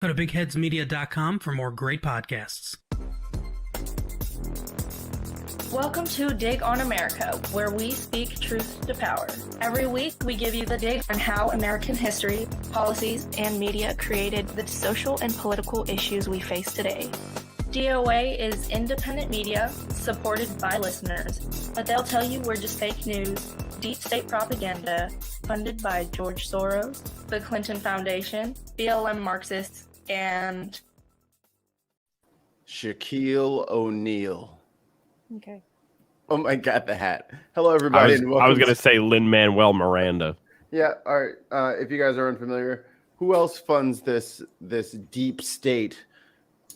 Go to bigheadsmedia.com for more great podcasts. Welcome to Dig on America, where we speak truth to power. Every week, we give you the dig on how American history, policies, and media created the social and political issues we face today. DOA is independent media supported by listeners, but they'll tell you we're just fake news, deep state propaganda, funded by George Soros, the Clinton Foundation, BLM Marxists, and Shaquille O'Neal. Okay. Oh my God, the hat. Hello, everybody. I was going to say Lin-Manuel Miranda. Yeah, all right. If you guys are unfamiliar, who else funds this deep state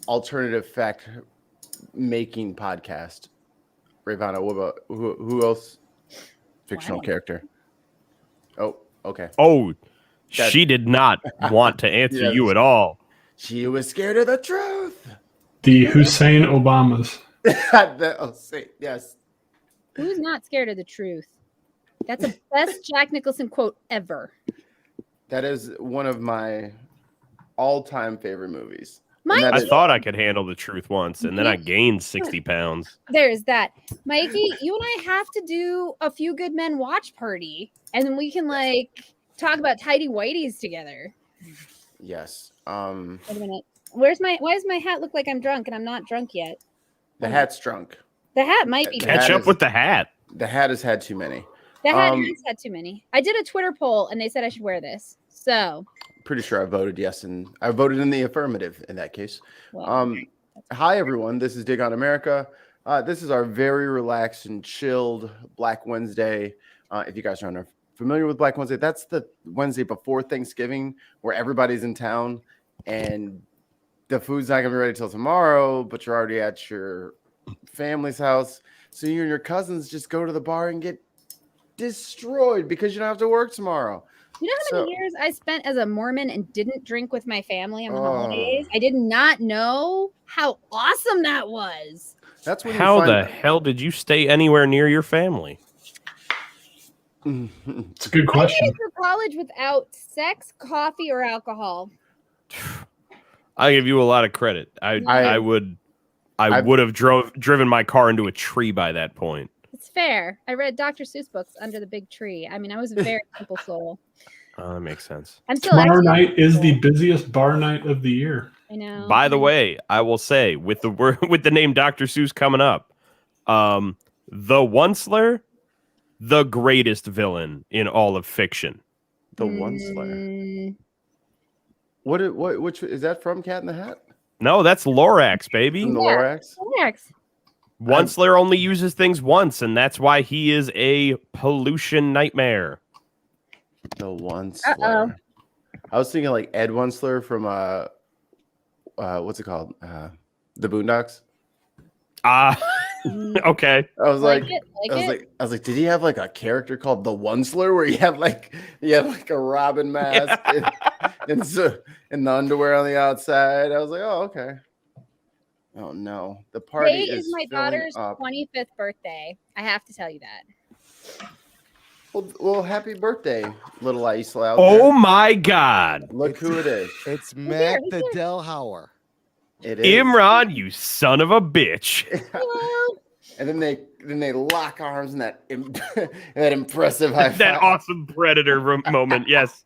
alternative fact making podcast? Rayvanna, what about who else? Fictional character. Oh, okay. Oh, she did not want to answer you at all. She was scared of the truth. The Hussein Obamas. Yes. Who's not scared of the truth? That's the best Jack Nicholson quote ever. That is one of my all-time favorite movies. I thought I could handle the truth once, and then I gained 60 pounds. There's that. Mikey, you and I have to do a Few Good Men watch party, and then we can, talk about tidy whities together. Yes. Wait a minute. Why does my hat look like I'm drunk, and I'm not drunk yet? The hat's drunk. The hat might be Catch up with the hat. The hat has had too many. The hat has had too many. I did a Twitter poll, and they said I should wear this. So... Pretty sure I voted yes, and I voted in the affirmative in that case. Well, hi, everyone. This is Dig on America. This is our very relaxed and chilled Black Wednesday. If you guys aren't familiar with Black Wednesday, that's the Wednesday before Thanksgiving where everybody's in town and the food's not going to be ready till tomorrow, but you're already at your family's house. So you and your cousins just go to the bar and get destroyed because you don't have to work tomorrow. You know how many years I spent as a Mormon and didn't drink with my family on the holidays? I did not know how awesome that was. That's when How the hell did you stay anywhere near your family? It's a good question. I made it through college without sex, coffee, or alcohol. I give you a lot of credit. I would have driven my car into a tree by that point. It's fair. I read Dr. Seuss books under the big tree. I mean, I was a very simple soul. That makes sense. Tomorrow night is the busiest bar night of the year. I know. By the way, I will say with the name Dr. Seuss coming up, the Onceler, the greatest villain in all of fiction. The Onceler. Which is that from Cat in the Hat? No, that's Lorax, baby. From the Lorax? Lorax. Onceler only uses things once, and that's why he is a pollution nightmare. The Onceler. I was thinking like Ed Onceler from what's it called? The Boondocks. Okay. I was like, did he have like a character called the Onceler where you have like a Robin mask and the underwear on the outside? I was like, oh, okay. Oh no, the party is my daughter's 25th birthday. I have to tell you that. Well, happy birthday, little Aiclia out Oh there. my God! Look who it is. It's Matt Dellhauer. It is Imran, you son of a bitch. Hello. And then they lock arms in that impressive high five. That awesome predator moment. Yes.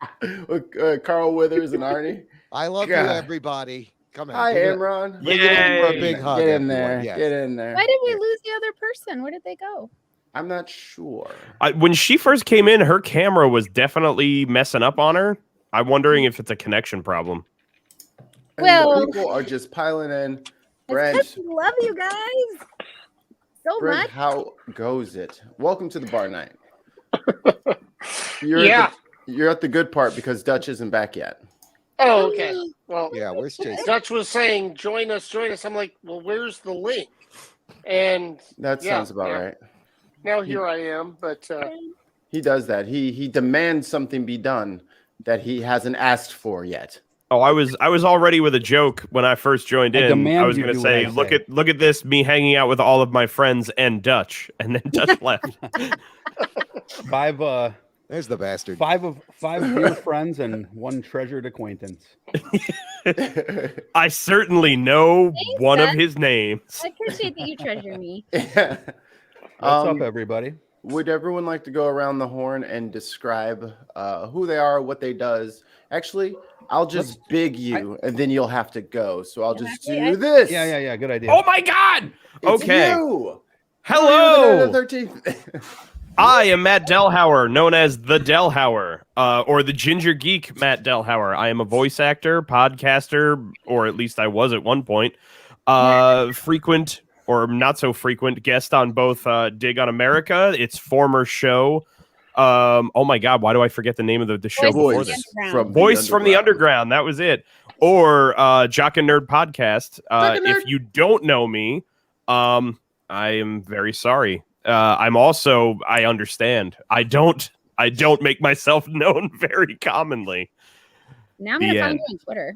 With Carl Withers and Arnie. I love you, everybody. Come on. Hi, Imran. Yay. A big hug. Get in there. Everyone. Yes. Get in there. Why did we lose the other person? Where did they go? I'm not sure. When she first came in, her camera was definitely messing up on her. I'm wondering if it's a connection problem. And Well, people are just piling in. It's Brent, 'cause we love you guys so Brent, much. how goes it? Welcome to the bar night. You're at the good part because Dutch isn't back yet. Oh, okay. Well, Yeah, where's Jason? Dutch was saying, join us. I'm like, well, where's the link? And That sounds about right. Now here I am, but He does that. He demands something be done that he hasn't asked for yet. Oh, I was all ready with a joke when I first joined in. demand I was you going to do say, what I look at this, me hanging out with all of my friends and Dutch, and then Dutch left. There's the bastard. Five dear friends and one treasured acquaintance. I certainly know Thanks, one of Seth. his names. I appreciate that you treasure me. What's up, everybody? Would everyone like to go around the horn and describe who they are, what they does? Actually, I'll just big you, and then you'll have to go. So I'll just do this. Yeah. Good idea. Oh my God! It's Okay. you. Hello. The 13th. I am Matt Dellhauer, known as the Dellhauer, or the Ginger Geek Matt Dellhauer. I am a voice actor, podcaster, or at least I was at one point. Frequent or not so frequent guest on both Dig on America, its former show. Oh my God, why do I forget the name of the show before this? Voice from the Underground. That was it. Or Jock and Nerd podcast. If you don't know me, I am very sorry. I understand. I don't make myself known very commonly. Now I'm gonna find you on Twitter.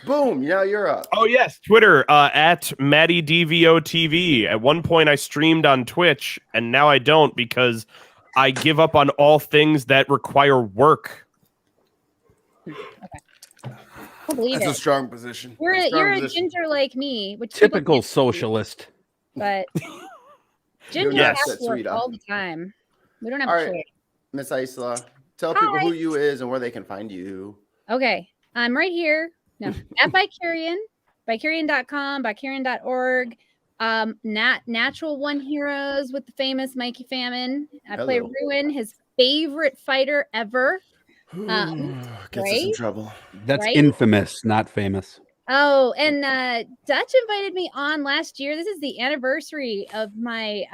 Boom! Now you're up. Oh yes, Twitter at MattyDVOTV. At one point, I streamed on Twitch, and now I don't because I give up on all things that require work. I believe That's it. a strong position. You're a ginger like me, which Typical socialist. but ginger Yes, have that's to work sweet, all the time. We don't have All a right, choice. Miss Aiclia, tell people Hi. who you is and where they can find you. Okay, I'm right here. No, at Bicurean, Bicurean.com, Bicurean.org. Natural One Heroes with the famous Mikey Famine. I play Hello. Ruin, his favorite fighter ever. Gets us in right? trouble. That's Right? infamous, not famous. Oh, and Dutch invited me on last year. This is the anniversary of my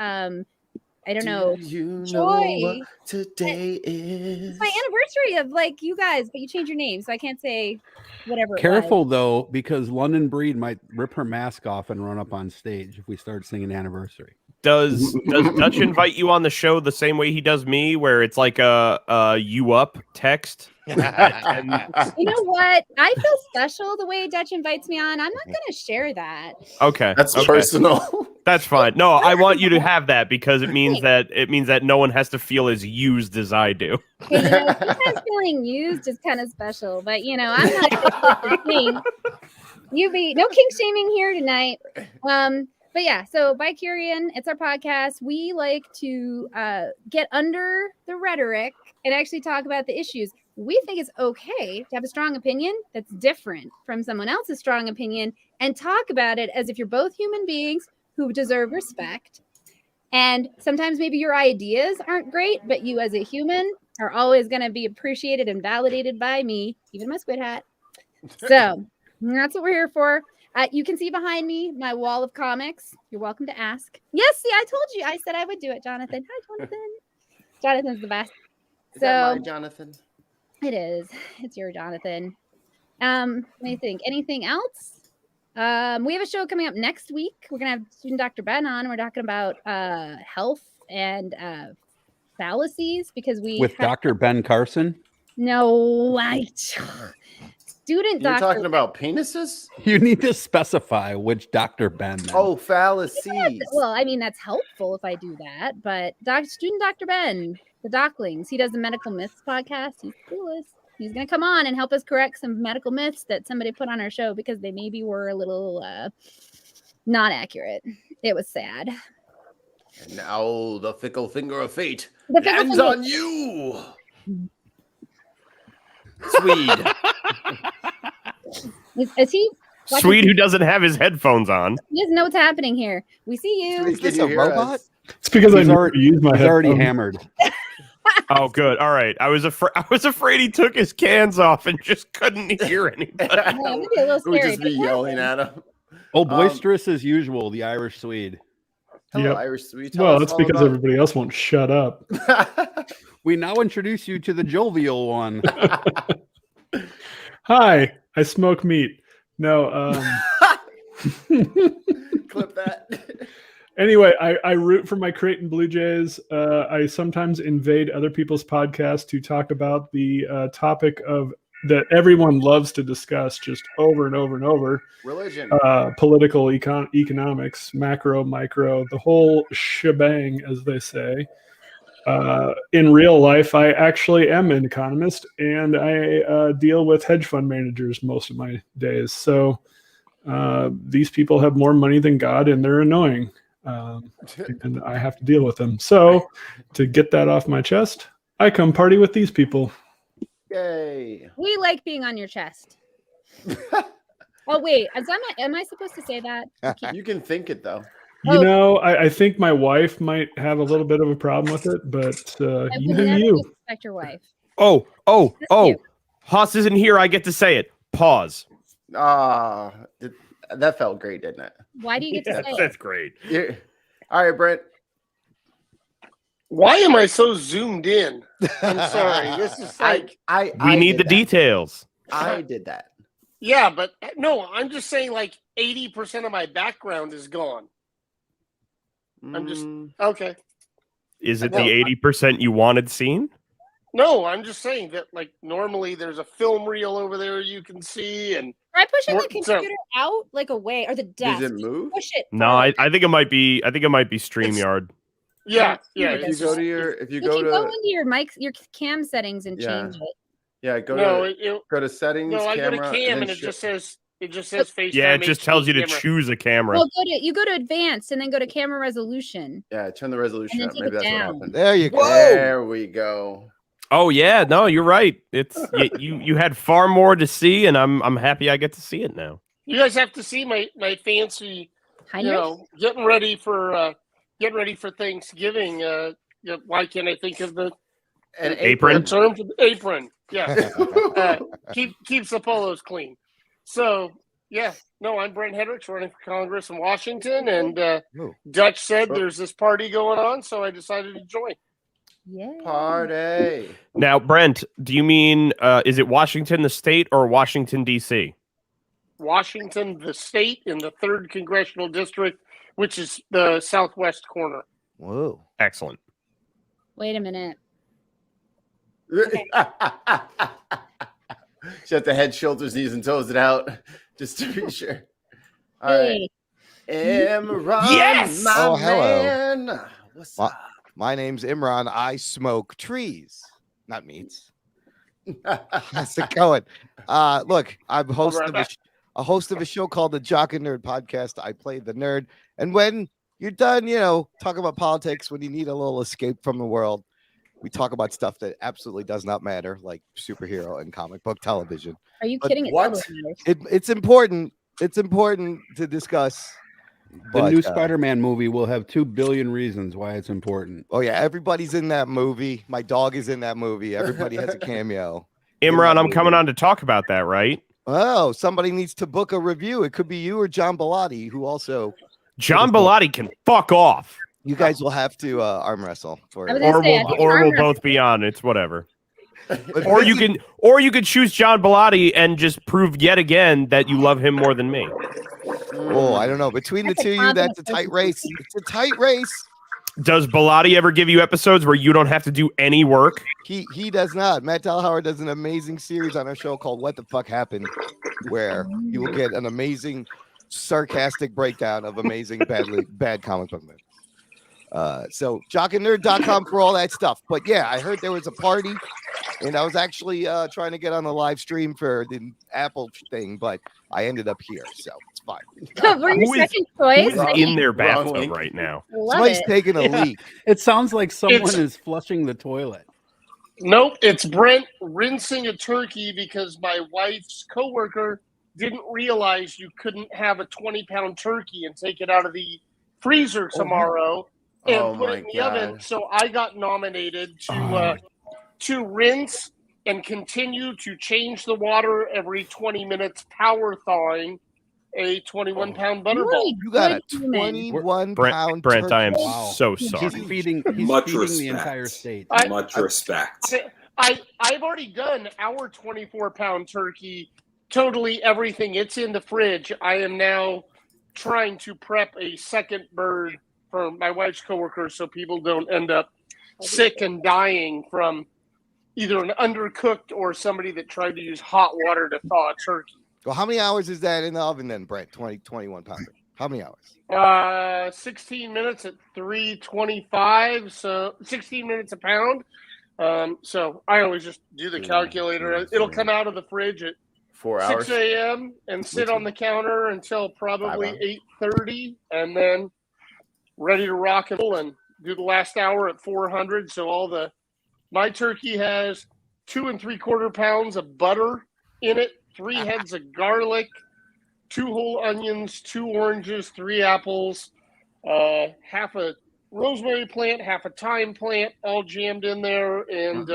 I don't know. Do you joy. know what today is? It's my anniversary of like you guys, but you changed your name, so I can't say whatever. it Careful was. though, because London Breed might rip her mask off and run up on stage if we start singing anniversary. Does Dutch invite you on the show the same way he does me, where it's like a you up text? You know what? I feel special the way Dutch invites me on. I'm not going to share that. Okay, That's okay. personal. That's fine. No, I want you to have that because it means that no one has to feel as used as I do. Okay, you know, sometimes feeling used is kind of special, but you know, I'm not the king. No king shaming here tonight. But yeah, so Bicurean, it's our podcast. We like to get under the rhetoric and actually talk about the issues. We think it's okay to have a strong opinion that's different from someone else's strong opinion and talk about it as if you're both human beings who deserve respect. And sometimes maybe your ideas aren't great, but you as a human are always going to be appreciated and validated by me, even my squid hat. So that's what we're here for. You can see behind me my wall of comics. You're welcome to ask. Yes, see, I told you. I said I would do it, Jonathan. Hi, Jonathan. Jonathan's the best. Is that my Jonathan? It is. It's your Jonathan. Let me think. Anything else? We have a show coming up next week. We're gonna have student Dr. Ben on. We're talking about health and fallacies because with Dr. Ben Carson. No, student You're doctor. talking about penises? You need to specify which Dr. Ben. Then. Oh, fallacies. Well, I mean that's helpful if I do that, but student Dr. Ben, the Docklings, he does the Medical Myths podcast. He's the coolest. He's gonna come on and help us correct some medical myths that somebody put on our show because they maybe were a little not accurate. It was sad. And now the fickle finger of fate The fickle lands finger. on you. Swede. Is he? Swede who doesn't have his headphones on. He doesn't know what's happening here. We see you. Swede, Is this can a you hear robot? us? It's because I He's never use my He's already headphones. hammered. Oh, good. All right. I was afraid he took his cans off and just couldn't hear anybody. Yeah, it would be a little We'd scary. just be but yelling at him. Oh, boisterous as usual, the Irish Swede. Hello, Yep. Irish Swede. Tell Well, us that's all because about- everybody else won't shut up. We now introduce you to the jovial one. Hi, I smoke meat. No, Clip that. anyway, I root for my Creighton Blue Jays. I sometimes invade other people's podcasts to talk about the topic of that everyone loves to discuss just over and over and over. Religion. Political economics, macro, micro, the whole shebang, as they say. in real life, I actually am an economist, and I deal with hedge fund managers most of my days. So these people have more money than God, and they're annoying, and I have to deal with them. So to get that off my chest, I come party with these people. Yay! We like being on your chest. Oh wait, am I supposed to say that? You can think it though. You know, I think my wife might have a little bit of a problem with it, but you do you. Disrespect your wife. Oh! Haas isn't here. I get to say it. Pause. That felt great, didn't it? Why do you get to say That's it? great. Yeah. All right, Brent. Why am I so zoomed in? I'm sorry. This is like We need the details. I did that. yeah, but no, I'm just saying like 80% of my background is gone. I'm just okay. Is it the 80% you wanted seen? No, I'm just saying that like normally there's a film reel over there you can see, and Try pushing More- the computer out like away or the desk. Does it move? Push it. No, I think it might be. I think it might be StreamYard. yeah. If you go to your, if you You go can to, go into your mic, your cam settings and Yeah. change it. yeah, go No, to go to settings. no, I go to camera, cam then and it show- just says FaceTime. Yeah, it just tells you to HD camera. choose a camera. Well, you go to advanced and then go to camera resolution. Yeah, turn the resolution And up. then Maybe take that's it what down. happened. There you go. There we go. Oh yeah, no, you're right. It's you had far more to see, and I'm happy I get to see it now. You guys have to see my fancy, Heinrich? getting ready for Thanksgiving. Why can't I think of the An Apron? term for the apron? Yeah, keeps the polos clean. So yeah, no, I'm Brent Hennrich, running for Congress in Washington, and Dutch said there's this party going on, so I decided to join. Yeah. Party. Now, Brent, do you mean is it Washington the state or Washington D.C.? Washington, the state, in the 3rd congressional district, which is the southwest corner. Whoa. Excellent. Wait a minute. She has to head, shoulders, knees, and toes it out just to be sure. All right. Imran, Yes! my Oh, hello. man. What's up? My name's Imran. I smoke trees, not meats. How's it going? Look, I'm a host of a show called the Jock and Nerd podcast. I play the nerd. And when you're done, talk about politics, when you need a little escape from the world, we talk about stuff that absolutely does not matter, like superhero and comic book television. Are you But kidding? It what? totally matters. It's important. It's important to discuss. The but, new Spider-Man movie will have 2 billion reasons why it's important. Oh yeah, everybody's in that movie. My dog is in that movie. Everybody has a cameo. Imran, I'm coming on to talk about that, right? Oh, somebody needs to book a review. It could be you or John Bellotti, who also. John Bellotti can fuck off. You guys will have to arm wrestle for I was it. gonna Or say, I we'll, think or arm we'll wrestle- both be on. It's whatever. But Or you this can choose John Bellotti and just prove yet again that you love him more than me. Oh, I don't know. Between the That's a two of you, that's a confident tight race. It's a tight race. Does Bellotti ever give you episodes where you don't have to do any work? He does not. Matt Dellhauer does an amazing series on our show called What the Fuck Happened, where you will get an amazing sarcastic breakdown of amazing bad comic book movies. So jockandnerd.com for all that stuff. But yeah, I heard there was a party, and I was actually trying to get on the live stream for the Apple thing, but I ended up here, so it's fine. We're your Who is- second choice. Who's in their Wrong bathtub link. right now? Love Somebody's it. taking a leak. It sounds like someone It's- is flushing the toilet. Nope, it's Brent rinsing a turkey because my wife's coworker didn't realize you couldn't have a 20-pound turkey and take it out of the freezer tomorrow and Oh put my it in the oven. God. So I got nominated to rinse and continue to change the water every 20 minutes, power thawing a 21-pound butterball. Really You got a good human. 21-pound Brent, I am turkey. Wow. so He's sorry. feeding Much the respect. entire state. Much respect. I've already done our 24-pound turkey, totally everything. It's in the fridge. I am now trying to prep a second bird for my wife's coworker so people don't end up sick and dying from either an undercooked or somebody that tried to use hot water to thaw a turkey. Well, how many hours is that in the oven then, Brent? 21 pounder. How many hours? 16 minutes at 325, so 16 minutes a pound. So I always just do the calculator. It'll come out of the fridge at 4 hours. 6 a.m. and sit on the counter until probably 8:30, and then ready to rock and roll and do the last hour at 400. So my turkey has 2 3/4 pounds of butter in it, 3 heads of garlic, 2 whole onions, 2 oranges, 3 apples, half a rosemary plant, half a thyme plant, all jammed in there, and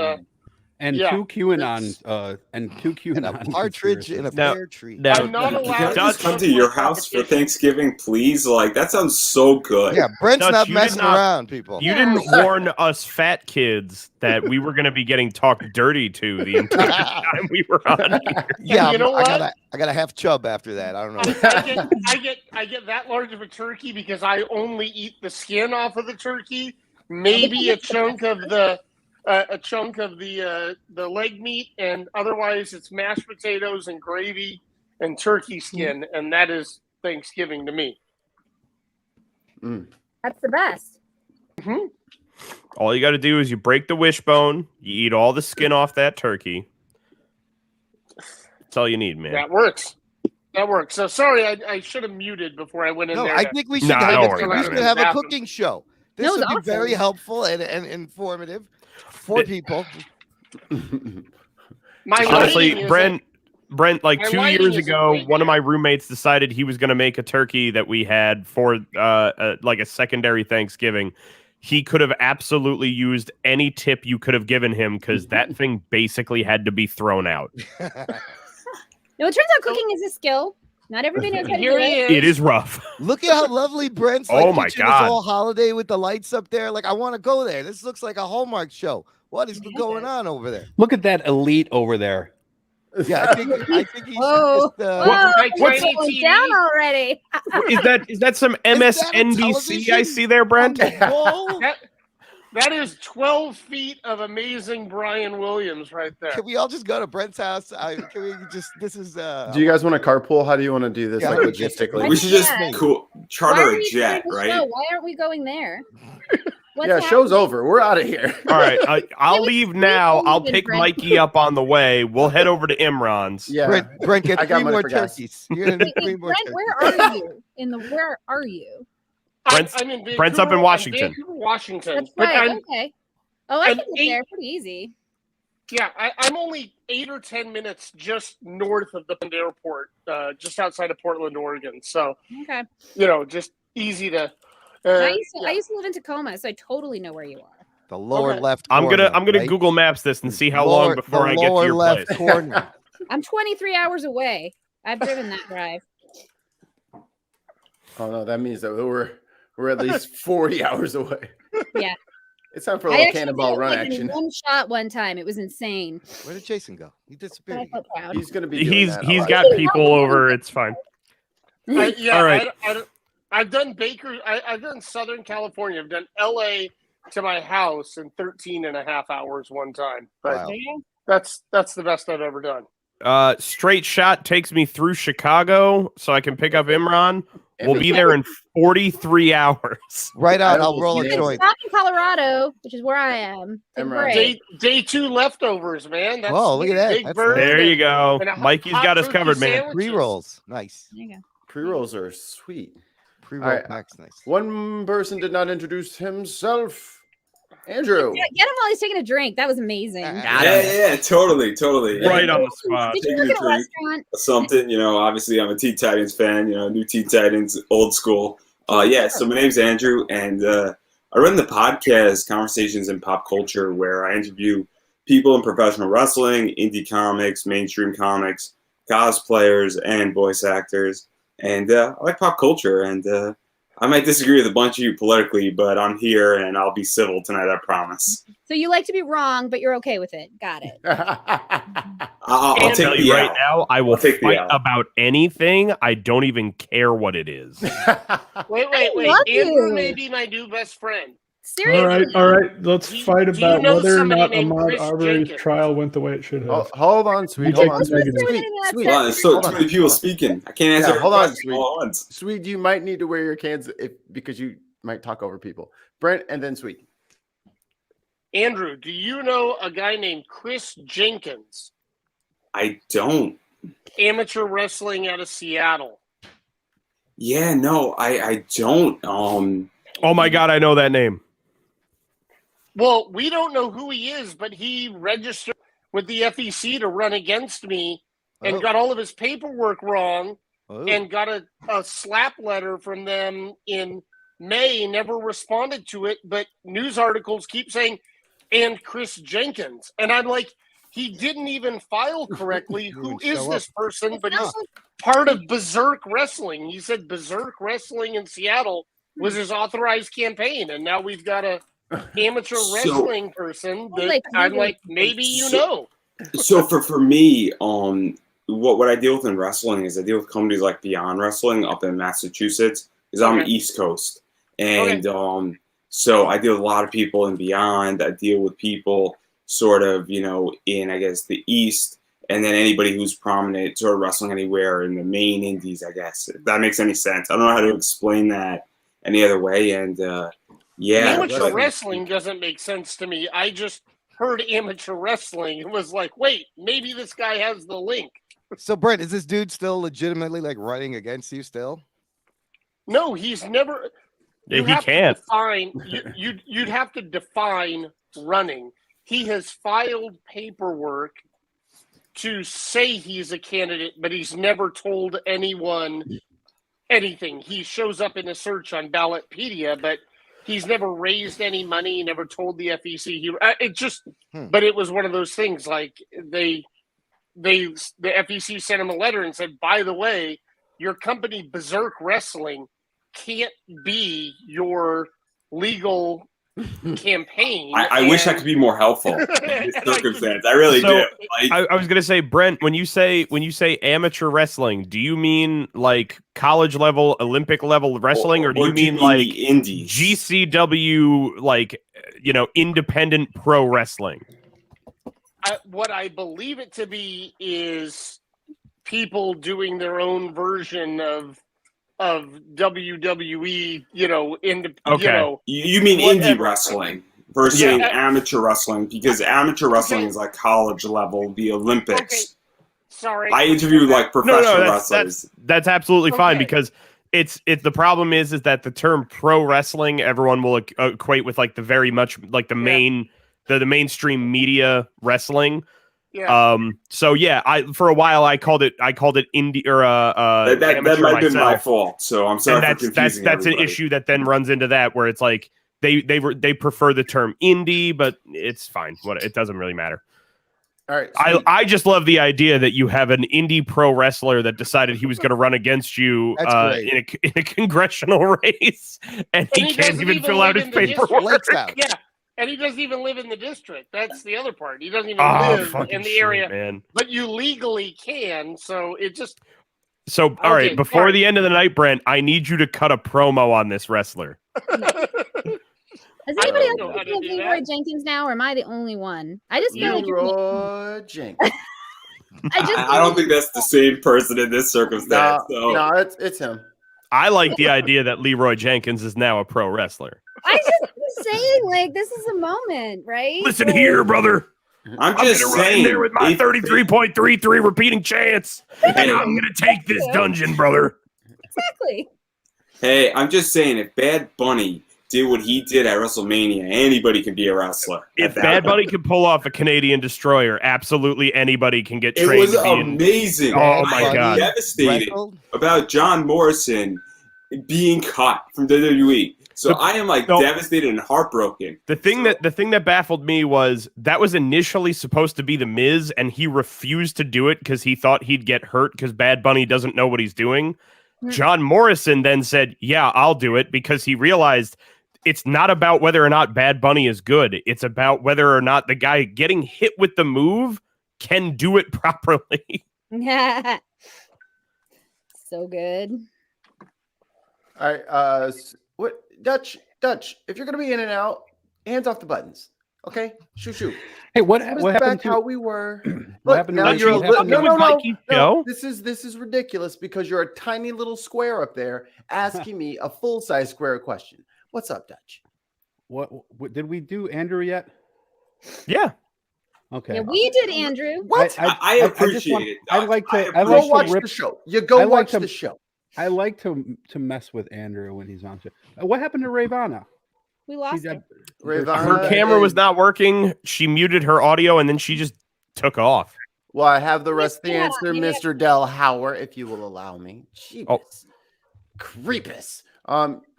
2 QAnon and 2 QAnon and a partridge in a pear tree. Now, I'm not Can I allowed just come to your house for Thanksgiving, please? Like, that sounds so good. Yeah, Brent's Dutch, not you did messing around, people. You didn't warn us fat kids that we were going to be getting talked dirty to the entire time we were on here. Yeah, you know what? I got a half chub after that. I don't know. I get that large of a turkey because I only eat the skin off of the turkey, maybe a chunk of the leg meat, and otherwise it's mashed potatoes and gravy and turkey skin, and that is Thanksgiving to me. That's the best. Mm-hmm. All you got to do is you break the wishbone, you eat all the skin off that turkey. That's all you need, man. That works. So sorry, I should have muted before I went in No, there. I think we should have a cooking show. This would be very helpful and informative for people. Honestly, Brent, like my 2 lighting years isn't ago, great, one of my roommates decided he was going to make a turkey that we had for like a secondary Thanksgiving. He could have absolutely used any tip you could have given him because that thing basically had to be thrown out. No, it turns out cooking is a skill. Not everybody knows how to do it. It is rough. Look at how lovely Brent's Oh my kitchen God. is all holiday with the lights up there. Like, I want to go there. This looks like a Hallmark show. What is going on over there? Look at that elite over there. Yeah, I think he's Whoa, just, what's going down already? Is that some MSNBC I see there, Brent? That is 12 feet of amazing Brian Williams right there. Can we all just go to Brent's house? Can we just? This is. Do you guys want to carpool? How do you want to do this, Yeah, like, I logistically? We should just charter a jet, Why right? aren't we going there? Show's over. We're out of here. All right, I'll leave now. I'll pick Brent. Mikey up on the way. We'll head over to Imran's. Yeah, Brent get I got 3 money more for gas. turkeys. You're gonna need 3 more Brent, turkeys. where are you? Where are you? I'm in Vancouver, Brent's up in Washington. Washington. That's But right. I'm- Okay. Oh, I I'm can get there pretty easy. Yeah, I'm only 8 or 10 minutes just north of the airport, just outside of Portland, Oregon. So, Okay. just easy to. I used to live in Tacoma, so I totally know where you are. The lower left. I'm gonna right? Google Maps this and see how long before I get to your left place. corner. I'm 23 hours away. I've driven that drive. Oh no, that means that we're at least 40 hours away. Yeah. It's time for a I little actually cannonball did it, run like, in action. one shot one time. It was insane. Where did Jason go? He But disappeared. I felt proud. He's gonna be. Doing that a He's lot. got people over. It's fine. All right. I've done I've done Southern California. I've done LA to my house in 13 and a half hours one time. But that's the best I've ever done. Straight shot takes me through Chicago so I can pick up Imran. We'll be there in 43 hours. Right out, I'll roll a It's joint. not in Colorado, which is where I am. It's great. Day 2 leftovers, man. That's Look at that. Big That's bird There you go. and a Mikey's hot got us turkey covered, man. sandwiches. Pre-rolls. Nice. There you go. Pre-rolls are sweet. Pre-roll All right. packs. Nice. One person did not introduce himself. Andrew. Get him while he's taking a drink. That was amazing. Yeah, totally. Right on the spot. Did you Taking look a at a drink. restaurant? Something, obviously I'm a Teen Titans fan, new Teen Titans, old school. So my name's Andrew, and I run the podcast Conversations in Pop Culture, where I interview people in professional wrestling, indie comics, mainstream comics, cosplayers, and voice actors. And I like pop culture, and I might disagree with a bunch of you politically, but I'm here, and I'll be civil tonight, I promise. So you like to be wrong, but you're okay with it. Got it. I'll I'll tell take you the right L. now, I will I'll take the fight L. about anything. I don't even care what it is. Wait. love Andrew you. may be my new best friend. Seriously. All right. Let's fight do you about know whether or somebody not named Ahmaud Chris Arbery's Jenkins? trial went the way it should have. Hold on, Sweet. You Hold take on. the negative. Sweet. Wow, there's so Hold on. many people speaking. I can't answer Yeah, every hold on, question all at once. Sweet, you might need to wear your cans because you might talk over people. Brent and then Sweet. Andrew, do you know a guy named Chris Jenkins? I don't. Amateur wrestling out of Seattle. Yeah, no, I don't. Oh my God, I know that name. Well, we don't know who he is, but he registered with the FEC to run against me and got all of his paperwork wrong and got a slap letter from them in May, never responded to it, but news articles keep saying, and Chris Jenkins. And I'm like, he didn't even file correctly. Who is this person? But he's part of Berserk Wrestling. He said Berserk Wrestling in Seattle was his authorized campaign. And now we've got a amateur wrestling person that I'm like, maybe you know. So for me, what I deal with in wrestling is I deal with companies like Beyond Wrestling up in Massachusetts, because I'm East Coast. And so I deal with a lot of people in Beyond. I deal with people sort of, in, I guess, the East, and then anybody who's prominent sort of wrestling anywhere in the main indies, I guess, if that makes any sense. I don't know how to explain that any other way. And amateur wrestling doesn't make sense to me. I just heard amateur wrestling and was like, wait, maybe this guy has the link. So, Brent, is this dude still legitimately running against you still? No, he's never. Yeah, he can't. You'd have to define running. He has filed paperwork to say he's a candidate, but he's never told anyone anything. He shows up in a search on Ballotpedia, but he's never raised any money, never told the FEC. But it was one of those things like the FEC sent him a letter and said, by the way, your company Berserk Wrestling can't be your legal campaign. I wish I could be more helpful in this circumstance. I really do. I was gonna say, Brent, when you say amateur wrestling, do you mean like college level, Olympic level wrestling, or do you mean like indies, GCW, like independent pro wrestling? What I believe it to be is people doing their own version of WWE, you mean indie wrestling versus amateur wrestling, because amateur wrestling is like college level, the Olympics. Okay. Sorry, I interview like professional wrestlers. That's absolutely fine, because it's the problem is that the term pro wrestling everyone will equate with like the very much like the main the mainstream media wrestling. Yeah. I for a while I called it indie or that might have been my fault. So I'm sorry for confusing that's everybody. an issue that then runs into that where it's like they prefer the term indie, but it's fine. It doesn't really matter. All right. I just love the idea that you have an indie pro wrestler that decided he was going to run against you in a congressional race, and he can't even fill out his paperwork. Yeah. And he doesn't even live in the district. That's the other part. He doesn't even live in the area, man. But you legally can. So it just. So, all right, before the end of the night, Brent, I need you to cut a promo on this wrestler. Has anybody else seen Leroy Jenkins now, or am I the only one? I just feel like Leroy Jenkins. I don't think that's the same person in this circumstance. No, it's him. I like the idea that Leroy Jenkins is now a pro wrestler. I just saying, like, this is a moment, right? Listen here, brother. I'm just saying, in there with my 33.33 repeating chance, and I'm gonna take this dungeon, brother. Exactly. Hey, I'm just saying, if Bad Bunny did what he did at WrestleMania, anybody can be a wrestler. If Bad Bunny can pull off a Canadian Destroyer, absolutely anybody can get trained. It was amazing. Oh my God! I'm devastated about John Morrison being cut from WWE. So I am devastated and heartbroken. The thing that baffled me was that was initially supposed to be The Miz, and he refused to do it because he thought he'd get hurt because Bad Bunny doesn't know what he's doing. John Morrison then said, "Yeah, I'll do it," because he realized it's not about whether or not Bad Bunny is good. It's about whether or not the guy getting hit with the move can do it properly. So good. All right. What Dutch Dutch, if you're gonna be in and out, hands off the buttons. Okay, shoot. Hey, what Put us happened back to how we were? what happened now to you're what happened to- no. This is ridiculous because you're a tiny little square up there asking me a full size square question. What's up, Dutch? What did we do, Andrew yet? Yeah. Yeah, Okay. we did, Andrew. What? I appreciate it. I like to Go watch the show. You go watch the show. I like to mess with Andrew when he's on show. What happened to Rayvanna? We lost her. Her camera was not working. She muted her audio and then she just took off. Well, I have the rest of the Yeah, answer, maybe Mr. Dellhauer, if you will allow me. Jeepus. Creepus.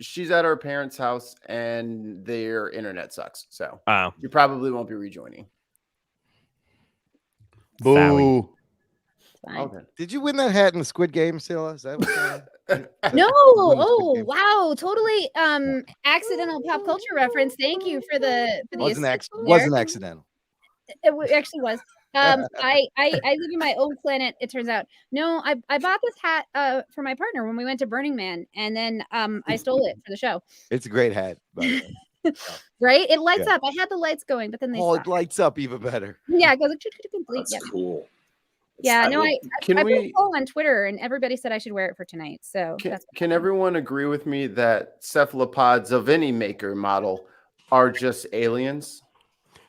She's at her parents' house and their internet sucks. So you probably won't be rejoining. Boo. Okay. Did you win that hat in the Squid Game, Scylla? Is that what No. Oh, wow. Totally accidental pop culture reference. Thank you for the wasn't assist there. wasn't accidental. It actually was. I live in my own planet, it turns out. No, I bought this hat for my partner when we went to Burning Man, and then I stole it for the show. It's a great hat, by the way. Right? It lights Yeah. up. I had the lights going, but then they Oh, stopped. it lights up even better. Yeah, it goes like, That's yeah. cool. Yeah, no, I Can put a we- poll on Twitter, and everybody said I should wear it for tonight. So that's Can everyone agree with me that cephalopods of any maker model are just aliens?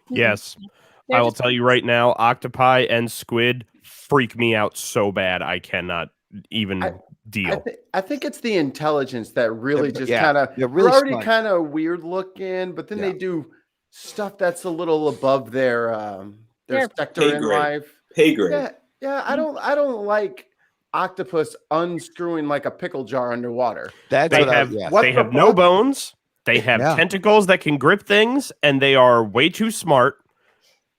Yes. They're I will just- tell you right now, octopi and squid freak me out so bad I cannot even deal. I think it's the intelligence that really just yeah, kind of they're really already smart. kind of weird looking, but then Yeah. they do stuff that's a little above their They're- sector Pay in grade. life. Pay grade. Yeah, I don't like octopus unscrewing like a pickle jar underwater. That's They what have yeah. What they the have no fuck? bones. They have Yeah. tentacles that can grip things, and they are way too smart.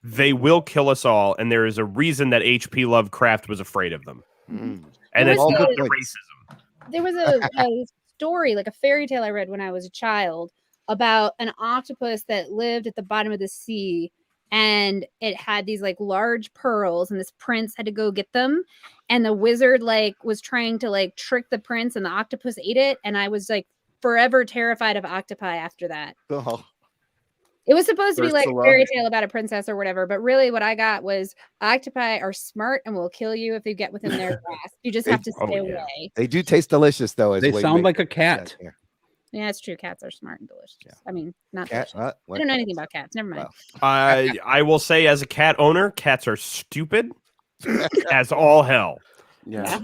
They will kill us all, and there is a reason that H.P. Lovecraft was afraid of them. Mm. And There it's was not a- racism. there was a story, like a fairy tale I read when I was a child, about an octopus that lived at the bottom of the sea, and it had these like large pearls, and this prince had to go get them, and the wizard like was trying to like trick the prince, and the octopus ate it, and I was like forever terrified of octopi after that. Oh, It was supposed to be like a Ursula. fairy tale about a princess or whatever, but really what I got was octopi are smart and will kill you if you get within their grasp. You just have to Oh, stay yeah. away. they do taste delicious though. As They Wade sound makes like a sense cat. here. Yeah, it's true. Cats are smart and delicious. Yeah. I mean, not Cat, delicious. I don't know anything about cats. Never mind. Wow. I will say, as a cat owner, cats are stupid as all hell. Yeah.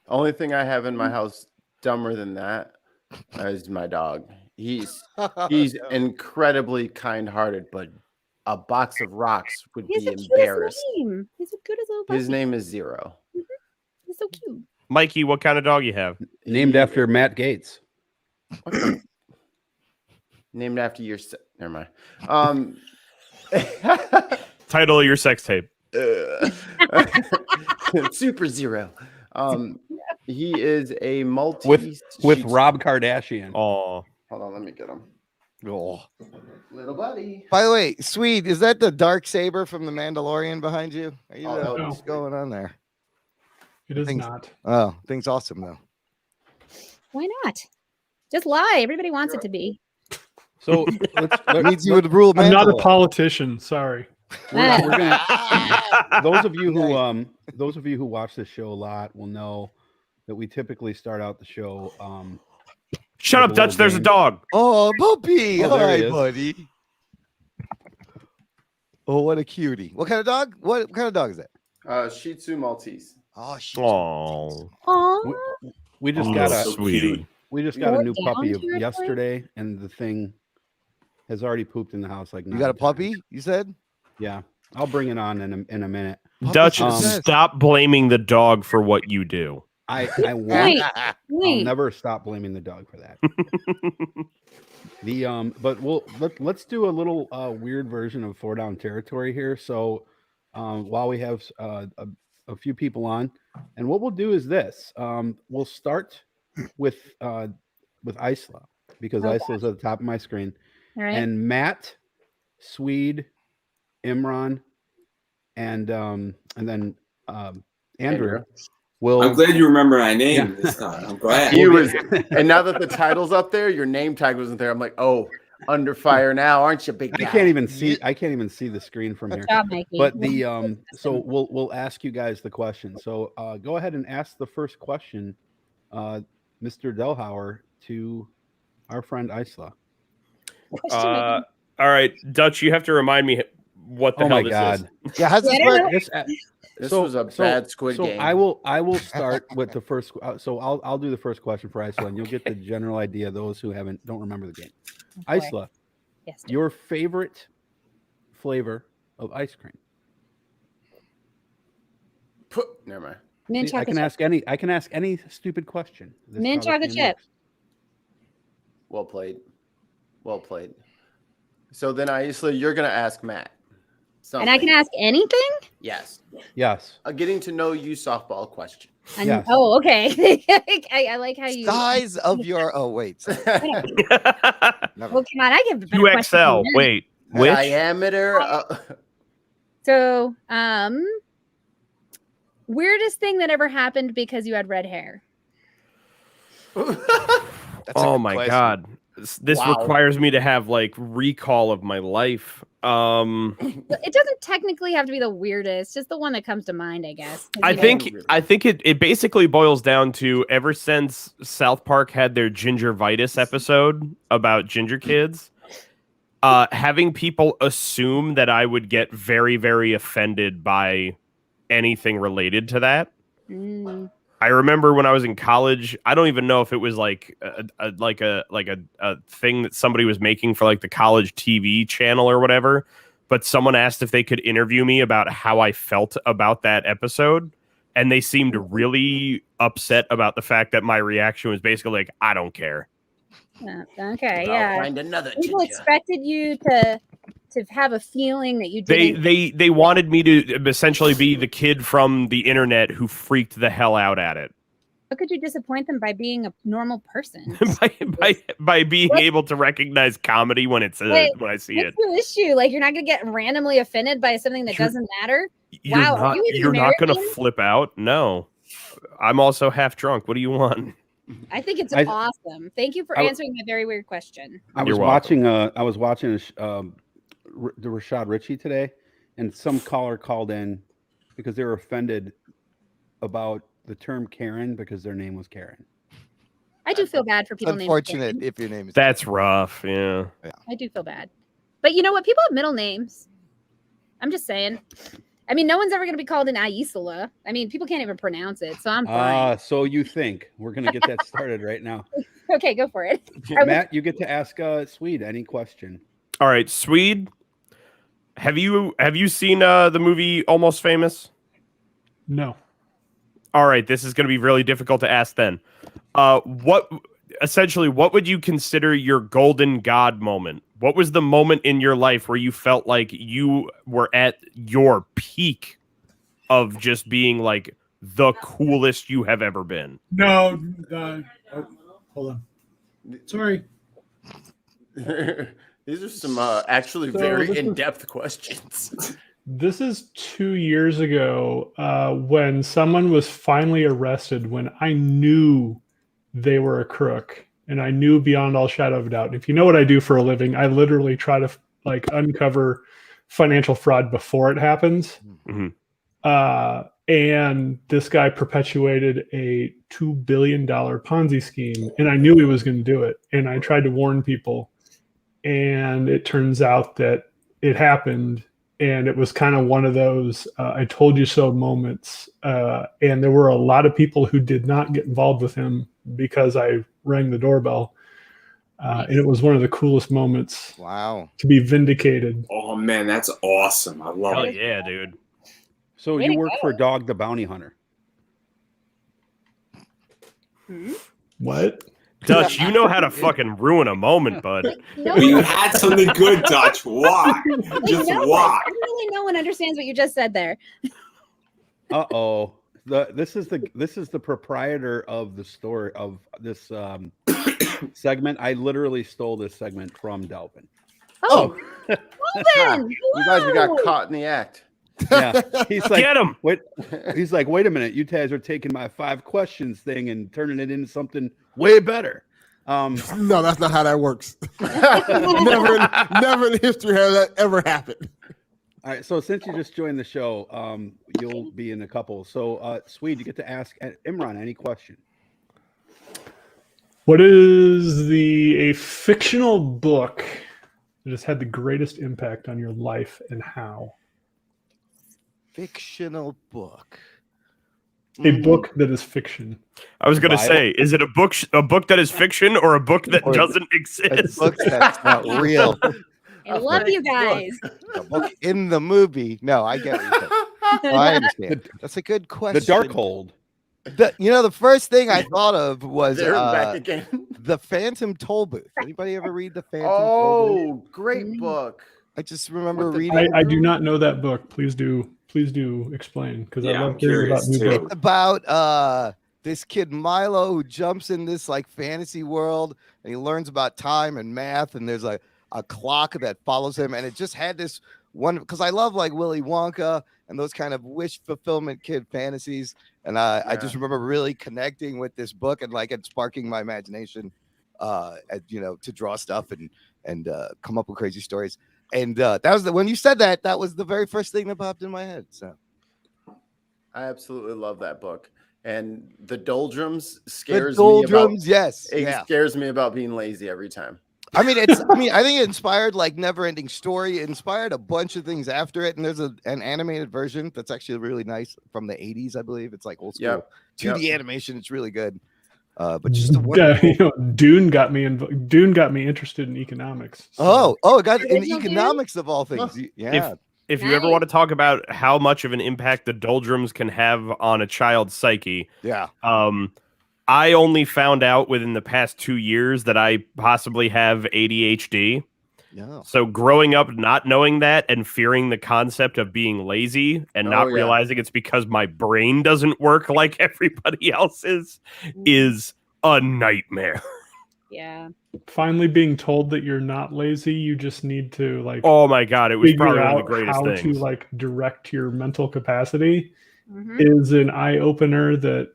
Only thing I have in my house dumber than that is my dog. He's incredibly kind-hearted, but a box of rocks would He has be the cutest embarrassed. name. He's the cutest little puppy. His name is Zero. He's so cute. Mikey, what kind of dog you have? Named after Matt Gates. Named after your never mind. Title of your sex tape. Super Zero. He is a multi With Rob Kardashian. Oh, Hold on, let me get him. Oh. Little buddy. By the way, Swede, is that the dark saber from the Mandalorian behind you? Are you Oh, no. what's going on there? It is Things- not. Oh, thing's awesome though. Why not? Just lie. Everybody wants it to be. So That means you would rule. I'm not a Mandalore. politician. Sorry. we're gonna those of you who watch this show a lot will know that we typically start out the show. shut up, With a Dutch. little There's a game. dog. Oh, puppy! Oh, All there he right, is. buddy. Oh, what a cutie! What kind of dog? What kind of dog is that? Shih Tzu Maltese. Oh, shit. Oh, Aww. We just Oh, got so a sweetie. we just got a More new down puppy territory? yesterday, and the thing has already pooped in the house. Like You 9 got a times. puppy? You said? Yeah, I'll bring it on in a minute. Dutch, Um, stop blaming the dog for what you do. I won't. Wait, I'll wait. never stop blaming the dog for that. But let's do a little weird version of 4 Down Territory here. So while we have a few people on, and what we'll do is this: we'll start with Aiclia, because Oh, Aisla's at the top of my screen, All right. and Matt, Swede, Imran, and then Andrew I'm glad you remember my name this time. I'm glad. And now that the title's up there, your name tag wasn't there. I'm like, oh, under fire now, aren't you, big guy? I can't even see the screen from here. Job, Mikey. But so we'll ask you guys the question. So go ahead and ask the first question, Mr. Dellhauer, to our friend Aiclia. All right, Dutch, you have to remind me what the hell this is. Yeah, how's this work? This was a bad Squid Game. I will start with the first. So I'll do the first question for Aiclia, and you'll get the general idea. Those who don't remember the game. Aiclia, yes, your favorite flavor of ice cream? Never mind. Mint chocolate chip. I can ask any stupid question. Mint chocolate chip. Well played. So then, Aiclia, you're gonna ask Matt. And I can ask anything? Yes. Yes. A getting to know you softball question. Yes. Oh, okay. I like how you size of your. Oh wait. Well, come on, I give the better 2XL. Wait, which diameter? So, weirdest thing that ever happened because you had red hair. Oh my god. This requires me to have like recall of my life. It doesn't technically have to be the weirdest, just the one that comes to mind, I guess. I think it basically boils down to ever since South Park had their gingivitis episode about ginger kids, having people assume that I would get very, very offended by anything related to that. I remember when I was in college, I don't even know if it was like a thing that somebody was making for like the college TV channel or whatever, but someone asked if they could interview me about how I felt about that episode, and they seemed really upset about the fact that my reaction was basically like, I don't care. Okay, I'll find another people ginger. expected you to have a feeling that you didn't. They wanted me to essentially be the kid from the internet who freaked the hell out at it. How could you disappoint them by being a normal person? by being able to recognize comedy when it's when I see it. What's the issue? Like, you're not going to get randomly offended by something that doesn't matter? Wow. You're not going to flip out? No. I'm also half drunk. What do you want? I think it's awesome. Thank you for answering my very weird question. I was watching the Rashad Ritchie today, and some caller called in because they were offended about the term Karen because their name was Karen. I do feel bad for people named Unfortunate Karen. if your name is. That's rough. Yeah. I do feel bad. But you know what? People have middle names. I'm just saying. I mean, no one's ever going to be called an Aiclia. I mean, people can't even pronounce it, so I'm fine. So you think. We're going to get that started right now. Okay, go for it. Matt, you get to ask Swede any question. All right, Swede. Have you seen the movie Almost Famous? No. All right, this is going to be really difficult to ask then. What would you consider your golden god moment? What was the moment in your life where you felt like you were at your peak of just being like the coolest you have ever been? No. Hold on. Sorry. These are some actually very in-depth questions. This is 2 years ago when someone was finally arrested when I knew they were a crook. And I knew beyond all shadow of a doubt. If you know what I do for a living, I literally try to uncover financial fraud before it happens. Mm-hmm. And this guy perpetuated a $2 billion Ponzi scheme. And I knew he was going to do it. And I tried to warn people. And it turns out that it happened. And it was kind of one of those I told you so moments. And there were a lot of people who did not get involved with him because I rang the doorbell. And it was one of the coolest moments. Wow. To be vindicated. Oh, man, that's awesome. I love it. Yeah, dude. So you work for Dog the Bounty Hunter. What? Dutch, you know how to fucking ruin a moment, bud. You had something good, Dutch. Why? Just why? Really, no one understands what you just said there. Uh-oh. This is the proprietor of the story of this segment. I literally stole this segment from Delvin. Oh, Delvin! You guys, we got caught in the act. Yeah, he's like, Get him. Wait, he's like, wait a minute, you guys are taking my 5 questions thing and turning it into something way better. No, that's not how that works. never in history has that ever happened. All right, so since you just joined the show, you'll be in a couple. So, Swede, you get to ask Imran any question. What is a fictional book that has had the greatest impact on your life and how? Fictional book. A book that is fiction. I was going to say, is it a book that is fiction or a book that Or doesn't A exist? book that's not real. I love you guys. A book in the movie. No, I get what you're saying. I understand. That's a good question. The Darkhold. The first thing I thought of was They're back again. The Phantom Toll Booth. Anybody ever read The Phantom Toll Booth? Oh, great book. I just remember reading. I do not know that book. Please do explain, because I love hearing about new books. It's about this kid Milo who jumps in this like fantasy world, and he learns about time and math, and there's a clock that follows him, and it just had this one, because I love like Willy Wonka and those kind of wish fulfillment kid fantasies, and I just remember really connecting with this book and like it sparking my imagination, to draw stuff and come up with crazy stories. And that was when you said that was the very first thing that popped in my head. So I absolutely love that book. And the doldrums scares me about, yes. It scares me about being lazy every time. I mean, I think it inspired like Never Ending Story. It inspired a bunch of things after it. And there's an animated version that's actually really nice from the 80s, I believe. It's like old school 2D animation. It's really good. But just Dune got me interested in economics. So. It got in economics of all things. Yeah. If you ever want to talk about how much of an impact the doldrums can have on a child's psyche, I only found out within the past 2 years that I possibly have ADHD. Yeah. So growing up not knowing that and fearing the concept of being lazy and not realizing it's because my brain doesn't work like everybody else's is a nightmare. Yeah. Finally being told that you're not lazy, you just need to like, oh my God, it was probably one of the greatest how things. To like direct your mental capacity is an eye opener that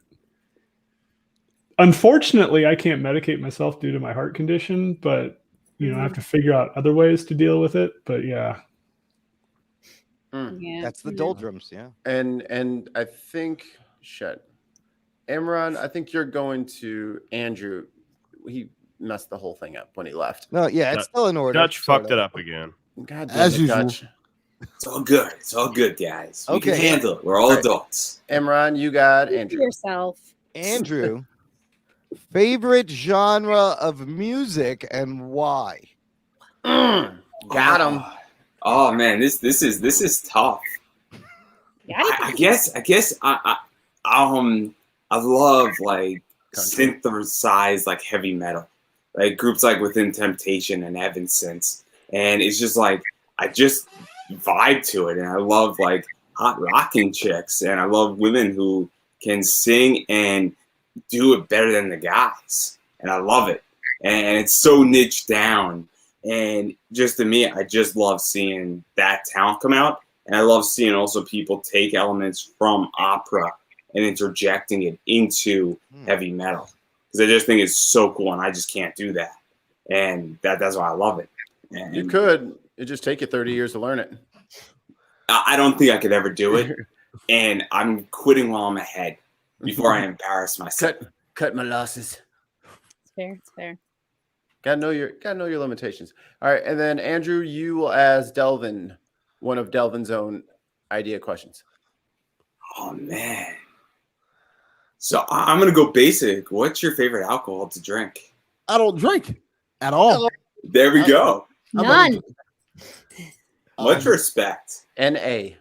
unfortunately I can't medicate myself due to my heart condition, but I have to figure out other ways to deal with it. But that's the doldrums. Yeah. And I think Imran, I think you're going to Andrew. He messed the whole thing up when he left. No, it's still in order. Dutch fucked it up again. God damn As it, usual. Dutch. It's all good. It's all good, guys. We can Okay. handle it. We're all adults. Imran, you got Speak for Andrew. yourself. Andrew, favorite genre of music and why? Got him. Oh man, this is tough. I guess I love like synthesized like heavy metal, like groups like Within Temptation and Evanescence, and it's just like I just vibe to it, and I love like hot rocking chicks, and I love women who can sing and do it better than the guys, and I love it, and it's so niched down, and just to me, I just love seeing that talent come out, and I love seeing also people take elements from opera and interjecting it into heavy metal, because I just think it's so cool, and I just can't do that, and that's why I love it. And You could. It just take you 30 years to learn it. I don't think I could ever do it, and I'm quitting while I'm ahead before I embarrass myself. Cut my losses. It's fair. It's fair. Gotta know your limitations. All right, and then Andrew, you will ask Delvin one of Delvin's own idea questions. Oh man. So I'm gonna go basic. What's your favorite alcohol to drink? I don't drink at all. There we go. None. Much respect. N.A.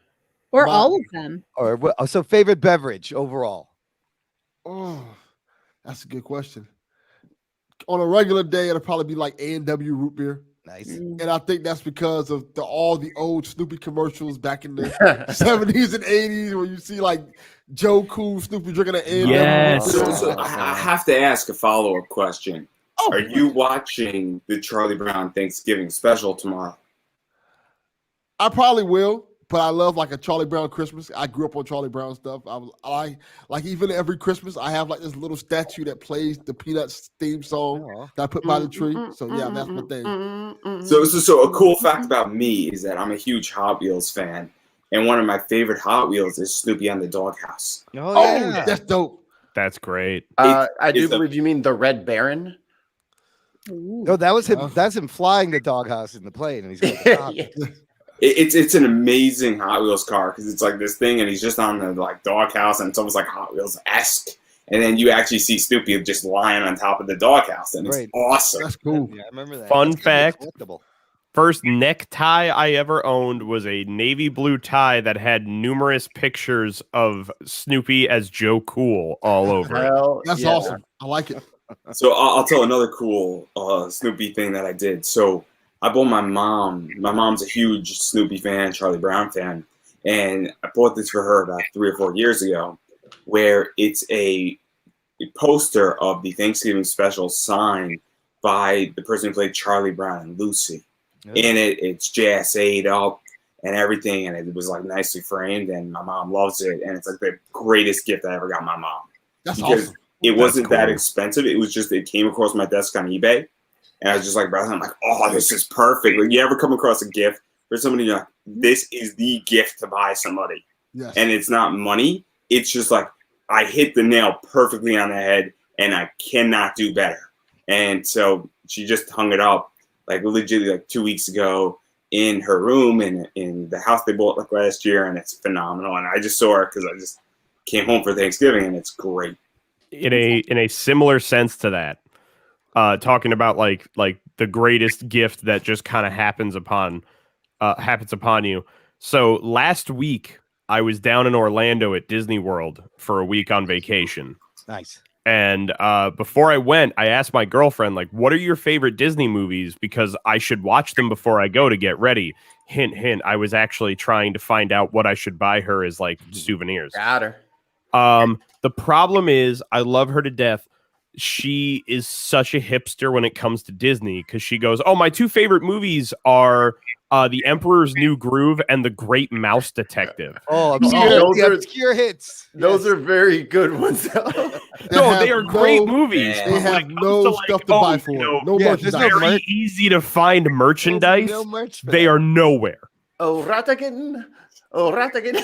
Or all of them. Or so favorite beverage overall? Oh, that's a good question. On a regular day, it'll probably be like A&W root beer. Nice. And I think that's because of all the old Snoopy commercials back in the 70s and 80s where you see like Joe Cool Snoopy drinking an A&W. Yes. So I have to ask a follow-up question. Are you watching the Charlie Brown Thanksgiving special tomorrow? I probably will. But I love like a Charlie Brown Christmas. I grew up on Charlie Brown stuff. I like even every Christmas I have like this little statue that plays the Peanuts theme song that I put by the tree. So yeah, that's my thing. So a cool fact about me is that I'm a huge Hot Wheels fan, and one of my favorite Hot Wheels is Snoopy on the Doghouse. Oh, yeah. That's dope. That's great. I do believe you mean the Red Baron. No, that was him. That's him flying the doghouse in the plane, and he's got the It's an amazing Hot Wheels car because it's like this thing, and he's just on the like doghouse, and it's almost like Hot Wheels-esque. And then you actually see Snoopy just lying on top of the doghouse, and it's awesome. That's cool. Yeah, I remember that. Fun fact: first necktie I ever owned was a navy blue tie that had numerous pictures of Snoopy as Joe Cool all over it. That's awesome. I like it. So I'll tell another cool Snoopy thing that I did. So I bought my mom. My mom's a huge Snoopy fan, Charlie Brown fan, and I bought this for her about 3 or 4 years ago, where it's a poster of the Thanksgiving special signed by the person who played Charlie Brown and Lucy. In it, it's JSA'd up and everything, and it was like nicely framed, and my mom loves it, and it's like the greatest gift I ever got my mom. That's because awesome. it wasn't that expensive. It was just, it came across my desk on eBay. And I was just like, browsing, I'm like, oh, this is perfect. Like, you ever come across a gift for somebody, you're like, this is the gift to buy somebody. Yes. And it's not money. It's just like, I hit the nail perfectly on the head, and I cannot do better. And so she just hung it up, like, legitimately, like 2 weeks ago in her room in the house they bought like last year, and it's phenomenal. And I just saw her because I just came home for Thanksgiving, and it's great. In a similar sense to that, talking about like the greatest gift that just kind of happens upon you. So last week I was down in Orlando at Disney World for a week on vacation. Nice. And before I went, I asked my girlfriend, like, what are your favorite Disney movies? Because I should watch them before I go to get ready. Hint, hint. I was actually trying to find out what I should buy her as like souvenirs. Got her. The problem is I love her to death. She is such a hipster when it comes to Disney because she goes, oh, my two favorite movies are The Emperor's New Groove and The Great Mouse Detective. Oh, obscure hits. Those are very good ones. No, they are great movies. They have no stuff to buy for. No merchandise. It's very easy to find merchandise. No merch they are nowhere. Oh, Ratagan. Oh, Ratagan.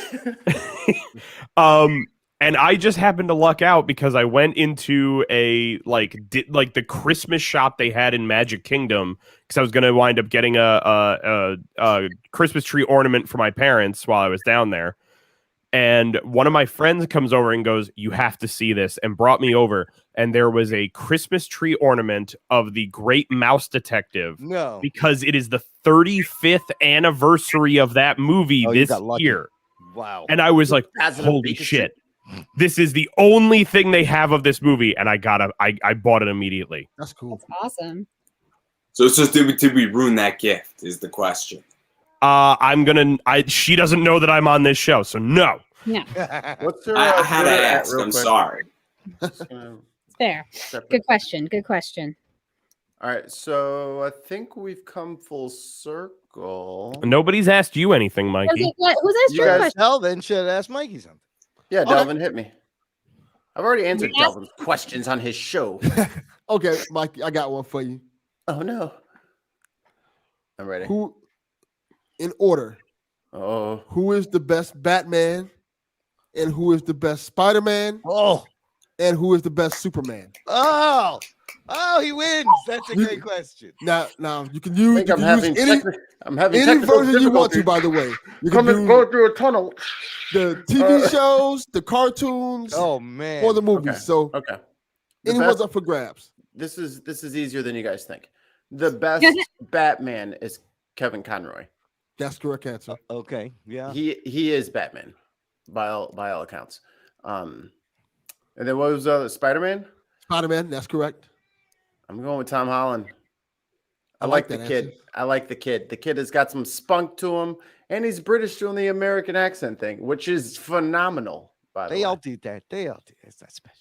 And I just happened to luck out because I went into a like the Christmas shop they had in Magic Kingdom because I was going to wind up getting a Christmas tree ornament for my parents while I was down there. And one of my friends comes over and goes, you have to see this, and brought me over. And there was a Christmas tree ornament of The Great Mouse Detective. No. Because it is the 35th anniversary of that movie this year. Wow. And I was like, holy shit. This is the only thing they have of this movie, and I bought it immediately. That's cool. That's awesome. So did we ruin that gift is the question. She doesn't know that I'm on this show, so no. No. What's her? I had to ask. real I'm quick? sorry. Fair. Good question. Good question. All right, so I think we've come full circle. Nobody's asked you anything, Mikey. Who's asked You your guys- question? Delvin should ask Mikey something. Yeah, Delvin, hit me. I've already answered Delvin's questions on his show. Okay, Mikey, I got one for you. Oh no. I'm ready. Who, in order, Oh. who is the best Batman, and who is the best Spider-Man, and who is the best Superman? Oh, he wins. That's a great question. Now you can use. I think you I'm can having use any technical version you want to. difficulties. By the way, you Come can and do go through a tunnel. the TV shows, the cartoons, Oh man. or the movies. Okay. So Okay. The anyone's best- up for grabs. This is easier than you guys think. The best Batman is Kevin Conroy. That's correct answer. Okay. Yeah. He is Batman by all accounts. And then what was Spider-Man? Spider-Man. That's correct. I'm going with Tom Holland. I I like like the that kid. answer. I like the kid. The kid has got some spunk to him, and he's British doing the American accent thing, which is phenomenal. By the way, They all do that. They all do. It's not special.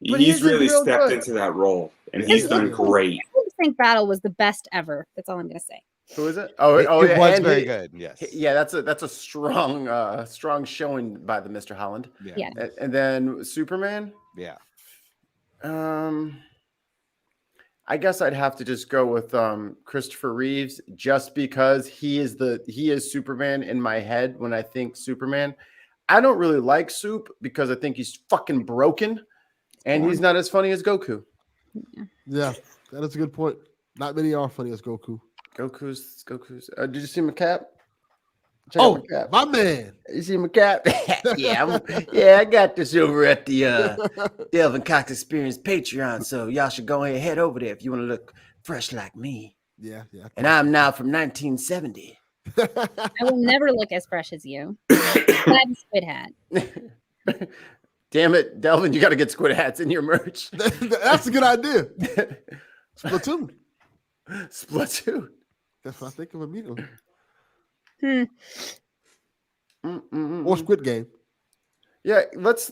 But He's he's really real stepped good. into that role, and His he's done great. Think Battle was the best ever. That's all I'm gonna say. Who is it? It was and very good. Yes. Yeah, that's a strong showing by the Mr. Holland. Yeah. And then Superman. Yeah. I guess I'd have to just go with Christopher Reeves, just because he is Superman in my head when I think Superman. I don't really like Soup because I think he's fucking broken, and he's not as funny as Goku. Yeah, that is a good point. Not many are funny as Goku. Goku's. Did you see my cap? Check out my cap. My man. You see my cap? Yeah, I got this over at the Delvin Cox Experience Patreon, so y'all should go ahead and head over there if you want to look fresh like me. Yeah. And I'm now from 1970. I will never look as fresh as you. I have a squid hat. Damn it, Delvin, you got to get squid hats in your merch. That's a good idea. Splatoon. That's what I think of immediately. Or Squid Game. Yeah, let's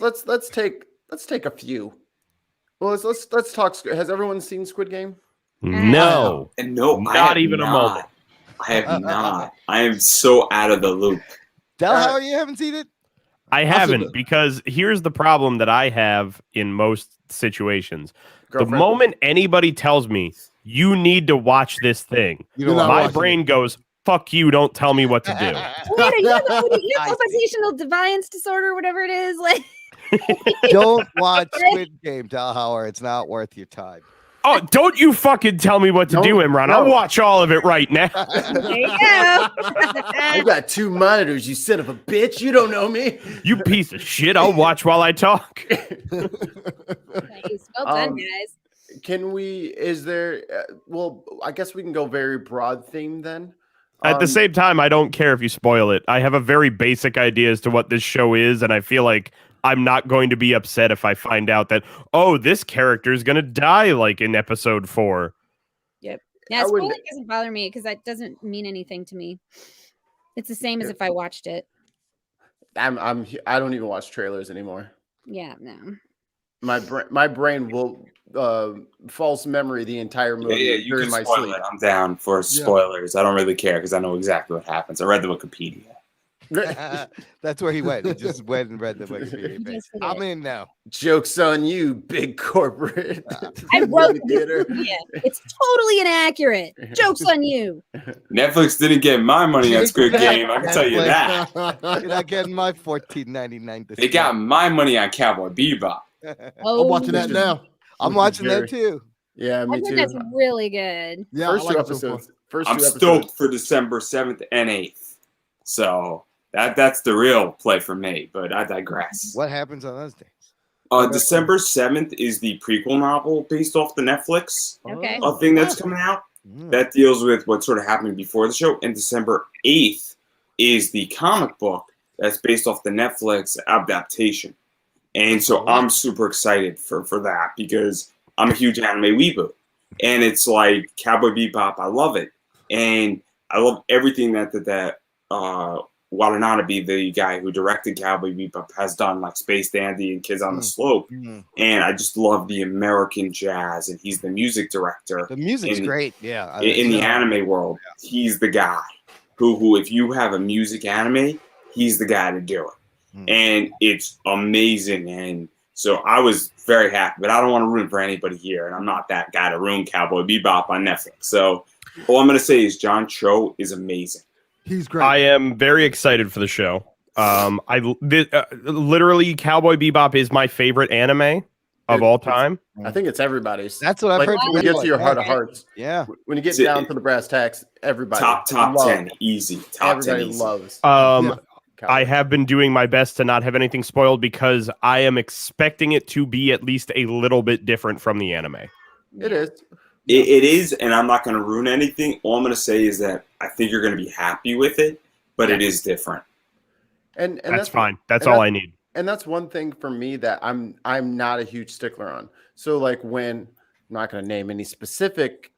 take a few. Well, let's talk. Has everyone seen Squid Game? No, and no, not even a moment. I have not. I am so out of the loop. Dellhauer, you haven't seen it? I haven't, because here's the problem that I have in most situations. Girlfriend. The moment anybody tells me you need to watch this thing, my brain goes, fuck you, don't tell me what to do. Wait, you have oppositional defiance disorder, whatever it is. Like, don't watch Squid Game, Dellhauer. It's not worth your time. Oh, don't you fucking tell me what to do, Imran. I'll watch all of it right now. There you go. I got 2 monitors, you son of a bitch. You don't know me. You piece of shit. I'll watch while I talk. Nice. Well done, guys. Can we, is there, well, I guess we can go very broad theme then. At the same time, I don't care if you spoil it. I have a very basic idea as to what this show is, and I feel like I'm not going to be upset if I find out that, oh, this character is going to die like in episode 4. Yep. Yeah, spoiling doesn't bother me because that doesn't mean anything to me. It's the same as if I watched it. I don't even watch trailers anymore. Yeah, no. My brain will false memory the entire movie You during can my spoil sleep. it. I'm down for spoilers. I don't really care because I know exactly what happens. I read the Wikipedia. That's where he went. He just went and read the Wikipedia page. I'm in now. Joke's on you, big corporate. I wrote the Wikipedia. It's totally inaccurate. Joke's on you. Netflix didn't get my money on Squid Game. I can tell you that. You're not getting my $14.99. They got my money on Cowboy Bebop. I'm watching that now. I'm watching that too. Yeah, me I think too. that's really good. Yeah, First I like two it so far. episodes. I'm stoked for December 7th and 8th. So that's the real play for me, but I digress. What happens on those days? December 7th is the prequel novel based off the Netflix thing that's coming out. That deals with what's sort of happening before the show. And December 8th is the comic book that's based off the Netflix adaptation. And so I'm super excited for that because I'm a huge anime weeboo. And it's like Cowboy Bebop, I love it. And I love everything that Watanabe, the guy who directed Cowboy Bebop, has done, like Space Dandy and Kids on the Slope. And I just love the American jazz, and he's the music director. The music's great, yeah. In the anime world, he's the guy who, if you have a music anime, he's the guy to do it. And it's amazing. And so I was very happy, but I don't want to ruin for anybody here. And I'm not that guy to ruin Cowboy Bebop on Netflix. So all I'm going to say is John Cho is amazing. He's great. I am very excited for the show. Literally, Cowboy Bebop is my favorite anime of all time. I think it's everybody's. That's what I've heard. When you get to your heart of hearts. Yeah. When you get down to the brass tacks, everybody. Top 10, easy. Top 10 everybody easy. loves. I have been doing my best to not have anything spoiled because I am expecting it to be at least a little bit different from the anime. It is. It is, and I'm not going to ruin anything. All I'm going to say is that I think you're going to be happy with it, but it is different. And that's fine. That's all I need. And that's one thing for me that I'm not a huge stickler on. So like when I'm not going to name any specific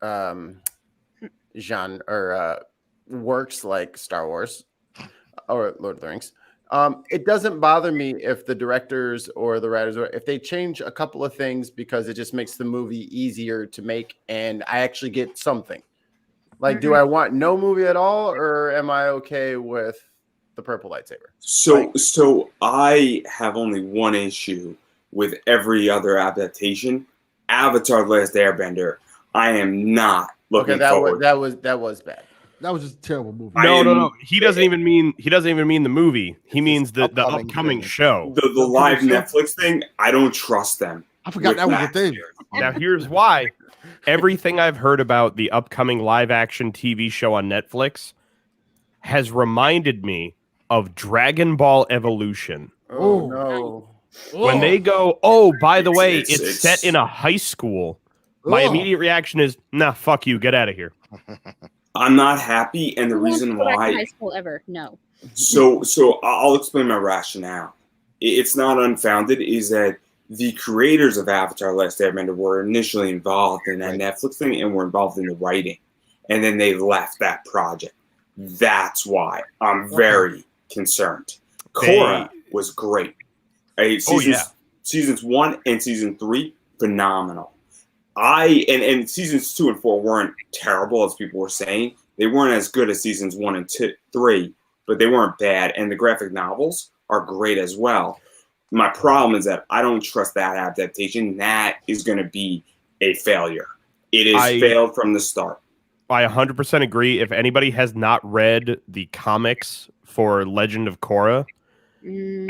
genre or works like Star Wars or Lord of the Rings. It doesn't bother me if the directors or the writers, or if they change a couple of things because it just makes the movie easier to make and I actually get something. Like, do I want no movie at all, or am I okay with the purple lightsaber? So I have only one issue with every other adaptation. Avatar: The Last Airbender. I am not looking forward. That was bad. That was just a terrible movie. No. He doesn't even mean the movie. He means the upcoming show. The live Netflix thing. I don't trust them. I forgot that was a thing. Now here's why. Everything I've heard about the upcoming live action TV show on Netflix has reminded me of Dragon Ball Evolution. Oh no. When they go, by the way, it's set in a high school. My immediate reaction is, nah, fuck you, get out of here. I'm not happy, and the reason why. High school ever? No. So I'll explain my rationale. It's not unfounded. Is that the creators of Avatar: Last Airbender were initially involved in that Netflix thing and were involved in the writing, and then they left that project. That's why I'm very concerned. Korra was great. Seasons 1 and season 3, phenomenal. And seasons 2 and 4 weren't terrible, as people were saying. They weren't as good as seasons 1 and 3, but they weren't bad. And the graphic novels are great as well. My problem is that I don't trust that adaptation. That is going to be a failure. It is failed from the start. I 100% agree. If anybody has not read the comics for Legend of Korra,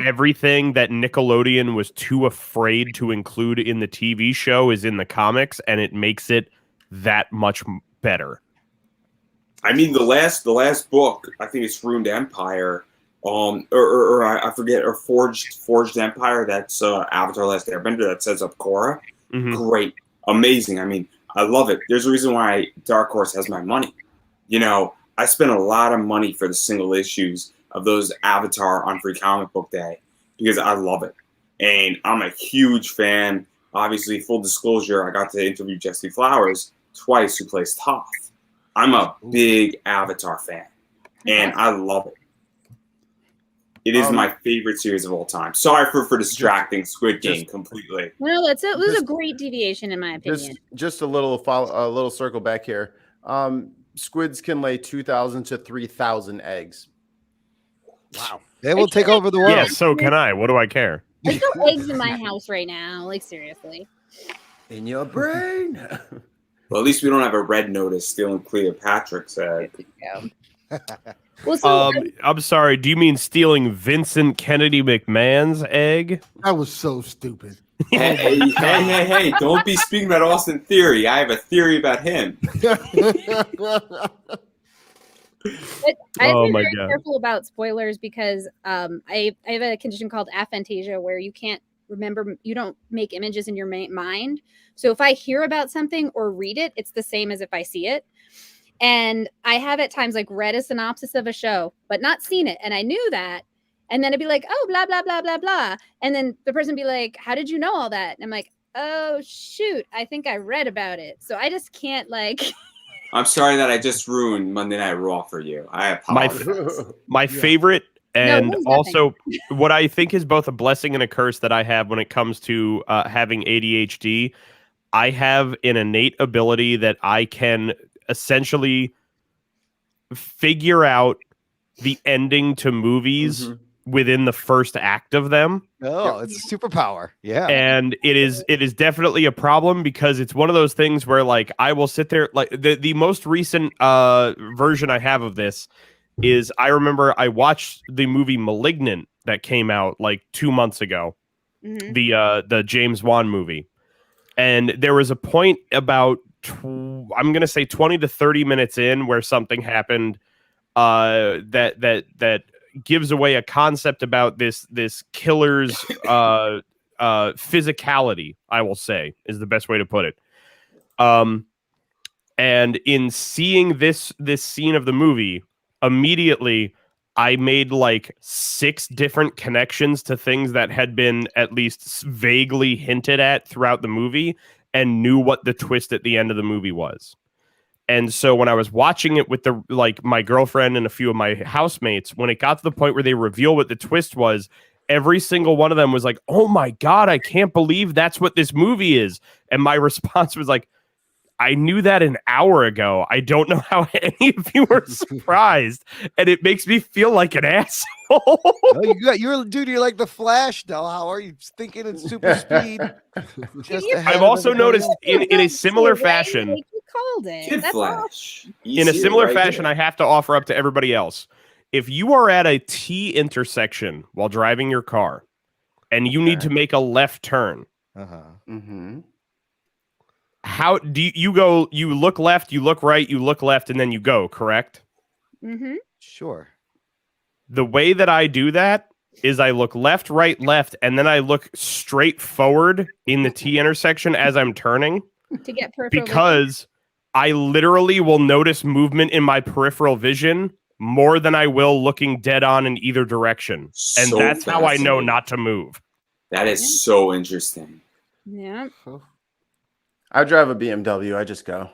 everything that Nickelodeon was too afraid to include in the TV show is in the comics, and it makes it that much better. I mean, the last book, I think it's Ruined Empire, I forget, or Forged Empire. That's Avatar: Last Airbender. That sets up Korra. Great, amazing. I mean, I love it. There's a reason why Dark Horse has my money. You know, I spent a lot of money for the single issues of those Avatar on Free Comic Book Day because I love it. And I'm a huge fan. Obviously, full disclosure, I got to interview Jesse Flowers twice, who plays Toph. I'm a big Avatar fan, and I love it. It is my favorite series of all time. Sorry for distracting Squid Game completely. No, it was a great deviation in my opinion. Just a little circle back here. Squids can lay 2,000 to 3,000 eggs. Wow. They will take over the world. Yeah, so can I. What do I care? There's no eggs in my house right now. Like, seriously. In your brain. Well, at least we don't have a red notice stealing Cleopatra's egg. Well, I'm sorry. Do you mean stealing Vincent Kennedy McMahon's egg? That was so stupid. Hey! Don't be speaking about Austin Theory. I have a theory about him. But I have to be very careful about spoilers because I have a condition called aphantasia where you can't remember, you don't make images in your mind. So if I hear about something or read it, it's the same as if I see it. And I have at times like read a synopsis of a show, but not seen it. And I knew that. And then it'd be like, oh, blah, blah, blah, blah, blah. And then the person would be like, how did you know all that? And I'm like, oh, shoot, I think I read about it. So I just can't like... I'm sorry that I just ruined Monday Night Raw for you. I apologize. My favorite, and also what I think is both a blessing and a curse that I have when it comes to having ADHD. I have an innate ability that I can essentially figure out the ending to movies within the first act of them. Oh, it's a superpower. Yeah. And it is definitely a problem because it's one of those things where like I will sit there, like the most recent version I have of this is I remember I watched the movie Malignant that came out like 2 months ago. The James Wan movie. And there was a point about I'm going to say 20 to 30 minutes in where something happened that gives away a concept about this killer's physicality, I will say, is the best way to put it. And in seeing this scene of the movie, immediately I made like 6 different connections to things that had been at least vaguely hinted at throughout the movie and knew what the twist at the end of the movie was. And so when I was watching it with my girlfriend and a few of my housemates, when it got to the point where they reveal what the twist was, every single one of them was like, oh my God, I can't believe that's what this movie is. And my response was like, I knew that an hour ago. I don't know how any of you were surprised, and it makes me feel like an asshole. You're like the Flash, Dellhauer. You're thinking in super speed. I've also noticed in a similar fashion. Like you called it. That's Flash. In a similar fashion, I have to offer up to everybody else. If you are at a T intersection while driving your car, and you need to make a left turn, how do you go? You look left, you look right, you look left, and then you go, correct? Mm-hmm. Sure. The way that I do that is I look left, right, left, and then I look straight forward in the T intersection as I'm turning. To get peripheral because I literally will notice movement in my peripheral vision more than I will looking dead on in either direction. And So that's how I know fascinating. not to move. That is so interesting. Yeah. I drive a BMW. I just go.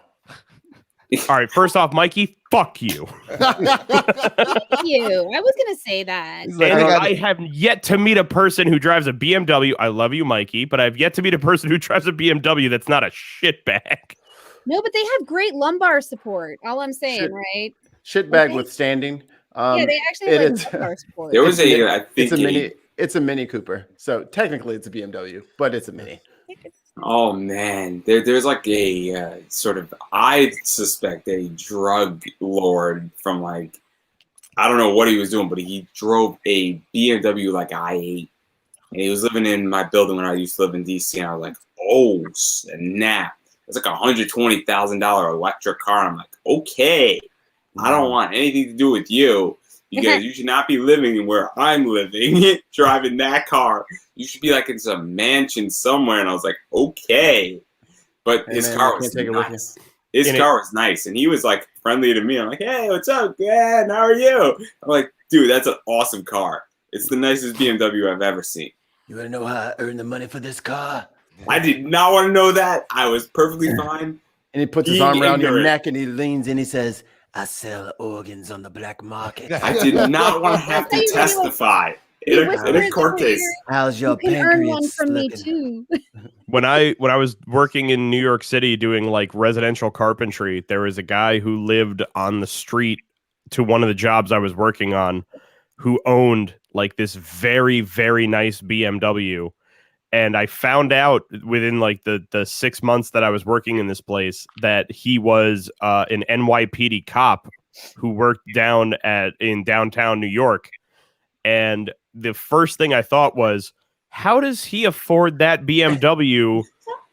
All right, first off, Mikey, fuck you. Fuck you. I was gonna say that. And I have yet to meet a person who drives a BMW. I love you, Mikey, but I've yet to meet a person who drives a BMW that's not a shitbag. No, but they have great lumbar support. All I'm saying, right? Shitbag withstanding. Yeah, they actually have like lumbar support. There was I think it's a Mini Cooper. So technically it's a BMW, but it's a Mini. Oh man, there's like a sort of, I suspect a drug lord from like, I don't know what he was doing, but he drove a BMW like i8, and he was living in my building when I used to live in DC, and I was like, oh snap, it's like $120,000 electric car. I'm like, okay, I don't want anything to do with you. Because you should not be living where I'm living, driving that car. You should be like in some mansion somewhere. And I was like, okay. But his car was nice. His car was nice. And he was like friendly to me. I'm like, hey, what's up? Yeah, how are you? I'm like, dude, that's an awesome car. It's the nicest BMW I've ever seen. You want to know how I earned the money for this car? I did not want to know that. I was perfectly fine. And he puts his arm around your neck and he leans in. He says, I sell organs on the black market. I did not want to have to testify in a court case. How's your You can earn one pancreas from me looking? too. When I was working in New York City doing like residential carpentry, there was a guy who lived on the street to one of the jobs I was working on who owned like this very, very nice BMW. And I found out within like the 6 months that I was working in this place that he was an NYPD cop who worked in downtown New York. And the first thing I thought was, how does he afford that BMW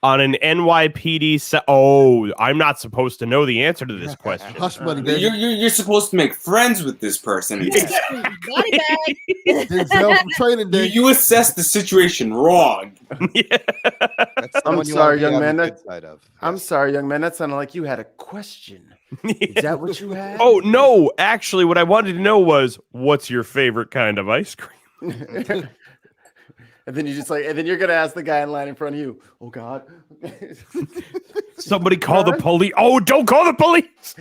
on an NYPD? I'm not supposed to know the answer to this question. Hush money, baby. You're supposed to make friends with this person. You assess the situation wrong. I'm sorry, young man. I'm sorry, young man. That sounded like you had a question. Is that what you had? Oh no! Actually, what I wanted to know was, what's your favorite kind of ice cream? And then and then you're gonna ask the guy in line in front of you. Oh God! Somebody call the police! Oh, don't call the police!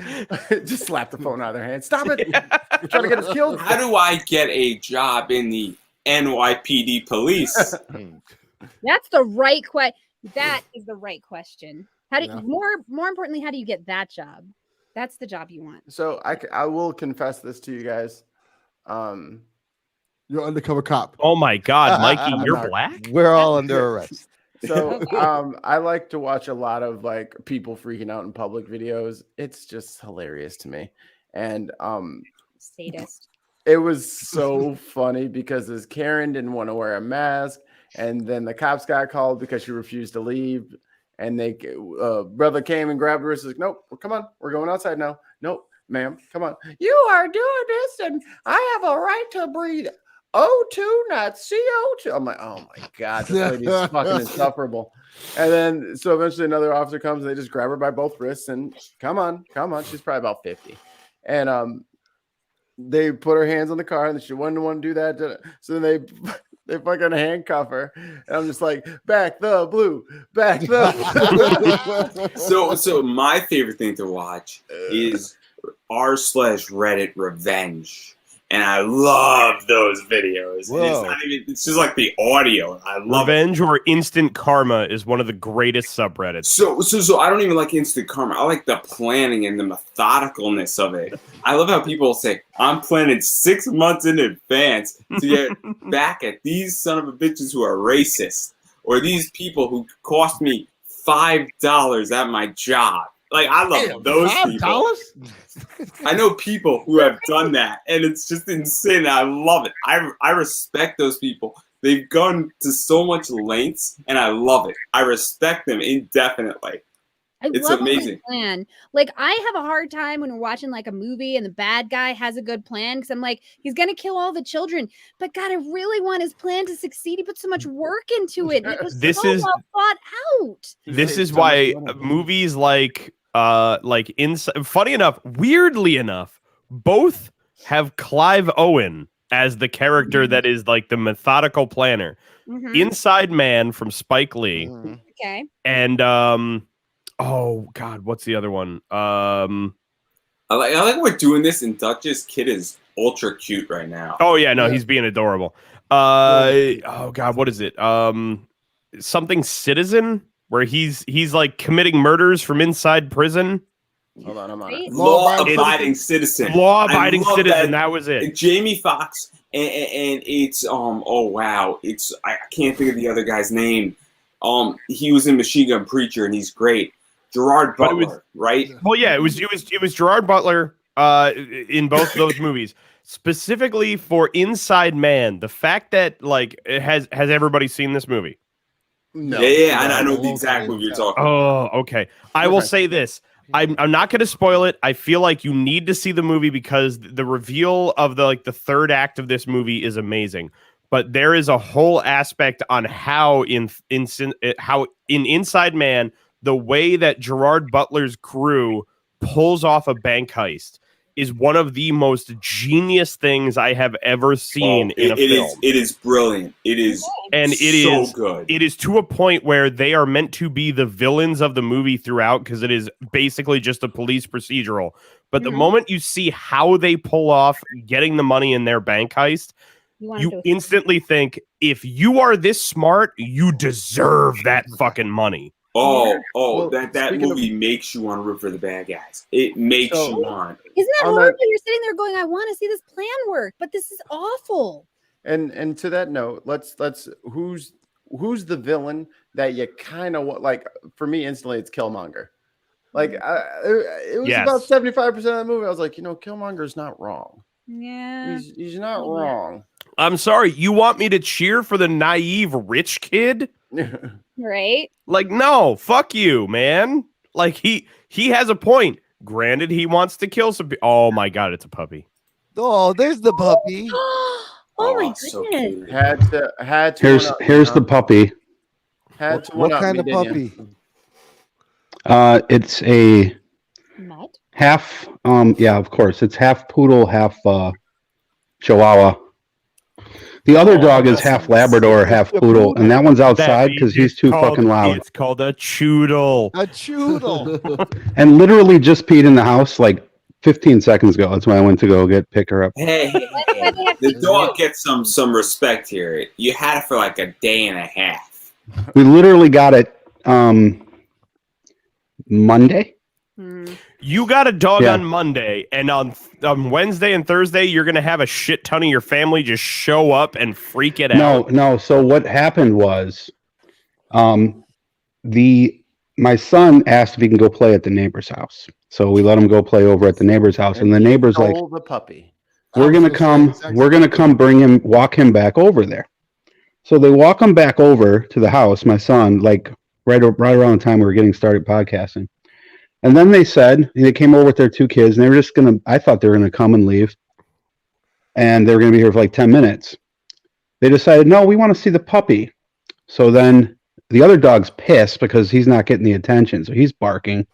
Just slap the phone out of their hand. Stop it! You're trying to get us killed. How do I get a job in the NYPD police? That's the right question. That is the right question. How do more importantly, how do you get that job? That's the job you want. So I will confess this to you guys. You're an undercover cop. Oh my God, Mikey, you're black? We're all under arrest. So I like to watch a lot of like people freaking out in public videos. It's just hilarious to me. And sadist. It was so funny because this Karen didn't want to wear a mask, and then the cops got called because she refused to leave. And they brother came and grabbed her and says, nope, come on, we're going outside now. Nope, ma'am, come on. You are doing this, and I have a right to breathe O2, not CO2. I'm like, oh my God, this lady's fucking insufferable. And then so eventually another officer comes and they just grab her by both wrists and come on. She's probably about 50. And they put her hands on the car and she wouldn't want to do that. So then they fucking handcuff her. And I'm just like, back the blue. So my favorite thing to watch is r/Reddit revenge. And I love those videos. Whoa. It's just like the audio. I love Revenge or Instant Karma is one of the greatest subreddits. So I don't even like Instant Karma. I like the planning and the methodicalness of it. I love how people say, I'm planning 6 months in advance to get back at these son of a bitches who are racist, or these people who cost me $5 at my job. Like, I love those people. I know people who have done that, and it's just insane. I love it. I respect those people. They've gone to so much lengths, and I love it. I respect them indefinitely. It's amazing. Plan. Like, I have a hard time when we're watching like a movie and the bad guy has a good plan, because I'm like, he's gonna kill all the children, but God, I really want his plan to succeed. He put so much work into it. It was well thought out. This is why movies like funny enough, weirdly enough, both have Clive Owen as the character that is like the methodical planner. Mm-hmm. Inside Man from Spike Lee. Okay. And oh God, what's the other one? I like we're doing this, and Duchess Kid is ultra cute right now. Oh yeah, no, he's being adorable. Oh God, what is it? Something Citizen, where he's like committing murders from inside prison. Hold on. Law-abiding citizen. Law-abiding citizen. That was it. Jamie Foxx, and it's oh wow, I can't think of the other guy's name. He was in Machine Gun Preacher, and he's great. Gerard Butler, right? Well, yeah, it was Gerard Butler in both those movies. Specifically for Inside Man, the fact that like has everybody seen this movie? No. Yeah, I know the exact movie you're talking about. Oh, okay. I will say this. I'm not going to spoil it. I feel like you need to see the movie because the reveal of the third act of this movie is amazing. But there is a whole aspect on how in Inside Man, the way that Gerard Butler's crew pulls off a bank heist is one of the most genius things I have ever seen in a film. It is brilliant. It is so good. It is to a point where they are meant to be the villains of the movie throughout, because it is basically just a police procedural. But the moment you see how they pull off getting the money in their bank heist, you instantly think, if you are this smart, you deserve that fucking money. That movie makes you want to root for the bad guys. It makes you want. Isn't that horrible? You're sitting there going, I want to see this plan work, but this is awful. And to that note, let's who's the villain that you kind of like? For me, instantly, it's Killmonger. Like it was about 75% of the movie. I was like, Killmonger's not wrong. Yeah, he's not wrong. I'm sorry. You want me to cheer for the naive rich kid? Right? Like, no, fuck you, man. Like he has a point. Granted, he wants to kill some people. Oh my God, it's a puppy. Oh, there's the puppy. Oh my goodness. Had to. Here's the puppy. What kind of puppy? It's a half. Yeah, of course, it's half poodle, half Chihuahua. The other dog is half Labrador, half poodle, and that one's outside because he's too fucking loud. It's called a choodle. A choodle. And literally just peed in the house like 15 seconds ago. That's when I went to go pick her up. Hey, the dog gets some respect here. You had it for like a day and a half. We literally got it Monday. You got a dog on Monday, and on Wednesday and Thursday, you're going to have a shit ton of your family just show up and freak it out. No. So what happened was, my son asked if he can go play at the neighbor's house. So we let him go play over at the neighbor's house, and the neighbor's like, the puppy. We're gonna come walk him back over there. So they walk him back over to the house, my son, like right around the time we were getting started podcasting. And then they came over with their two kids, and they were just I thought they were gonna come and leave. And they were gonna be here for like 10 minutes. They decided, no, we want to see the puppy. So then the other dog's pissed because he's not getting the attention. So he's barking.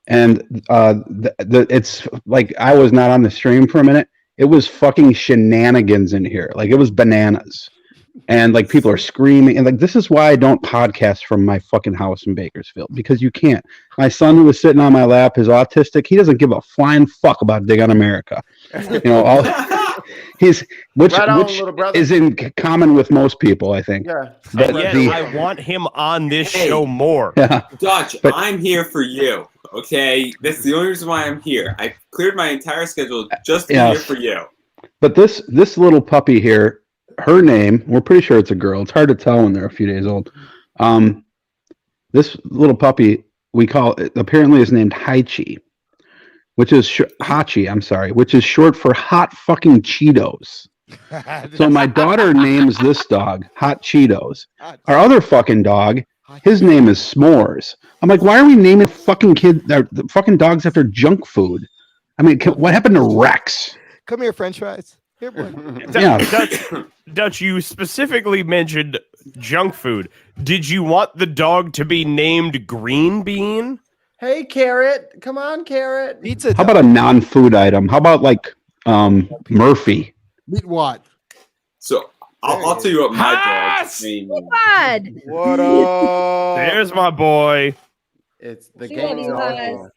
And it's like, I was not on the stream for a minute. It was fucking shenanigans in here. Like, it was bananas. And like, people are screaming. And like, this is why I don't podcast from my fucking house in Bakersfield, because you can't. My son, who was sitting on my lap, is autistic. He doesn't give a flying fuck about Dig on America. He's which Right on, which little brother. is in common with most people, I think. Yeah. But And yet, I want him on this show more. Yeah. Dutch, I'm here for you. Okay, that's the only reason why I'm here. I cleared my entire schedule just to be here for you. But this little puppy here, her name, we're pretty sure it's a girl. It's hard to tell when they're a few days old. This little puppy, we call it, apparently is named Hachi, which is Hachi, I'm sorry, which is short for hot fucking Cheetos. So my daughter names this dog Hot Cheetos. Our other fucking dog, his name is S'mores. I'm like, why are we naming fucking fucking dogs after junk food? I mean, what happened to Rex? Come here, French fries. Here, boy. Dutch, you specifically mentioned junk food. Did you want the dog to be named Green Bean? Hey, Carrot. Come on, Carrot. Pizza. How about a non-food item? How about like Murphy? Meat what? So I'll tell you what my dog's name is. God. What up? There's my boy. It's the We game. love you guys.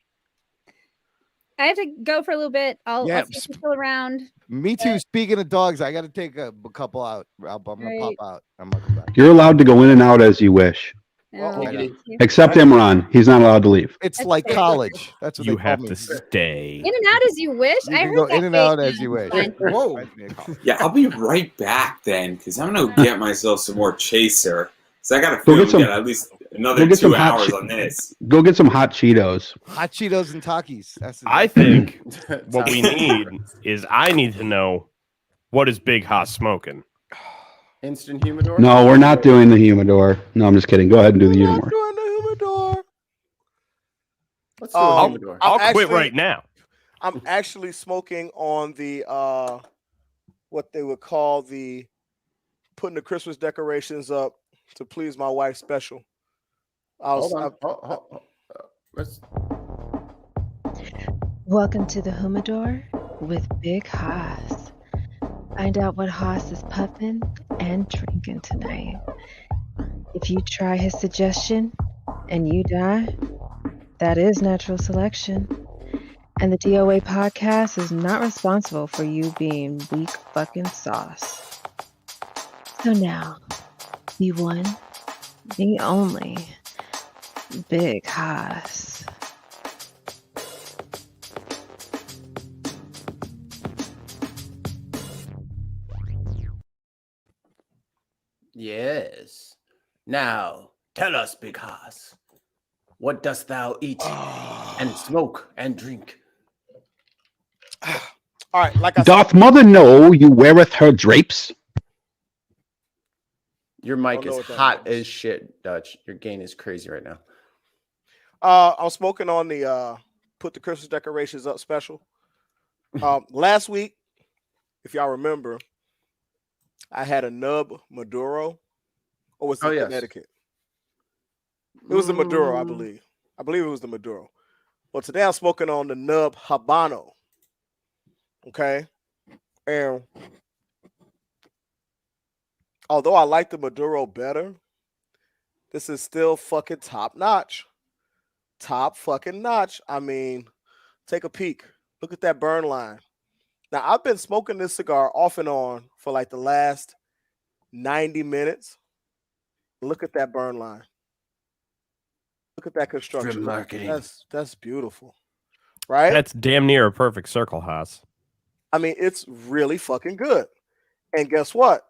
I have to go for a little bit. I'll see if you're still around. Me too. Speaking of dogs, I got to take a couple out. I'm gonna pop out. I'm gonna come back. You're allowed to go in and out as you wish. Except Imran. He's not allowed to leave. It's like college. That's what you they have call to stay. In and out as you wish. You I can heard go that in and out phrase. as you wish. Whoa. Yeah, I'll be right back then because I'm gonna get myself some more chaser. So I gotta Go feel get some- at least another go get some 2 hot hours chi- on this. Go get some hot Cheetos. Hot Cheetos and Takis. That's I think what we need is I need to know what is Big Haas smoking. Instant humidor? No, we're not doing the humidor. No, I'm just kidding. Go ahead and do the humidor. Let's do a humidor. I'll quit right now. I'm actually smoking on the what they would call the putting the Christmas decorations up to please my wife special. Hold on. Welcome to the Humidor with Big Haas. Find out what Haas is puffing and drinking tonight. If you try his suggestion and you die, that is natural selection. And the DOA podcast is not responsible for you being weak fucking sauce. So now, the one, the only, Big Haas. Yes. Now, tell us, Big Haas, what dost thou eat and smoke and drink? All right, like I Doth mother know you weareth her drapes? Your mic Don't know is what that hot as shit, Dutch. Your gain is crazy right now. I'm smoking on the put the Christmas decorations up special. Last week, if y'all remember, I had a nub Maduro, or was it Connecticut? It was the Maduro, I believe. I believe it was the Maduro. Well, today I'm smoking on the nub Habano. Okay, and although I like the Maduro better, this is still fucking top notch. Top fucking notch. I mean, take a peek. Look at that burn line. Now, I've been smoking this cigar off and on for like the last 90 minutes. Look at that burn line. Look at that construction. Marketing. That's beautiful. Right? That's damn near a perfect circle, Haas. I mean, it's really fucking good. And guess what?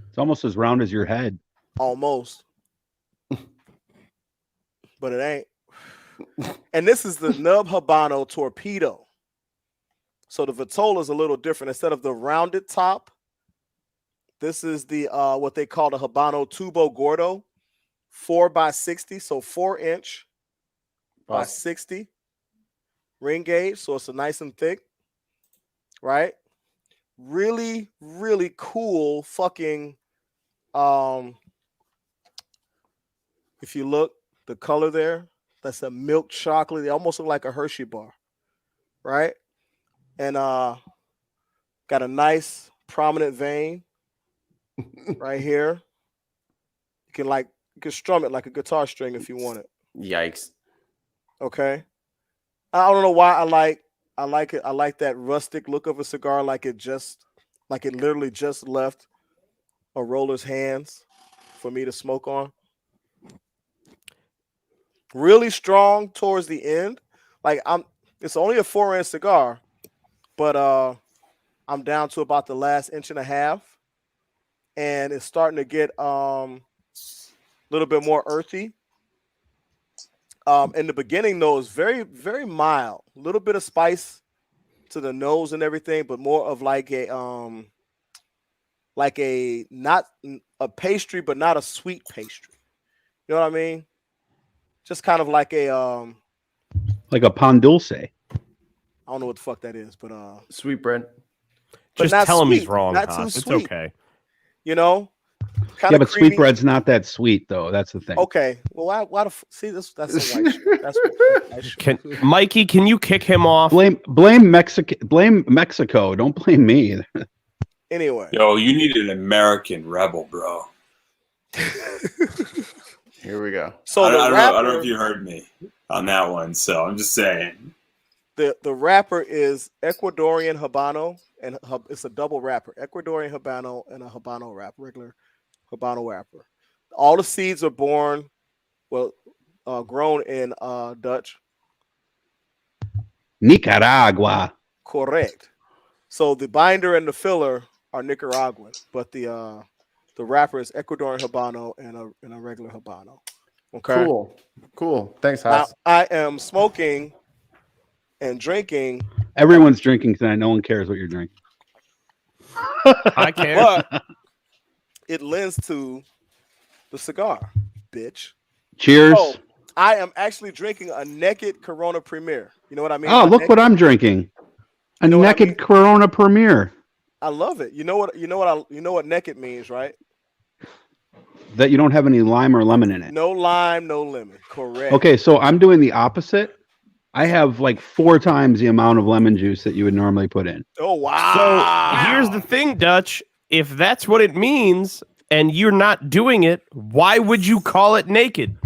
It's almost as round as your head. Almost. But it ain't. And this is the Nub Habano Torpedo. So the Vitola is a little different. Instead of the rounded top, this is the what they call the Habano Tubo Gordo, 4x60, so 4-inch by 60 ring gauge. So it's a nice and thick, right? Really, really cool fucking. If you look, the color there, that's a milk chocolate. They almost look like a Hershey bar, right? And got a nice prominent vein right here. You can strum it like a guitar string if you want it. Yikes. Okay. I don't know why I like it. I like that rustic look of a cigar, like it just Like it literally just left a roller's hands for me to smoke on. Really strong towards the end. Like it's only a 4-inch cigar, but I'm down to about the last inch and a half, and it's starting to get a little bit more earthy. In the beginning, though, it's very, very mild. A little bit of spice to the nose and everything, but more of like a not a pastry, but not a sweet pastry. You know what I mean? Just kind of like a pan dulce. I don't know what the fuck that is, but sweet bread. Just tell him he's wrong. Not Haas. too It's sweet. okay. You know? Yeah, but sweet bread's not that sweet though. That's the thing. Okay. Well, why see this? That's a white shirt. That's white shirt. Mikey, can you kick him off? Blame Mexico. Don't blame me. Anyway. Yo, you need an American rebel, bro. Here we go. So I the don't know if you heard me on that one. So I'm just saying. The wrapper is Ecuadorian Habano, and it's a double wrapper. Ecuadorian Habano and a Habano wrapper, regular Habano wrapper. All the seeds are grown in Dutch. Nicaragua. Correct. So the binder and the filler are Nicaraguan, but the wrapper is Ecuadorian Habano and a regular Habano. Okay. Cool. Thanks, Now, Haas. I am smoking and drinking. Everyone's drinking tonight. No one cares what you're drinking. I care. But it lends to the cigar, bitch. Cheers. So, I am actually drinking a naked Corona Premier. You know what I mean? Oh, look what I'm drinking. A naked Corona Premier. I love it. You know what naked means, right? That you don't have any lime or lemon in it. No lime, no lemon. Correct. Okay, so I'm doing the opposite. I have like 4 times the amount of lemon juice that you would normally put in. Oh, wow. So here's the thing, Dutch. If that's what it means and you're not doing it, why would you call it naked?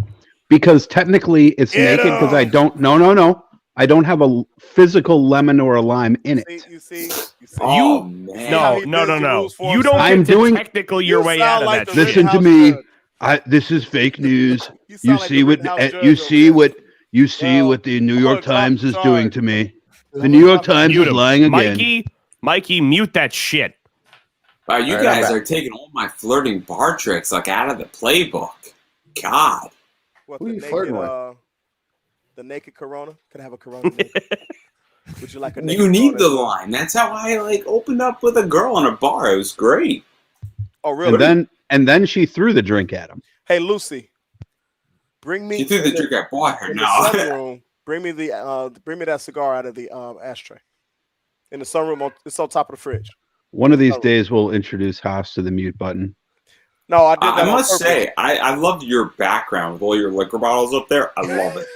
Because technically it's naked because I don't. No. I don't have a physical lemon or a lime in it. You see? No. You don't I'm get to doing technical your way out of that. Listen to me. This is fake news. You see what the New York Times is doing to me. The New York Times is lying again. Mikey, mute that shit. Wow, you guys are taking all my flirting bar tricks like out of the playbook. God. What, Who are you flirting with? The naked Corona? Can I have a Corona? Would you like a naked You need Corona? the line. That's how I opened up with a girl in a bar. It was great. Oh, really? And then she threw the drink at him. Hey, Lucy, bring me. She threw the drink I bought her. In No. the sunroom, bring me that cigar out of the ashtray. In the sunroom, it's on top of the fridge. One of these days we'll introduce Haas to the mute button. No, I did that. I must say, I love your background with all your liquor bottles up there. I love it.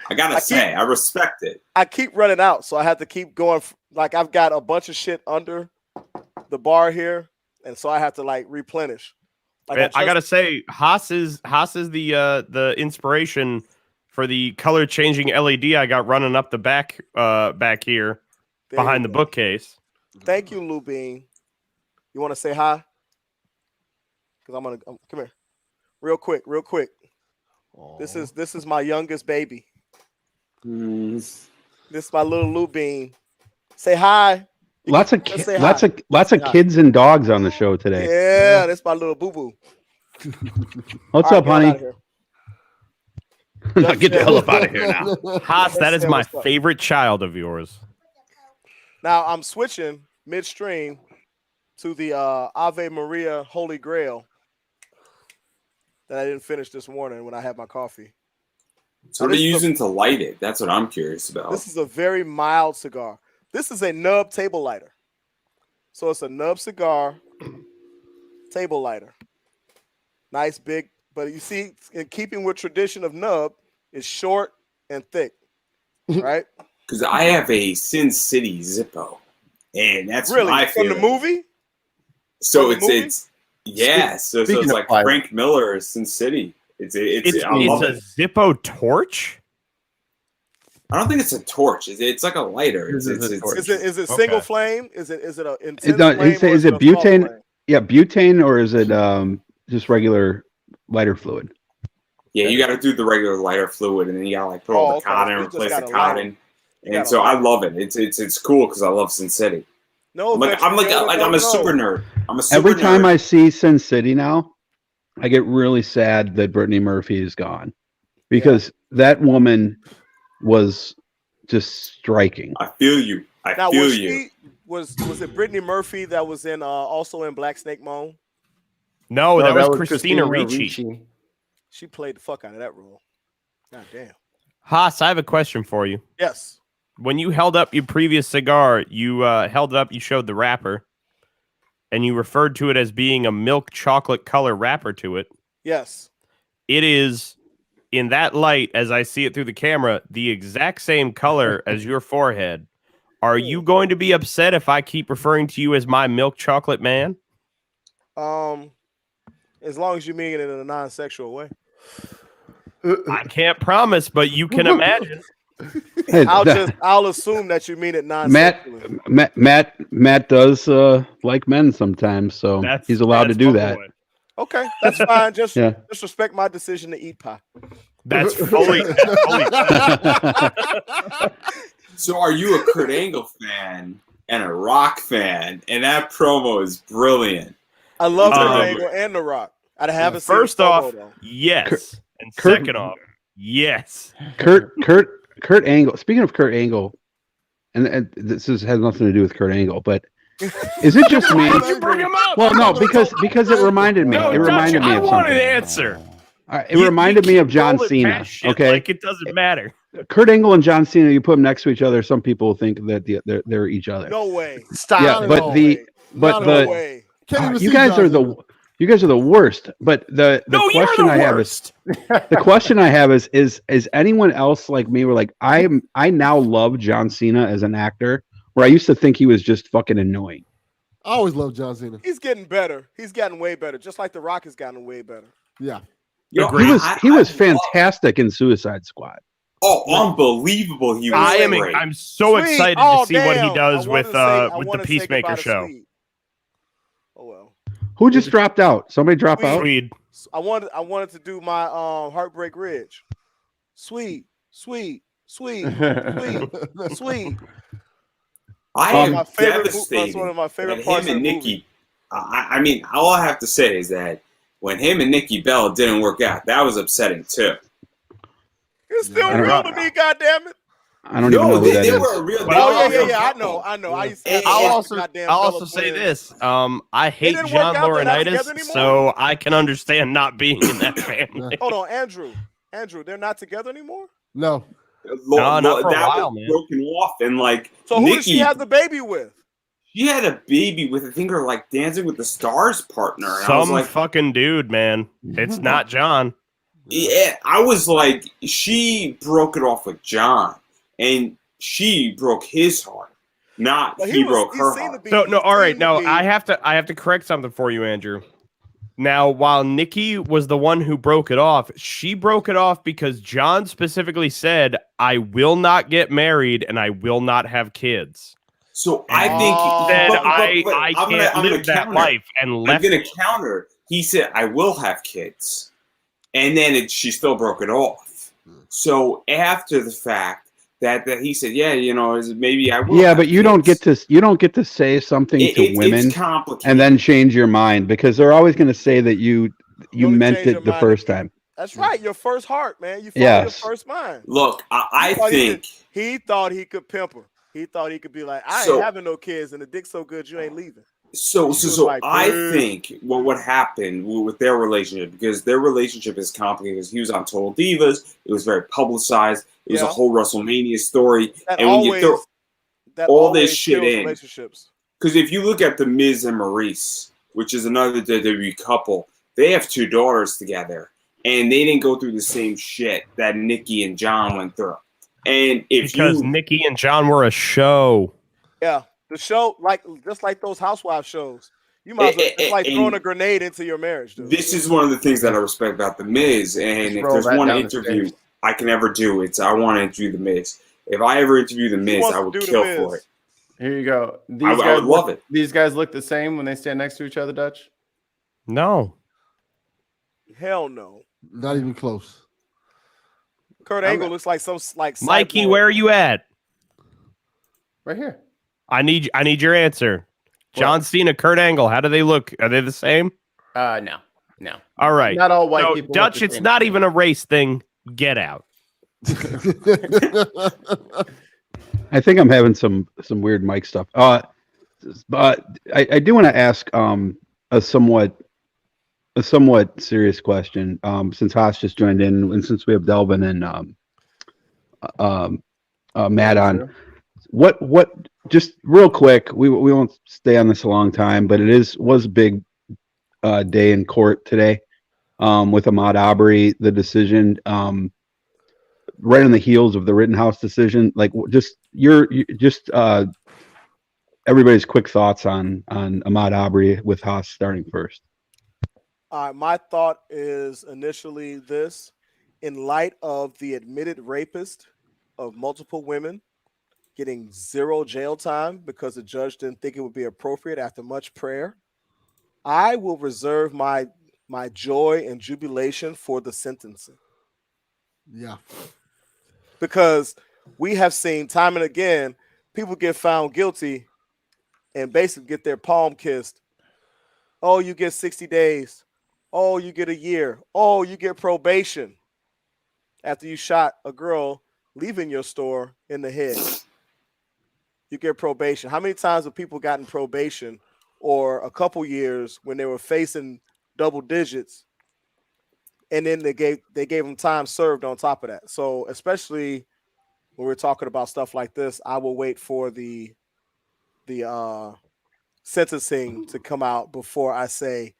I gotta say, I respect it. I keep running out, so I have to keep going. Like I've got a bunch of shit under the bar here, and so I have to replenish. I gotta say, Haas is the inspiration for the color changing LED I got running up the back here behind the bookcase. Thank you, Lou Bean. You want to say hi? Because I'm gonna come here, real quick. This is my youngest baby. This is my little Lou Bean. Say hi. Lots of kids and dogs on the show today. Yeah, that's my little boo boo. What's up, honey? Get the hell up out of here now. Haas, that is my favorite child of yours. Now I'm switching midstream to the Ave Maria Holy Grail that I didn't finish this morning when I had my coffee. So what are you using to light it? That's what I'm curious about. This is a very mild cigar. This is a nub table lighter. So it's a nub cigar table lighter. Nice big, but you see, in keeping with tradition of nub, it's short and thick, right? Because I have a Sin City Zippo, and that's really my from favorite. the movie. So From the movie? so it's like Frank Miller, Sin City. It's a Zippo torch. I don't think it's a torch. It's like a lighter. Is it single flame? Is it an intense No, flame? is it butane? Yeah, butane, or is it just regular lighter fluid? Yeah, you got to do the regular lighter fluid, and then you got to like put all the cotton, replace the cotton, and so I love it. It's cool because I love Sin City. No, I'm a super nerd. I'm a super Every time nerd. I see Sin City now, I get really sad that Brittany Murphy is gone, because that woman was just striking. I feel you. Was it Brittany Murphy that was in also in Black Snake Moan? No, that was Christina Ricci. She played the fuck out of that role. God damn. Haas, I have a question for you. Yes. When you held up your previous cigar, you held it up, you showed the wrapper, and you referred to it as being a milk chocolate color wrapper to it. Yes. It is, in that light, as I see it through the camera, the exact same color as your forehead. Are you going to be upset if I keep referring to you as my milk chocolate man? As long as you mean it in a non-sexual way. I can't promise, but you can imagine. I'll assume that you mean it non-sexually. Matt does like men sometimes, so he's allowed to do that. Okay, that's fine. Just respect my decision to eat pie. That's fully. So are you a Kurt Angle fan and a Rock fan? And that promo is brilliant. I love Kurt Angle and The Rock. I haven't seen First off, though. yes. And second off, yes. Kurt Angle. Speaking of Kurt Angle, and this has nothing to do with Kurt Angle, but is it just me? Why did you bring him up? Well, no, because it reminded me. No, it reminded me I of want something. an answer. It reminded me of John Cena. Okay, like it doesn't matter. Kurt Angle and John Cena, you put them next to each other. Some people think that they're each other. No way. Stop. Yeah, but No way. you guys are the worst. But the question I have is the question I have is anyone else like me? Where like I now love John Cena as an actor, where I used to think he was just fucking annoying. I always loved John Cena. He's getting better. He's gotten way better. Just like The Rock has gotten way better. Yeah. He was fantastic in Suicide Squad. Oh, unbelievable! He was. I'm so excited to see what he does with the Peacemaker show. Oh well. Who just dropped out? Somebody drop out? Swede. I wanted to do my Heartbreak Ridge. Sweet. I am my favorite, devastated. that's one of my favorite that parts him and of the Nikki. I mean, all I have to say is that when him and Nikki Bell didn't work out, that was upsetting too. It's still real to me, goddammit. I don't even know who that is. Were a real. I know. I'll also say this. I hate John Laurinaitis, so I can understand not being in that family. Hold on, Andrew, they're not together anymore? No. Not for a while, was man. broken off, and like So who Nikki, did she have the baby with? She had a baby with, I think, her like Dancing with the Stars partner. And I was Some like, fucking dude, man. It's not John. Yeah, I was like, she broke it off with John, and she broke his heart, not he broke her heart. So no, all right. Now I have to correct something for you, Andrew. Now, while Nikki was the one who broke it off, she broke it off because John specifically said, "I will not get married and I will not have kids." So I think I can't live that life and left. I'm going to counter. He said, "I will have kids," and then she still broke it off. So after the fact that he said, "Yeah, you know, maybe I will." Yeah, but you don't get to say something to women and then change your mind, because they're always going to say that you meant it the first time. That's right. Your first heart, man. You follow your first mind. Look, I think he thought he could pimp her. He thought he could be like, I ain't having no kids, and the dick's so good you ain't leaving. So like, I think what happened with their relationship, because their relationship is complicated, because he was on Total Divas, it was very publicized, it was a whole WrestleMania story, and when you throw all this shit in, because if you look at The Miz and Maurice, which is another WWE couple, they have 2 daughters together, and they didn't go through the same shit that Nikki and John went through. And because Nikki and John were a show. Yeah, the show, just like those housewife shows. You might as well, it's like throwing a grenade into your marriage, dude. This is one of the things that I respect about The Miz. And if there's one interview I can ever do, it's I want to do The Miz. If I ever interview the Miz, wants I to would do The kill Miz. for it. Here you go. I would love it. These guys look the same when they stand next to each other, Dutch? No. Hell no. Not even close. Kurt Angle looks like some Mikey, cyborg. where are you at? Right here. I need your answer. John Cena, Kurt Angle, how do they look? Are they the same? No. All right. Not all white So, people. look Dutch, the it's same. not even a race thing. Get out. I think I'm having some weird mic stuff. But I do want to ask a somewhat serious question. Since Haas just joined in, and since we have Delvin and Matt on, what just real quick, we won't stay on this a long time, but was a big day in court today with Ahmaud Arbery, the decision. Right on the heels of the Rittenhouse decision, like just everybody's quick thoughts on Ahmaud Arbery with Haas starting first. My thought is initially this: in light of the admitted rapist of multiple women getting 0 jail time because the judge didn't think it would be appropriate after much prayer, I will reserve my joy and jubilation for the sentencing. Yeah. Because we have seen time and again, people get found guilty and basically get their palm kissed. Oh, you get 60 days. Oh, you get a year. Oh, you get probation after you shot a girl leaving your store in the head. You get probation. How many times have people gotten probation or a couple years when they were facing double digits, and then they gave them time served on top of that? So especially when we're talking about stuff like this, I will wait for the sentencing to come out before I say,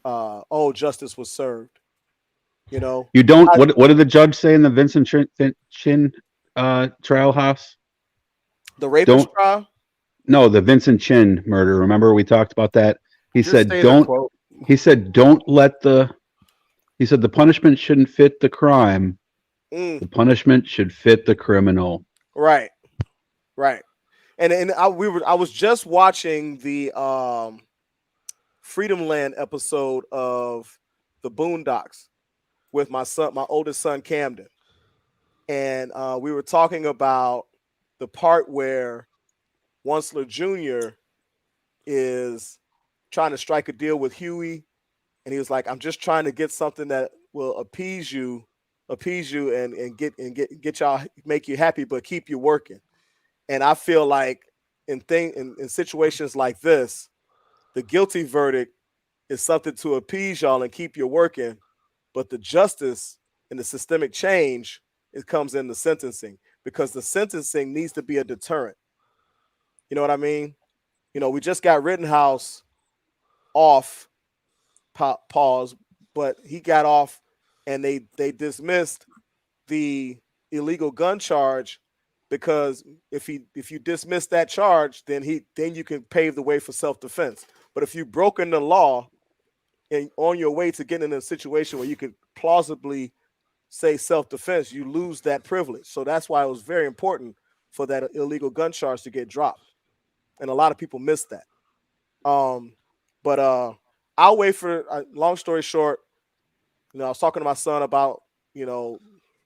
oh, justice was served. You know, You don't. What did the judge say in the Vincent Chin trial, Haas? The rapist trial? No, the Vincent Chin murder. Remember we talked about that? He said don't. He said don't let the. He said the punishment shouldn't fit the crime. The punishment should fit the criminal. Right. And I was just watching the Freedom Land episode of the Boondocks with my oldest son Camden, and we were talking about the part where Onceler Jr. is trying to strike a deal with Huey, and he was like, "I'm just trying to get something that will appease you and get y'all, make you happy, but keep you working." And I feel like in situations like this, the guilty verdict is something to appease y'all and keep you working, but the justice and the systemic change, it comes in the sentencing, because the sentencing needs to be a deterrent. You know what I mean? You know, we just got Rittenhouse off, pause, but he got off, and they dismissed the illegal gun charge, because if you dismiss that charge, then you can pave the way for self-defense. But if you've broken the law and on your way to getting in a situation where you could plausibly say self-defense, you lose that privilege. So that's why it was very important for that illegal gun charge to get dropped. And a lot of people missed that. But I'll wait for, long story short, you know, I was talking to my son about, you know,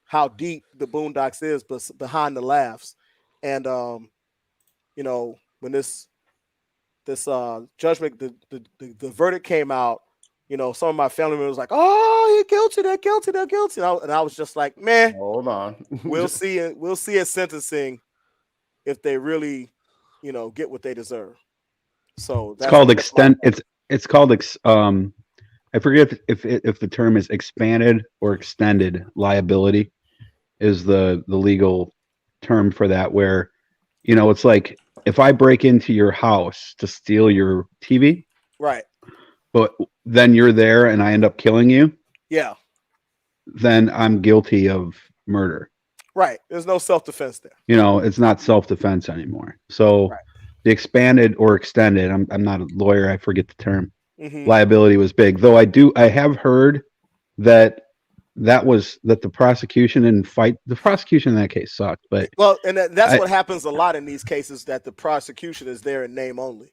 how deep the Boondocks is, but behind the laughs. And, you know, when this judgment, the verdict came out, you know, some of my family members was like, "Oh, you're guilty, they're guilty, they're guilty." And I was just like, "Man, hold on, we'll see at sentencing if they really, you know, get what they deserve." So It's called It's called I forget if the term is expanded or extended liability is the legal term for that, where, you know, it's like if I break into your house to steal your TV, right, but then you're there and I end up killing you, yeah, then I'm guilty of murder. Right. There's no self-defense there. You know, it's not self-defense anymore. So the expanded or extended, I'm not a lawyer, I forget the term. Mhm. Liability was big. Though I have heard that the prosecution didn't fight. The prosecution in that case sucked, but well, and that's what happens a lot in these cases, that the prosecution is there in name only.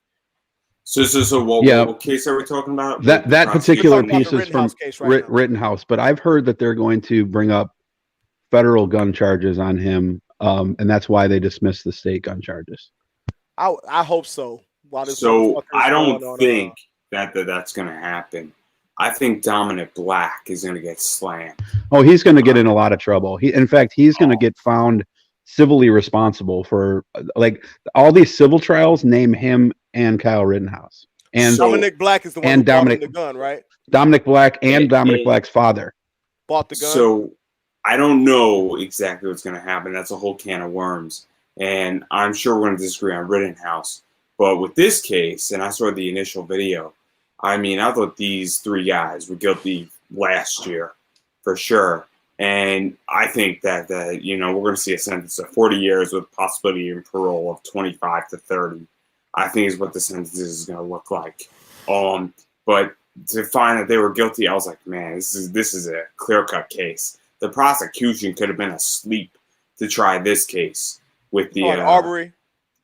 So what case are we talking about? That particular piece is from right Rittenhouse, but I've heard that they're going to bring up federal gun charges on him, and that's why they dismissed the state gun charges. I hope so. So I don't think that's going to happen. I think Dominic Black is going to get slammed. Oh, he's going to get in a lot of trouble. In fact, he's going to get found civilly responsible for, like, all these civil trials name him and Kyle Rittenhouse. And Dominic Black is the one who bought the gun, right? Dominic Black and Dominic Black's father bought the gun. So I don't know exactly what's going to happen. That's a whole can of worms. And I'm sure we're going to disagree on Rittenhouse. But with this case, and I saw the initial video, I mean, I thought these three guys were guilty last year for sure. And I think that we're going to see a sentence of 40 years with possibility of parole of 25 to 30. I think is what the sentence is going to look like. But to find that they were guilty, I was like, man, this is a clear-cut case. The prosecution could have been asleep to try this case with the Arbery.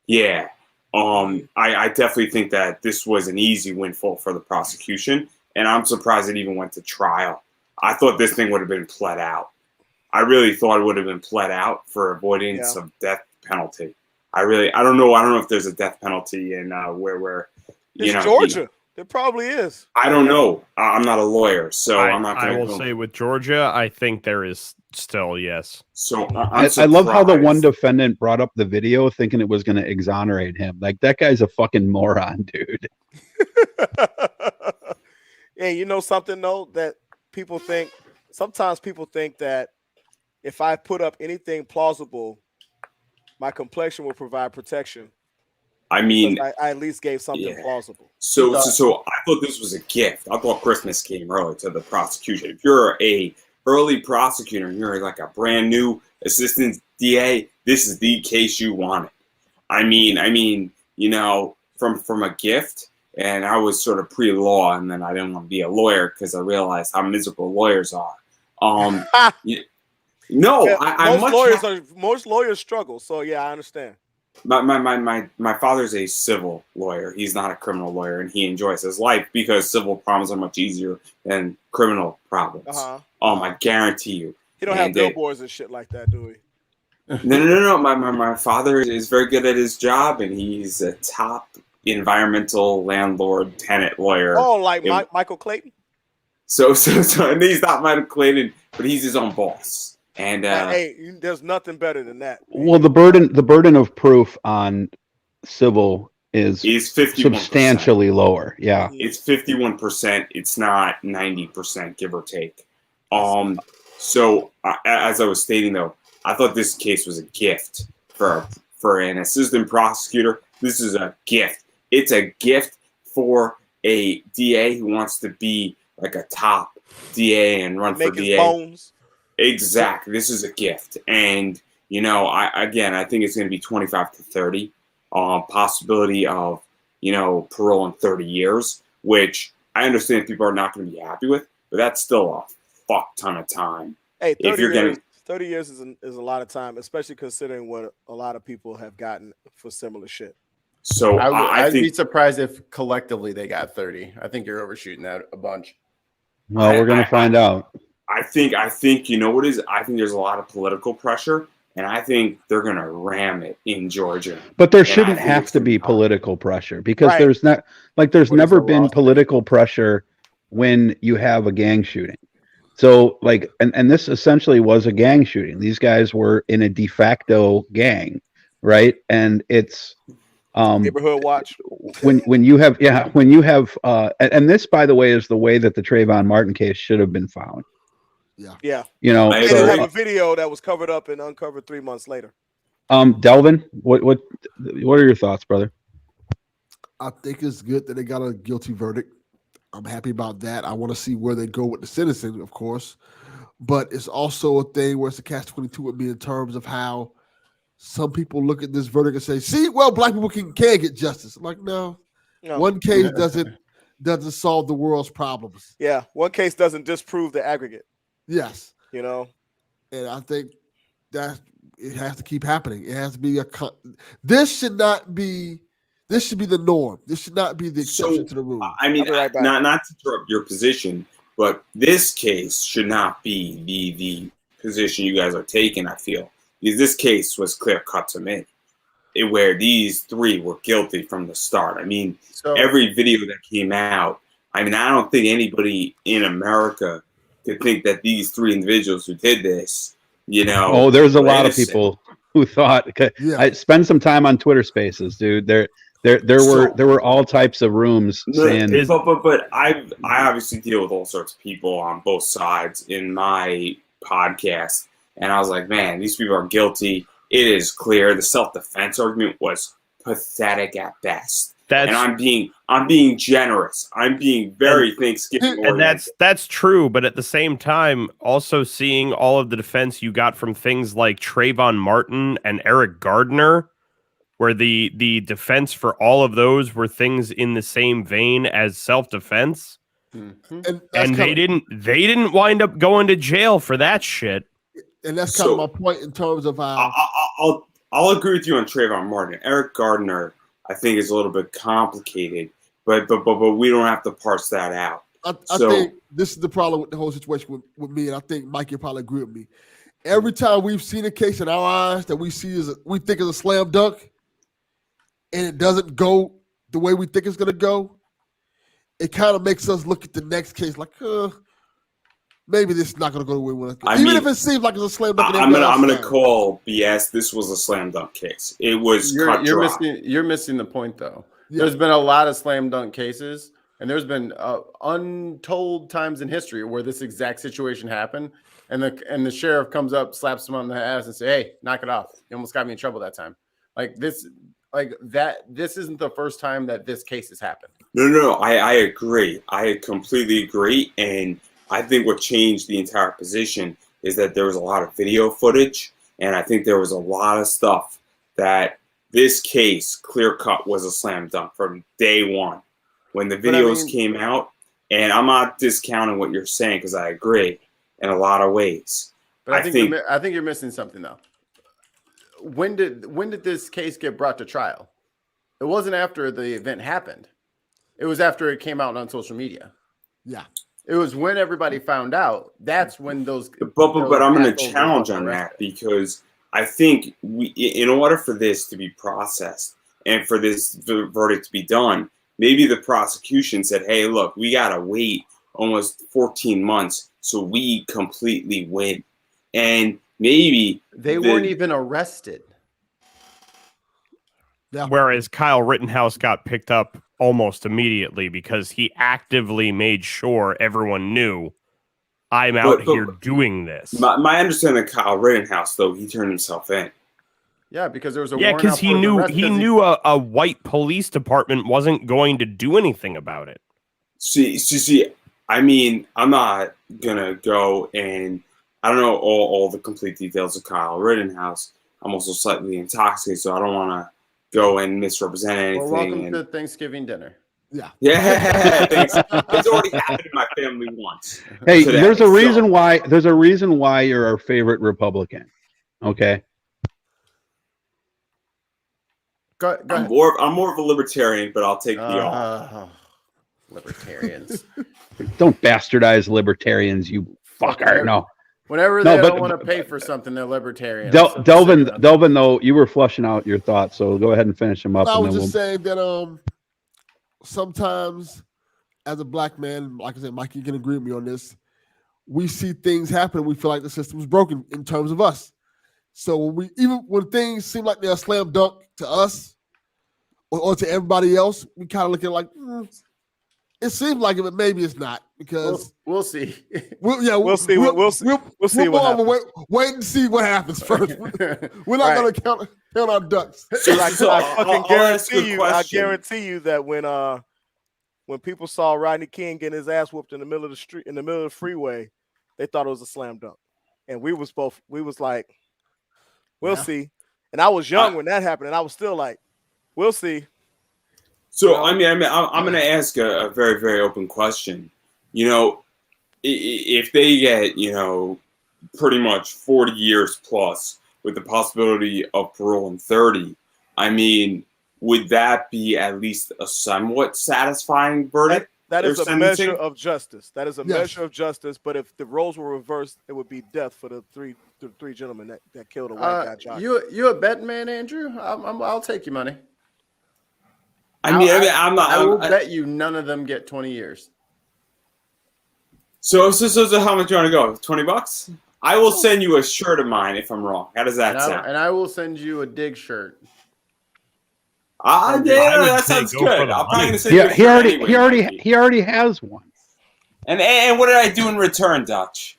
Yeah. I definitely think that this was an easy windfall for the prosecution, and I'm surprised it even went to trial. I thought this thing would have been pled out. I really thought it would have been pled out for avoidance of death penalty. I don't know if there's a death penalty in where it's Georgia. There probably is. I don't know. I'm not a lawyer, so I'm not going to. I will say with Georgia, I think there is still, yes. So I love how the one defendant brought up the video thinking it was going to exonerate him. Like, that guy's a fucking moron, dude. Hey, you know something though that people think? Sometimes people think that if I put up anything plausible, my complexion will provide protection. I mean, I at least gave something plausible. So I thought this was a gift. I thought Christmas came early to the prosecution. If you're a early prosecutor and you're like a brand new assistant DA, this is the case you wanted. I mean, from a gift, and I was sort of pre-law, and then I didn't want to be a lawyer because I realized how miserable lawyers are. Most lawyers struggle. So yeah, I understand. My father's a civil lawyer. He's not a criminal lawyer, and he enjoys his life because civil problems are much easier than criminal problems. I guarantee you. He don't have billboards and shit like that, do we? No. My father is very good at his job, and he's a top environmental landlord tenant lawyer. Oh, like Michael Clayton? So and he's not Michael Clayton, but he's his own boss. And hey, there's nothing better than that. Well, the burden of proof on civil is 51%. Substantially lower. Yeah, it's 51%. It's not 90%, give or take. So as I was stating though, I thought this case was a gift for an assistant prosecutor. This is a gift. It's a gift for a DA who wants to be like a top DA and run for DA. Bones. Exactly. This is a gift. And, I think it's going to be 25 to 30. Possibility of, parole in 30 years, which I understand people are not going to be happy with, but that's still a fuck ton of time. Hey, 30 years is a lot of time, especially considering what a lot of people have gotten for similar shit. So I'd be surprised if collectively they got 30. I think you're overshooting that a bunch. Well, we're going to find out. I think you know what is. I think there's a lot of political pressure, and I think they're going to ram it in Georgia. But there shouldn't have to be political pressure because there's never been political pressure when you have a gang shooting. So and this essentially was a gang shooting. These guys were in a de facto gang, right? And it's neighborhood watch. When you have and this, by the way, is the way that the Trayvon Martin case should have been found. Yeah. They have a video that was covered up and uncovered 3 months later. Delvin, what are your thoughts, brother? I think it's good that they got a guilty verdict. I'm happy about that. I want to see where they go with the sentencing, of course. But it's also a thing where it's a catch-22 with me in terms of how some people look at this verdict and say, see, well, black people can get justice. I'm like, no. One case doesn't solve the world's problems. Yeah, one case doesn't disprove the aggregate. Yes. You know, and I think that it has to keep happening. It has to be this should not be. This should be the norm. This should not be the exception to the rule. I mean, I'll be right back. not to interrupt your position, but this case should not be the position you guys are taking, I feel. Because this case was clear cut to me. Where these three were guilty from the start. I mean, every video that came out, I mean, I don't think anybody in America could think that these three individuals who did this, you know. Oh, there's a lot of innocent. people who thought. I spend some time on Twitter Spaces, dude. There were all types of rooms saying. But I obviously deal with all sorts of people on both sides in my podcast, and I was like, man, these people are guilty. It is clear. The self-defense argument was pathetic at best. And I'm being generous. I'm being very Thanksgiving oriented. And that's true, but at the same time, also seeing all of the defense you got from things like Trayvon Martin and Eric Gardner, where the defense for all of those were things in the same vein as self-defense. Mm-hmm. And they didn't wind up going to jail for that shit. And that's kind of my point in terms of how I'll agree with you on Trayvon Martin. Eric Gardner, I think, is a little bit complicated, but we don't have to parse that out. I think this is the problem with the whole situation with me, and I think Mike, you'll probably agree with me. Every time we've seen a case in our eyes that we think is a slam dunk, and it doesn't go the way we think it's going to go, it kind of makes us look at the next case like, maybe this is not going to go the way we want to go. Even if it seems like it's a slam dunk. I'm gonna call BS. This was a slam dunk case. It was you're missing the point though. Yeah. There's been a lot of slam dunk cases, and there's been untold times in history where this exact situation happened, and the sheriff comes up, slaps him on the ass, and say, "Hey, knock it off! You almost got me in trouble that time." This isn't the first time that this case has happened. No, I agree. I completely agree, and I think what changed the entire position is that there was a lot of video footage, and I think there was a lot of stuff that this case clear cut was a slam dunk from day one when the videos came out. And I'm not discounting what you're saying because I agree in a lot of ways. But I think you're missing something though. When did this case get brought to trial? It wasn't after the event happened. It was after it came out on social media. Yeah. It was when everybody found out. That's when those. But I'm going to challenge on that because I think in order for this to be processed and for this verdict to be done, maybe the prosecution said, "Hey, look, we got to wait almost 14 months so we completely win," and maybe they weren't even arrested. Yeah. Whereas Kyle Rittenhouse got picked up almost immediately because he actively made sure everyone knew I'm out here doing this. My understanding of Kyle Rittenhouse, though, he turned himself in. Yeah, because there was a because he knew a white police department wasn't going to do anything about it. See, I mean, I'm not gonna go and I don't know all the complete details of Kyle Rittenhouse. I'm also slightly intoxicated, so I don't want to go and misrepresent anything. Well, welcome to Thanksgiving dinner. Yeah. Thanks. It's already happened in my family once. Hey, there's a reason why you're our favorite Republican. Okay. Go I'm more of a libertarian, but I'll take the libertarians. Don't bastardize libertarians, you fucker. No. Whenever they don't want to pay for something, they're libertarians. Delvin, though, you were flushing out your thoughts, so go ahead and finish them up. I was just saying that sometimes as a black man, like I said, Mike, you can agree with me on this, we see things happen, we feel like the system's broken in terms of us. So when things seem like they're a slam dunk to us or to everybody else, we kind of look at it like, it seems like it, but maybe it's not because we'll see. We'll see. We'll see what happens. Wait and see what happens first. We're not going to count our ducks. I guarantee you that when people saw Rodney King getting his ass whooped in the middle of the street, in the middle of the freeway, they thought it was a slam dunk, and we was like, we'll see. And I was young when that happened, and I was still like, we'll see. So, I'm going to ask a very, very open question. You know, if they get, pretty much 40 years plus with the possibility of parole in 30, I mean, would that be at least a somewhat satisfying verdict? That is a sentencing? measure of justice. That is a measure of justice. But if the roles were reversed, it would be death for the three gentlemen that killed a white guy. Jock. You a betting man, Andrew? I'll take your money. I'm not. I will bet you none of them get 20 years. So how much do you want to go? $20? I will send you a shirt of mine if I'm wrong. How does that sound? And I will send you a dig shirt. That sounds good. I'm probably gonna send you a He shirt anyway, he already has one. And what did I do in return, Dutch?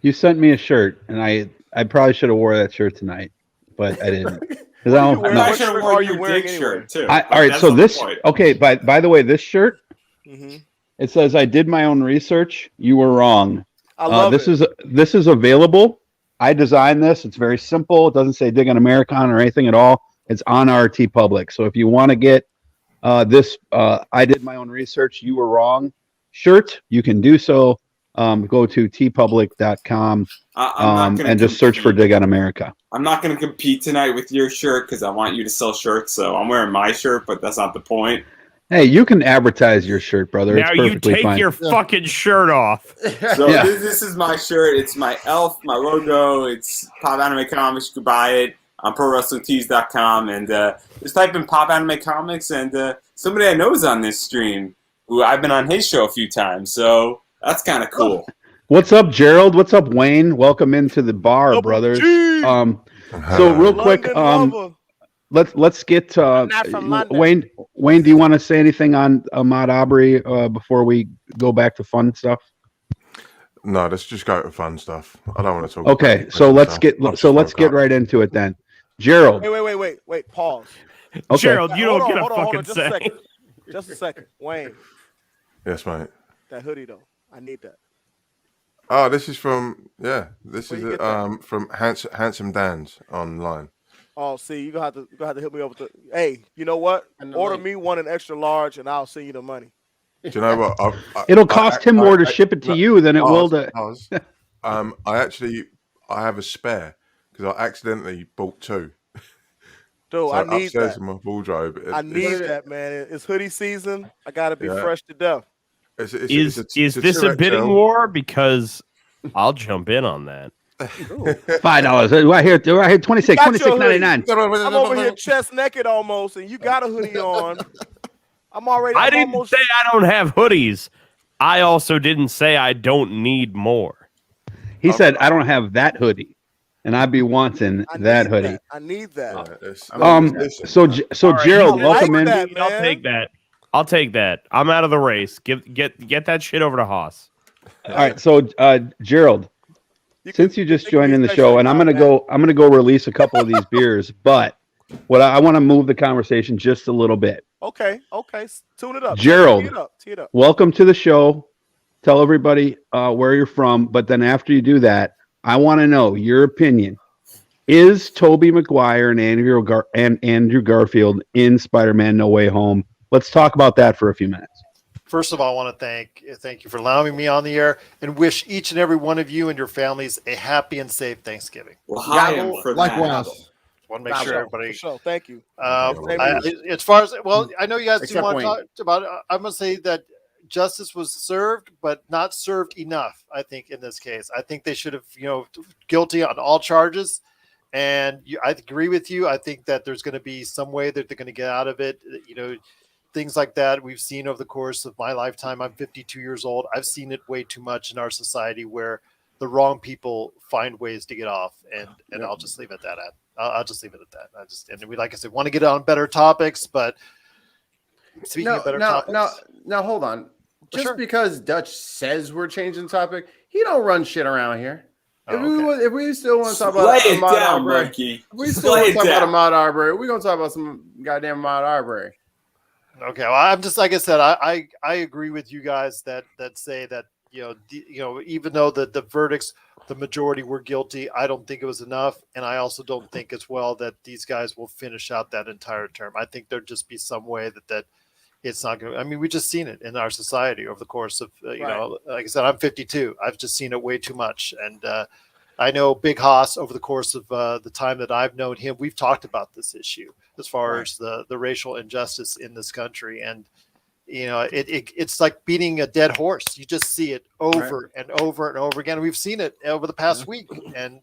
You sent me a shirt, and I probably should have wore that shirt tonight, but I didn't. Because I don't. I should have worn your dig shirt too. All right, so this okay. By the way, this shirt, it says I did my own research. You were wrong. I love this is available. I designed this. It's very simple. It doesn't say Dig on Americon or anything at all. It's on our TeePublic. So if you want to get this, I did my own research. You were wrong shirt. You can do so. Go to teepublic.com and just search for Dig on America. I'm not going to compete tonight with your shirt because I want you to sell shirts. So I'm wearing my shirt, but that's not the point. Hey, you can advertise your shirt, brother. Now it's you perfectly take fine. your fucking shirt off. So this is my shirt. It's my elf, my logo. It's Pop Anime Comics. You can buy it on ProWrestlingTees.com. And just type in Pop Anime Comics. And somebody I know is on this stream who I've been on his show a few times. So that's kind of cool. What's up, Gerald? What's up, Wayne? Welcome into the bar, brothers. So real quick, let's get Wayne. Wayne, do you want to say anything on Ahmaud Arbery before we go back to fun stuff? No, let's just go to fun stuff. I don't want to talk. Okay, about so let's get right into it then. Gerald. Wait. Pause. Okay. Gerald, you don't get a fucking just say. Just a second. Wayne. Yes, mate. That hoodie though. I need that. Oh, this is from from Handsome Dan's online. Oh, see, you gonna have to hit me up with the. Hey, you know what? Order me one in extra large, and I'll send you the money. Do you know what? It'll cost him more to ship it to you than it will to. I have a spare because I accidentally bought two. Dude, So I need upstairs that. in my wardrobe. I need that, man. It's hoodie season. I gotta be fresh to death. Is this a bidding war? Because I'll jump in on that. $5. Right here, $26.99. I'm over here chest naked almost, and you got a hoodie on. I didn't say I don't have hoodies. I also didn't say I don't need more. He said I don't have that hoodie, and I'd be wanting that hoodie. I need that. So right, Gerald, welcome in. I'll take that. I'm out of the race. Get that shit over to Haas. All right, so Gerald, since you just joined in the show, and I'm gonna go release a couple of these beers, but I want to move the conversation just a little bit. Okay. Tune it up. Gerald, Tee it up. welcome to the show. Tell everybody where you're from, but then after you do that, I want to know your opinion. Is Tobey Maguire and Andrew Garfield in Spider-Man: No Way Home? Let's talk about that for a few minutes. First of all, I want to thank you for allowing me on the air and wish each and every one of you and your families a happy and safe Thanksgiving. Well, hi, for likewise. Want to make sure everybody. So thank you. As far as I know, you guys do Except want to Wayne. talk about. I'm going to say that justice was served, but not served enough. I think in this case, I think they should have, guilty on all charges. And I agree with you. I think that there's going to be some way that they're going to get out of it. Things like that we've seen over the course of my lifetime. I'm 52 years old. I've seen it way too much in our society where the wrong people find ways to get off, and I'll just leave it at that. I'll just leave it at that. And we, like I said, want to get on better topics, but speaking of better topics. Now, hold on. Just because Dutch says we're changing topic, he don't run shit around here. If we still want to talk about Ahmaud Arbery, if we still want to talk about Ahmaud Arbery, we're gonna talk about some goddamn Ahmaud Arbery. Okay, well, I'm just like I said, I agree with you guys that say that even though the verdicts, the majority were guilty, I don't think it was enough, and I also don't think as well that these guys will finish out that entire term. I think there'll just be some way that it's not going to. I mean, we just seen it in our society over the course of you know, like I said, I'm 52. I've just seen it way too much, and I know Big Haas over the course of the time that I've known him. We've talked about this issue as far as the racial injustice in this country, and you know, it's like beating a dead horse. You just see it over and over and over again. We've seen it over the past week, and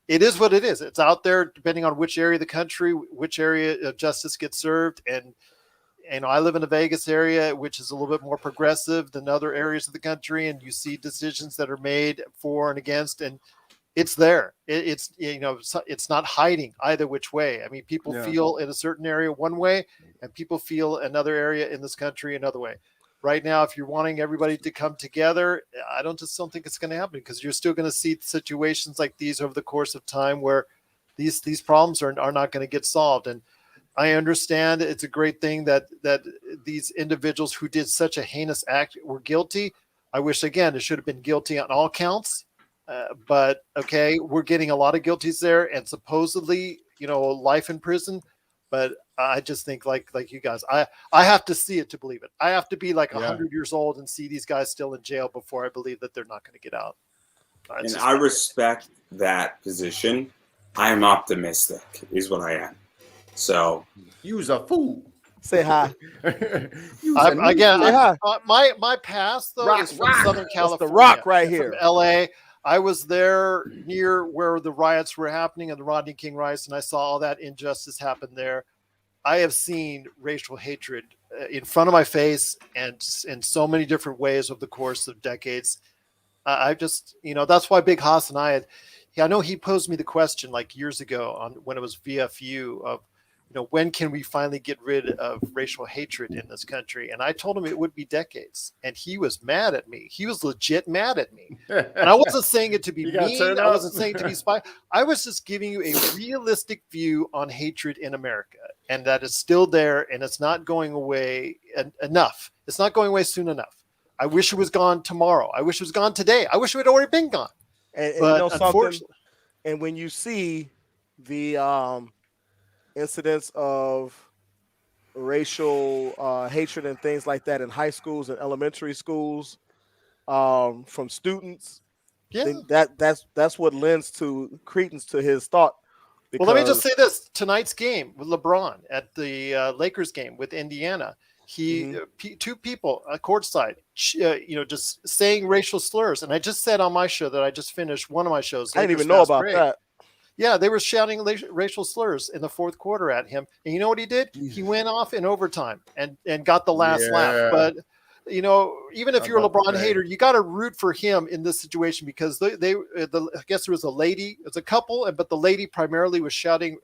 it is what it is. It's out there depending on which area of the country, which area of justice gets served. And you know, I live in the Vegas area, which is a little bit more progressive than other areas of the country, and you see decisions that are made for and against, and it's there. It's you know, it's not hiding either which way. I mean, people feel in a certain area one way, and people feel another area in this country another way. Right now, if you're wanting everybody to come together, I don't think it's going to happen, because you're still going to see situations like these over the course of time where these problems are not going to get solved. And I understand it's a great thing that these individuals who did such a heinous act were guilty. I wish, again, it should have been guilty on all counts. But okay, we're getting a lot of guilties there, and supposedly, you know, life in prison. But I just think, like you guys, I have to see it to believe it. I have to be like 100 years old and see these guys still in jail before I believe that they're not going to get out. And I respect that position. I am optimistic, is what I am. So, you's a fool. Say hi. Again, my past though is from Southern California. That's the Rock right here, from LA. I was there near where the riots were happening and the Rodney King riots, and I saw all that injustice happen there. I have seen racial hatred in front of my face and in so many different ways over the course of decades. I just, you know, that's why Big Haas and I know he posed me the question like years ago when it was VFU of, you know, when can we finally get rid of racial hatred in this country? And I told him it would be decades. And he was mad at me. He was legit mad at me. And I wasn't saying it to be mean. I wasn't saying it to be spy. I was just giving you a realistic view on hatred in America. And that it's still there, and it's not going away enough. It's not going away soon enough. I wish it was gone tomorrow. I wish it was gone today. I wish it had already been gone. And but you know something? Unfortunately, and when you see the incidents of racial hatred and things like that in high schools and elementary schools from students, that's what lends to credence to his thought. Well, let me just say this: tonight's game with LeBron at the Lakers game with Indiana, two people courtside, you know, just saying racial slurs. And I just said on my show that I just finished one of my shows. I didn't even know about that. Yeah, they were shouting racial slurs in the fourth quarter at him. And you know what he did? He went off in overtime and got the last laugh. But, you know, even if you're a LeBron hater, you got to root for him in this situation, because I guess there was a lady, it was a couple, but the lady primarily was shouting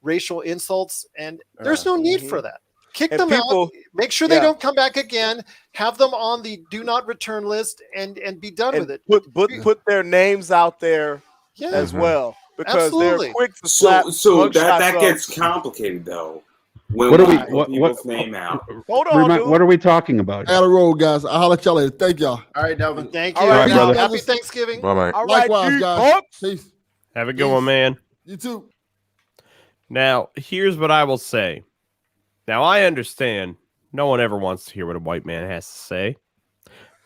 racial insults. And there's no need for that. Kick them out. Make sure they don't come back again. Have them on the do not return list and be done with it. Put their names out there as well. Because they're quick to slap. So that gets complicated though. When What are we? people's name out. Hold on, dude. What are we talking about? Out of road, guys. I'll holler at y'all later. Thank y'all. All right, Delvin. Thank you. All right, brother. Happy Thanksgiving. Bye, mate. All right, Likewise, guys. Peace. Have a good one, man. You too. Now, here's what I will say. Now, I understand no one ever wants to hear what a white man has to say.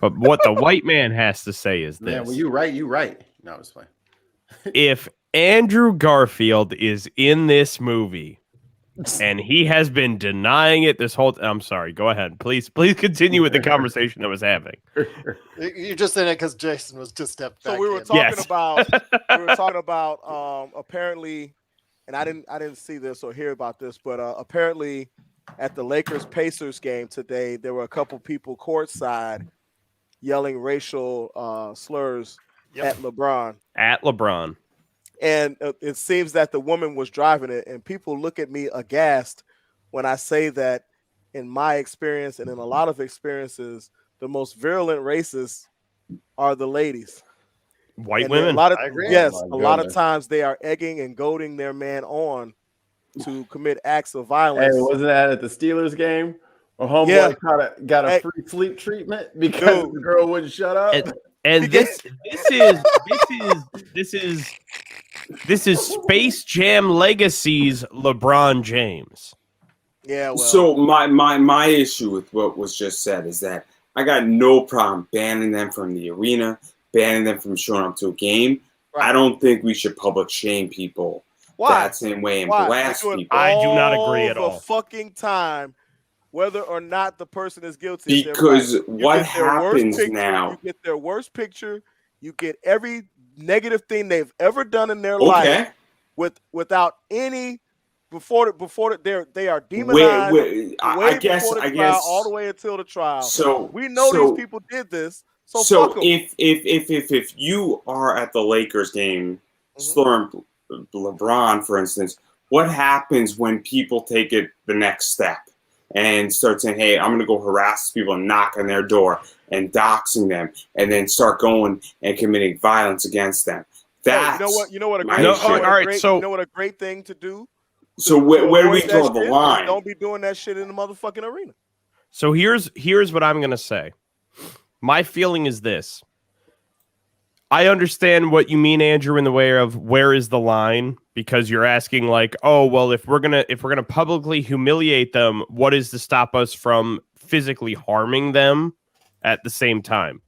But what the white man has to say is this. Yeah, well, you right. No, it's fine. If Andrew Garfield is in this movie and he has been denying it this whole I'm sorry, go ahead. Please continue with the conversation that was having. You're just in it because Jason was just stepped back. So we were talking about apparently, and I didn't see this or hear about this, but apparently at the Lakers Pacers game today, there were a couple people courtside yelling racial slurs at LeBron. At LeBron. And it seems that the woman was driving it, and people look at me aghast when I say that in my experience and in a lot of experiences, the most virulent racists are the ladies. White women. A lot of times they are egging and goading their man on to commit acts of violence. Hey, wasn't that at the Steelers game? Or homeboy got a free sleep treatment because the girl wouldn't shut up. And this is Space Jam Legacy's LeBron James. Yeah. Well. So my issue with what was just said is that I got no problem banning them from the arena, banning them from showing up to a game. Right. I don't think we should public shame people that same way and blast people. I do not agree at all. Fucking time, whether or not the person is guilty. Because what happens now? You get their worst picture. You get every negative thing they've ever done in their life, without any. Before they are demonized. I guess all the way until the trial. So we know these people did this. So fuck them. if you are at the Lakers game, slurring LeBron, for instance, what happens when people take it the next step and start saying, "Hey, I'm going to go harass people and knock on their door and doxing them, and then start going and committing violence against them"? That's you know what a great thing to do. So where do we draw the line? Don't be doing that shit in the motherfucking arena. So here's what I'm going to say. My feeling is this. I understand what you mean, Andrew, in the way of where is the line, because you're asking like, oh, well, if we're going to publicly humiliate them, what is to stop us from physically harming them at the same time?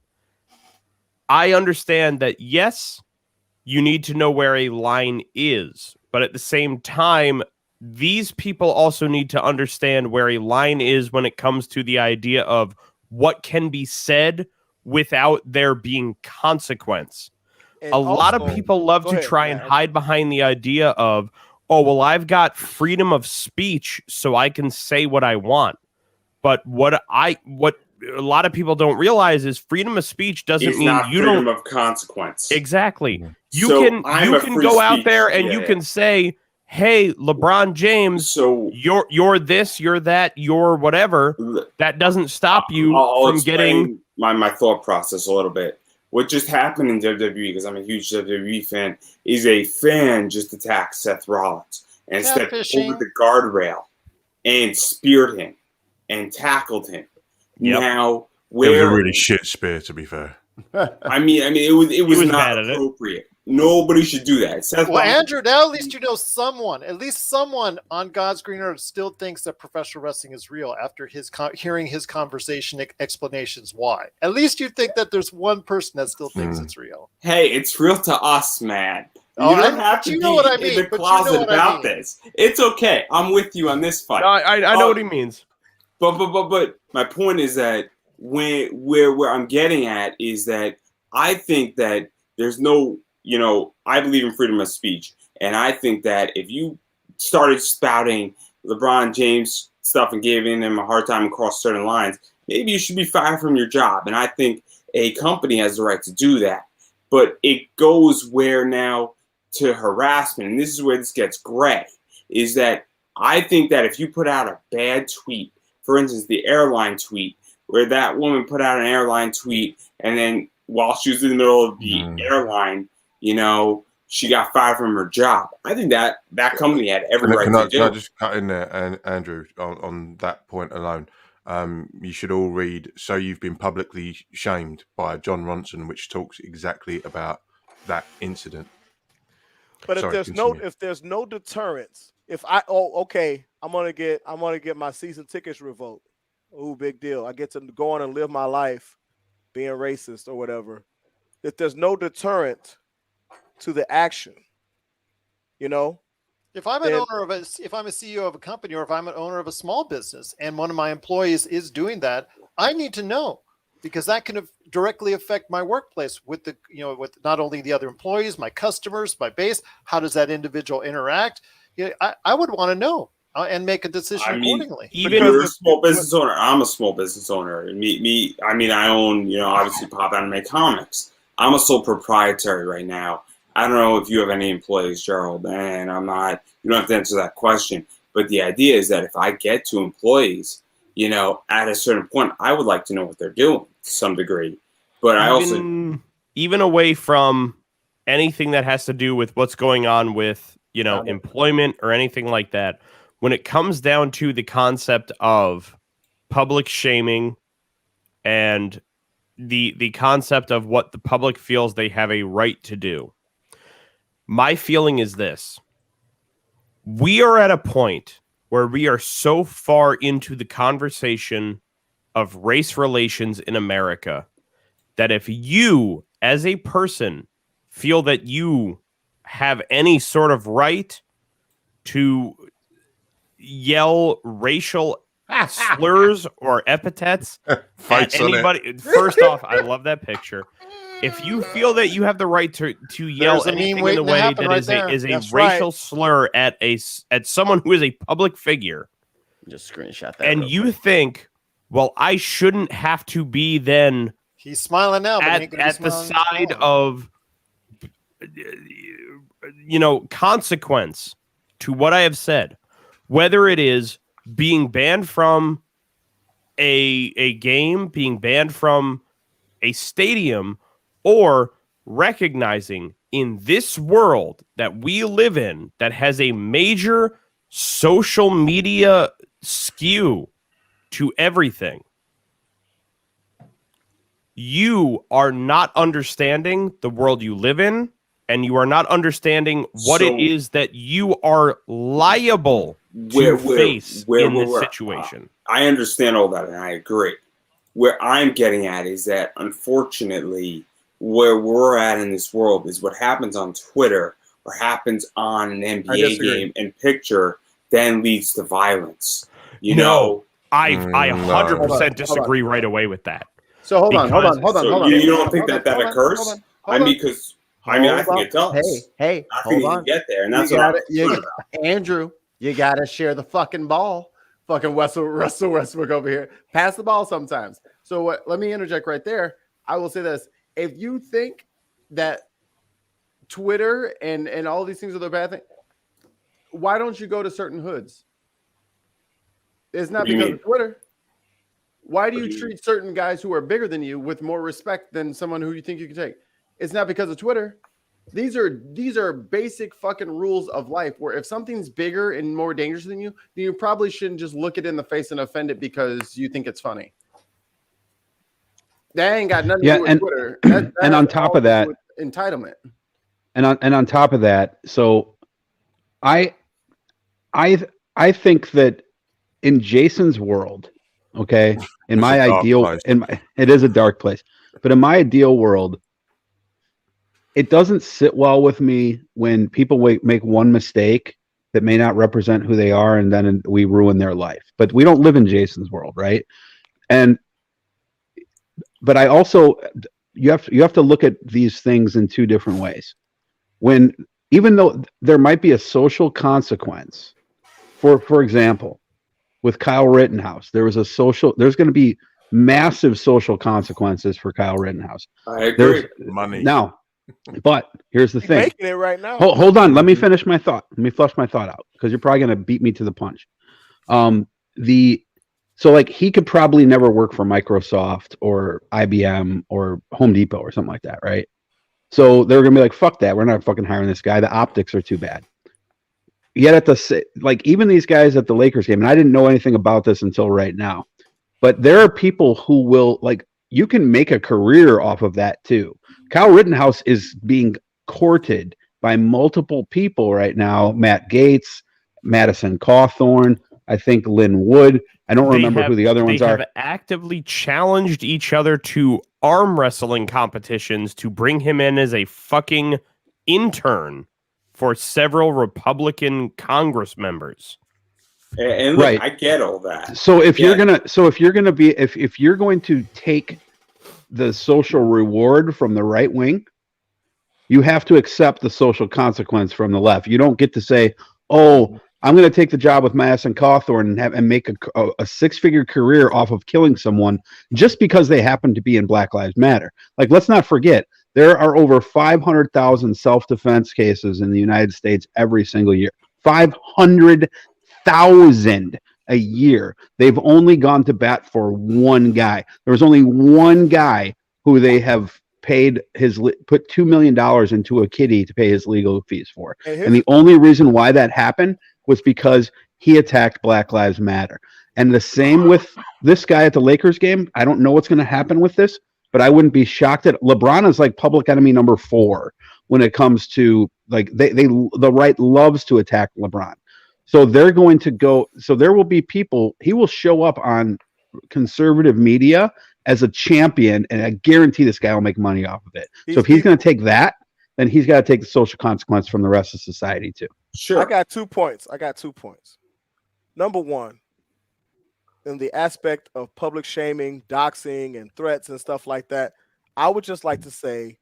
I understand that, yes, you need to know where a line is, but at the same time, these people also need to understand where a line is when it comes to the idea of what can be said without there being consequence. And a lot of people love to try and hide behind the idea of, oh, well, I've got freedom of speech, so I can say what I want. But what a lot of people don't realize is freedom of speech doesn't mean you don't freedom of consequence. Exactly. You can go out there and you can say, hey, LeBron James, so you're this, you're that, you're whatever. That doesn't stop you from getting my thought process a little bit. What just happened in WWE, because I'm a huge WWE fan, is a fan just attacked Seth Rollins and stepped over the guardrail and speared him and tackled him. Yep. Now, it was a really shit spear, to be fair. I mean, it was not appropriate. Nobody should do that. Andrew, now at least you know at least someone on God's green earth still thinks that professional wrestling is real after hearing his conversation explanations why. At least you think that there's one person that still thinks it's real. Hey, it's real to us, man. You don't have to be in the closet about this. It's okay. I'm with you on this fight. No, I know what he means. But my point is that where I'm getting at is that I think that there's no, I believe in freedom of speech. And I think that if you started spouting LeBron James stuff and giving him a hard time across certain lines, maybe you should be fired from your job. And I think a company has the right to do that. But it goes where now to harassment, and this is where this gets gray, is that I think that if you put out a bad tweet, for instance, the airline tweet, where that woman put out an airline tweet, and then while she was in the middle of the airline, she got fired from her job. I think that company had every right to do. Can I just cut in there, and Andrew, on that point alone? You should all read "So You've Been Publicly Shamed" by John Ronson, which talks exactly about that incident. But if there's no deterrence, I'm gonna get my season tickets revoked. Ooh, big deal. I get to go on and live my life being racist or whatever. If there's no deterrent to the action, If I'm if I'm a CEO of a company, or if I'm an owner of a small business and one of my employees is doing that, I need to know, because that can directly affect my workplace with with not only the other employees, my customers, my base. How does that individual interact? I would want to know and make a decision accordingly. Even if you're a small business owner, I'm a small business owner. I own, obviously Pop Anime Comics. I'm a sole proprietary right now. I don't know if you have any employees, Gerald, and I'm not. You don't have to answer that question. But the idea is that if I get to employees, at a certain point, I would like to know what they're doing to some degree. But even away from anything that has to do with what's going on with, employment or anything like that, when it comes down to the concept of public shaming and the concept of what the public feels they have a right to do, my feeling is this. We are at a point where we are so far into the conversation of race relations in America that if you, as a person, feel that you have any sort of right to yell racial slurs or epithets at anybody, first off, I love that picture. If you feel that you have the right to yell There's a meme anything in the waiting to way happen that right is there. a That's racial slur at someone who is a public figure, just screenshot that. and you think, well, I shouldn't have to be then He's smiling now, but he ain't gonna be at the smiling side of consequence to what I have said, whether it is being banned from a game, being banned from a stadium, or recognizing in this world that we live in that has a major social media skew to everything, you are not understanding the world you live in, and you are not understanding what it is that you are liable to face in this situation. I understand all that, and I agree. Where I'm getting at is that, unfortunately, where we're at in this world is what happens on Twitter or happens on an NBA game and picture then leads to violence. You know? I 100% disagree right away with that. So hold on. You don't think that occurs? I mean, I think it does. Hey, I think you get there, and that's what Andrew, you gotta share the fucking ball. Fucking Russell Westbrook over here. Pass the ball sometimes. So let me interject right there. I will say this. If you think that Twitter and all these things are the bad thing, why don't you go to certain hoods? It's not because of Twitter. Why do you treat certain guys who are bigger than you with more respect than someone who you think you can take? It's not because of Twitter. These are basic fucking rules of life where if something's bigger and more dangerous than you, then you probably shouldn't just look it in the face and offend it because you think it's funny. That ain't got nothing to do with Twitter. And on top of that, entitlement. And on top of that, so I think that in Jason's world, okay, in my ideal, it is a dark place, but in my ideal world, it doesn't sit well with me when people make one mistake that may not represent who they are, and then we ruin their life. But we don't live in Jason's world, right? But I also you have to look at these things in two different ways. Even though there might be a social consequence, for example, with Kyle Rittenhouse, there's going to be massive social consequences for Kyle Rittenhouse. I agree. Money now. But here's the thing. Making it right now. Hold on. Let me finish my thought. Let me flush my thought out because you're probably going to beat me to the punch. So like he could probably never work for Microsoft or IBM or Home Depot or something like that, right? So they're going to be like, fuck that. We're not fucking hiring this guy. The optics are too bad. Yet even these guys at the Lakers game, and I didn't know anything about this until right now, but there are people who will you can make a career off of that too. Kyle Rittenhouse is being courted by multiple people right now. Matt Gaetz, Madison Cawthorn, I think Lynn Wood. I don't remember who the other ones are. They have actively challenged each other to arm wrestling competitions to bring him in as a fucking intern for several Republican Congress members. And look, I get all that. So if you're going to take the social reward from the right wing, you have to accept the social consequence from the left. You don't get to say, "Oh, I'm going to take the job with Madison Cawthorn and make a six-figure career off of killing someone just because they happen to be in Black Lives Matter." Like, let's not forget, there are over 500,000 self-defense cases in the United States every single year. 500,000 a year. They've only gone to bat for one guy. There was only one guy who they have put $2 million into a kitty to pay his legal fees for. And the only reason why that happened was because he attacked Black Lives Matter. And the same with this guy at the Lakers game. I don't know what's going to happen with this, but I wouldn't be shocked that LeBron is like public enemy number 4 when it comes to the right loves to attack LeBron. So they're going to go. So there will be people. He will show up on conservative media as a champion, and I guarantee this guy will make money off of it. So if he's going to take that, then he's got to take the social consequence from the rest of society too. Sure. I got 2 points. Number one, in the aspect of public shaming, doxing, and threats and stuff like that, I would just like to say,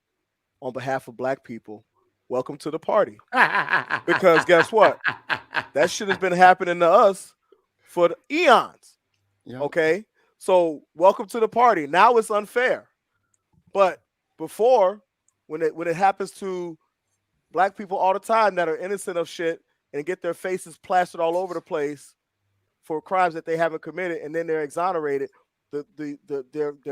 on behalf of Black people, welcome to the party. Because guess what? That shit has been happening to us for the eons. Yep. Okay? So welcome to the party. Now it's unfair. But before, when it happens to Black people all the time that are innocent of shit and get their faces plastered all over the place for crimes that they haven't committed, and then they're exonerated, their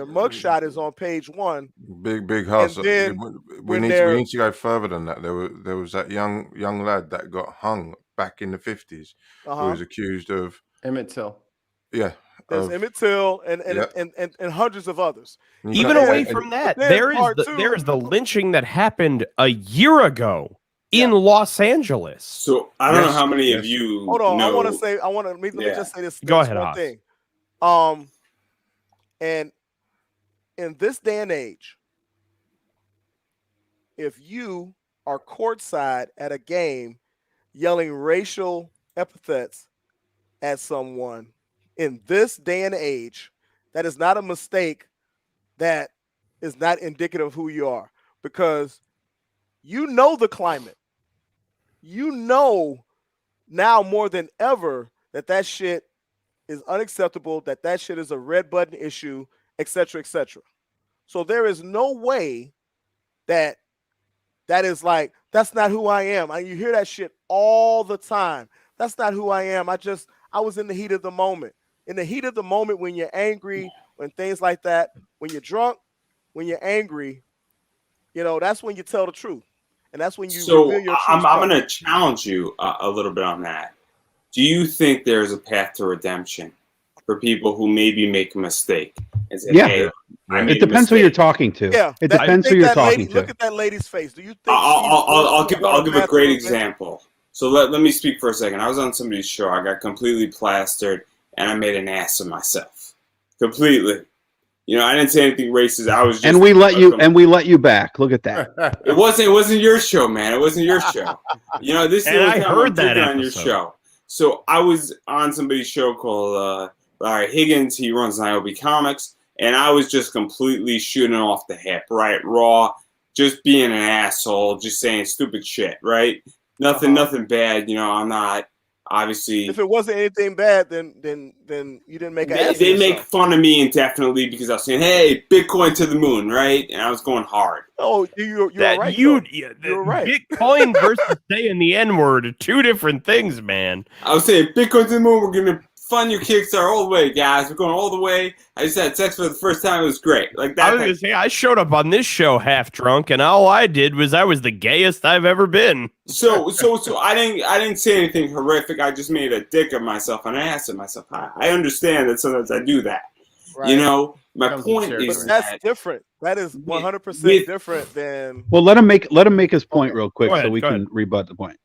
mugshot is on page 1. Big house. We need to go further than that. There was that young lad that got hung back in the 50s who was accused of Emmett Till. Yeah. There's Emmett Till and hundreds of others. Even away from that, there is the lynching that happened a year ago in Los Angeles. So I don't know how many of you Hold on, know. let me just say this. Go ahead, one thing. And in this day and age, if you are courtside at a game yelling racial epithets at someone, in this day and age, that is not a mistake. That is not indicative of who you are, because you know the climate. You know now more than ever that shit is unacceptable, that shit is a red button issue, etc., etc. So there is no way that is like, that's not who I am. You hear that shit all the time. That's not who I am. I was in the heat of the moment. In the heat of the moment, when you're angry, when things like that, when you're drunk, when you're angry, that's when you tell the truth. And that's when you reveal your I'm going to challenge you a little bit on that. Do you think there's a path to redemption for people who maybe make a mistake? And say, hey, it depends who you're talking to. Yeah, it depends who you're talking to. Look at that lady's face. Do you think? I'll give a great example. So let me speak for a second. I was on somebody's show. I got completely plastered, and I made an ass of myself. Completely. I didn't say anything racist. I was just, and we let you back. Look at that. It wasn't your show, man. It wasn't your show. This is I heard that on your show. So I was on somebody's show called Larry Higgins. He runs IOB Comics, and I was just completely shooting off the hip, right? Raw, just being an asshole, just saying stupid shit, right? Nothing bad. I'm not. Obviously, if it wasn't anything bad, then you didn't make an ass. They make fun of me indefinitely because I was saying, "Hey, Bitcoin to the moon," right? And I was going hard. Oh, you're right. You're right. Bitcoin versus saying the N-word are two different things, man. I was saying, Bitcoin to the moon. We're gonna fund your Kickstarter all the way, guys. We're going all the way. I just had sex for the first time. It was great. Like that. I was gonna say, I showed up on this show half drunk, and all I did was I was the gayest I've ever been. So I didn't say anything horrific. I just made a dick of myself and I asked myself. I understand that sometimes I do that. Right. My point is that's different. That is 100% different than. Well, let him make his point real quick so we can rebut the point.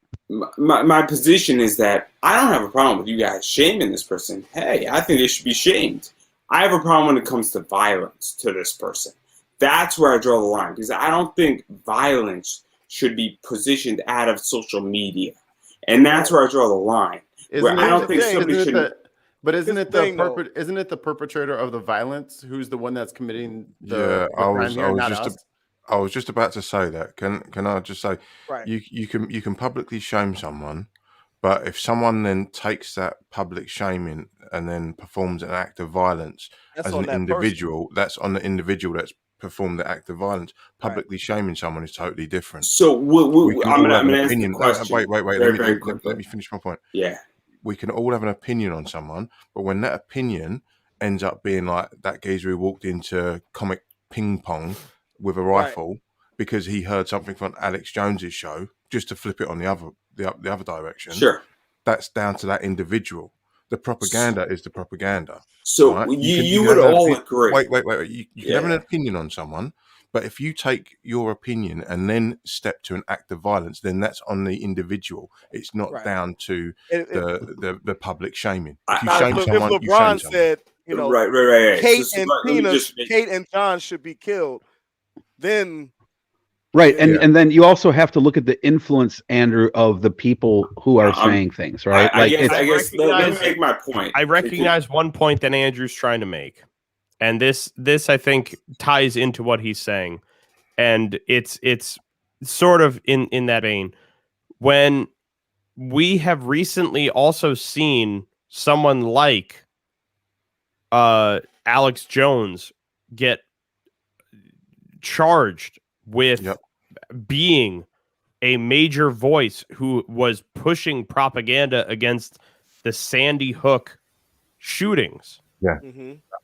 My position is that I don't have a problem with you guys shaming this person. Hey, I think they should be shamed. I have a problem when it comes to violence to this person. That's where I draw the line, because I don't think violence should be positioned out of social media, and that's where I draw the line. Isn't it the perpetrator of the violence who's the one that's committing the crime here, not us? I was just about to say that. Can I just say, right. you can publicly shame someone, but if someone then takes that public shaming and then performs an act of violence as an individual, that's on the individual that's performed the act of violence. Publicly shaming someone is totally different. So I'm going to ask the question. Wait. Let me finish my point. Yeah. We can all have an opinion on someone, but when that opinion ends up being like that geezer who walked into comic ping pong with a rifle because he heard something from Alex Jones's show, just to flip it on the other direction. Sure. That's down to that individual. the propaganda is the propaganda. So right? you would all agree. Wait. You can have an opinion on someone, but if you take your opinion and then step to an act of violence, then that's on the individual. It's not down to the public shaming. If you shame someone, if you LeBron shame said, you know, right. Kate and John should be killed, then right, and then you also have to look at the influence, Andrew, of the people who are saying things, right? I guess let me make my point. I recognize one point that Andrew's trying to make, and this I think ties into what he's saying, and it's sort of in that vein. When we have recently also seen someone like Alex Jones get charged with being a major voice who was pushing propaganda against the Sandy Hook shootings. Yeah.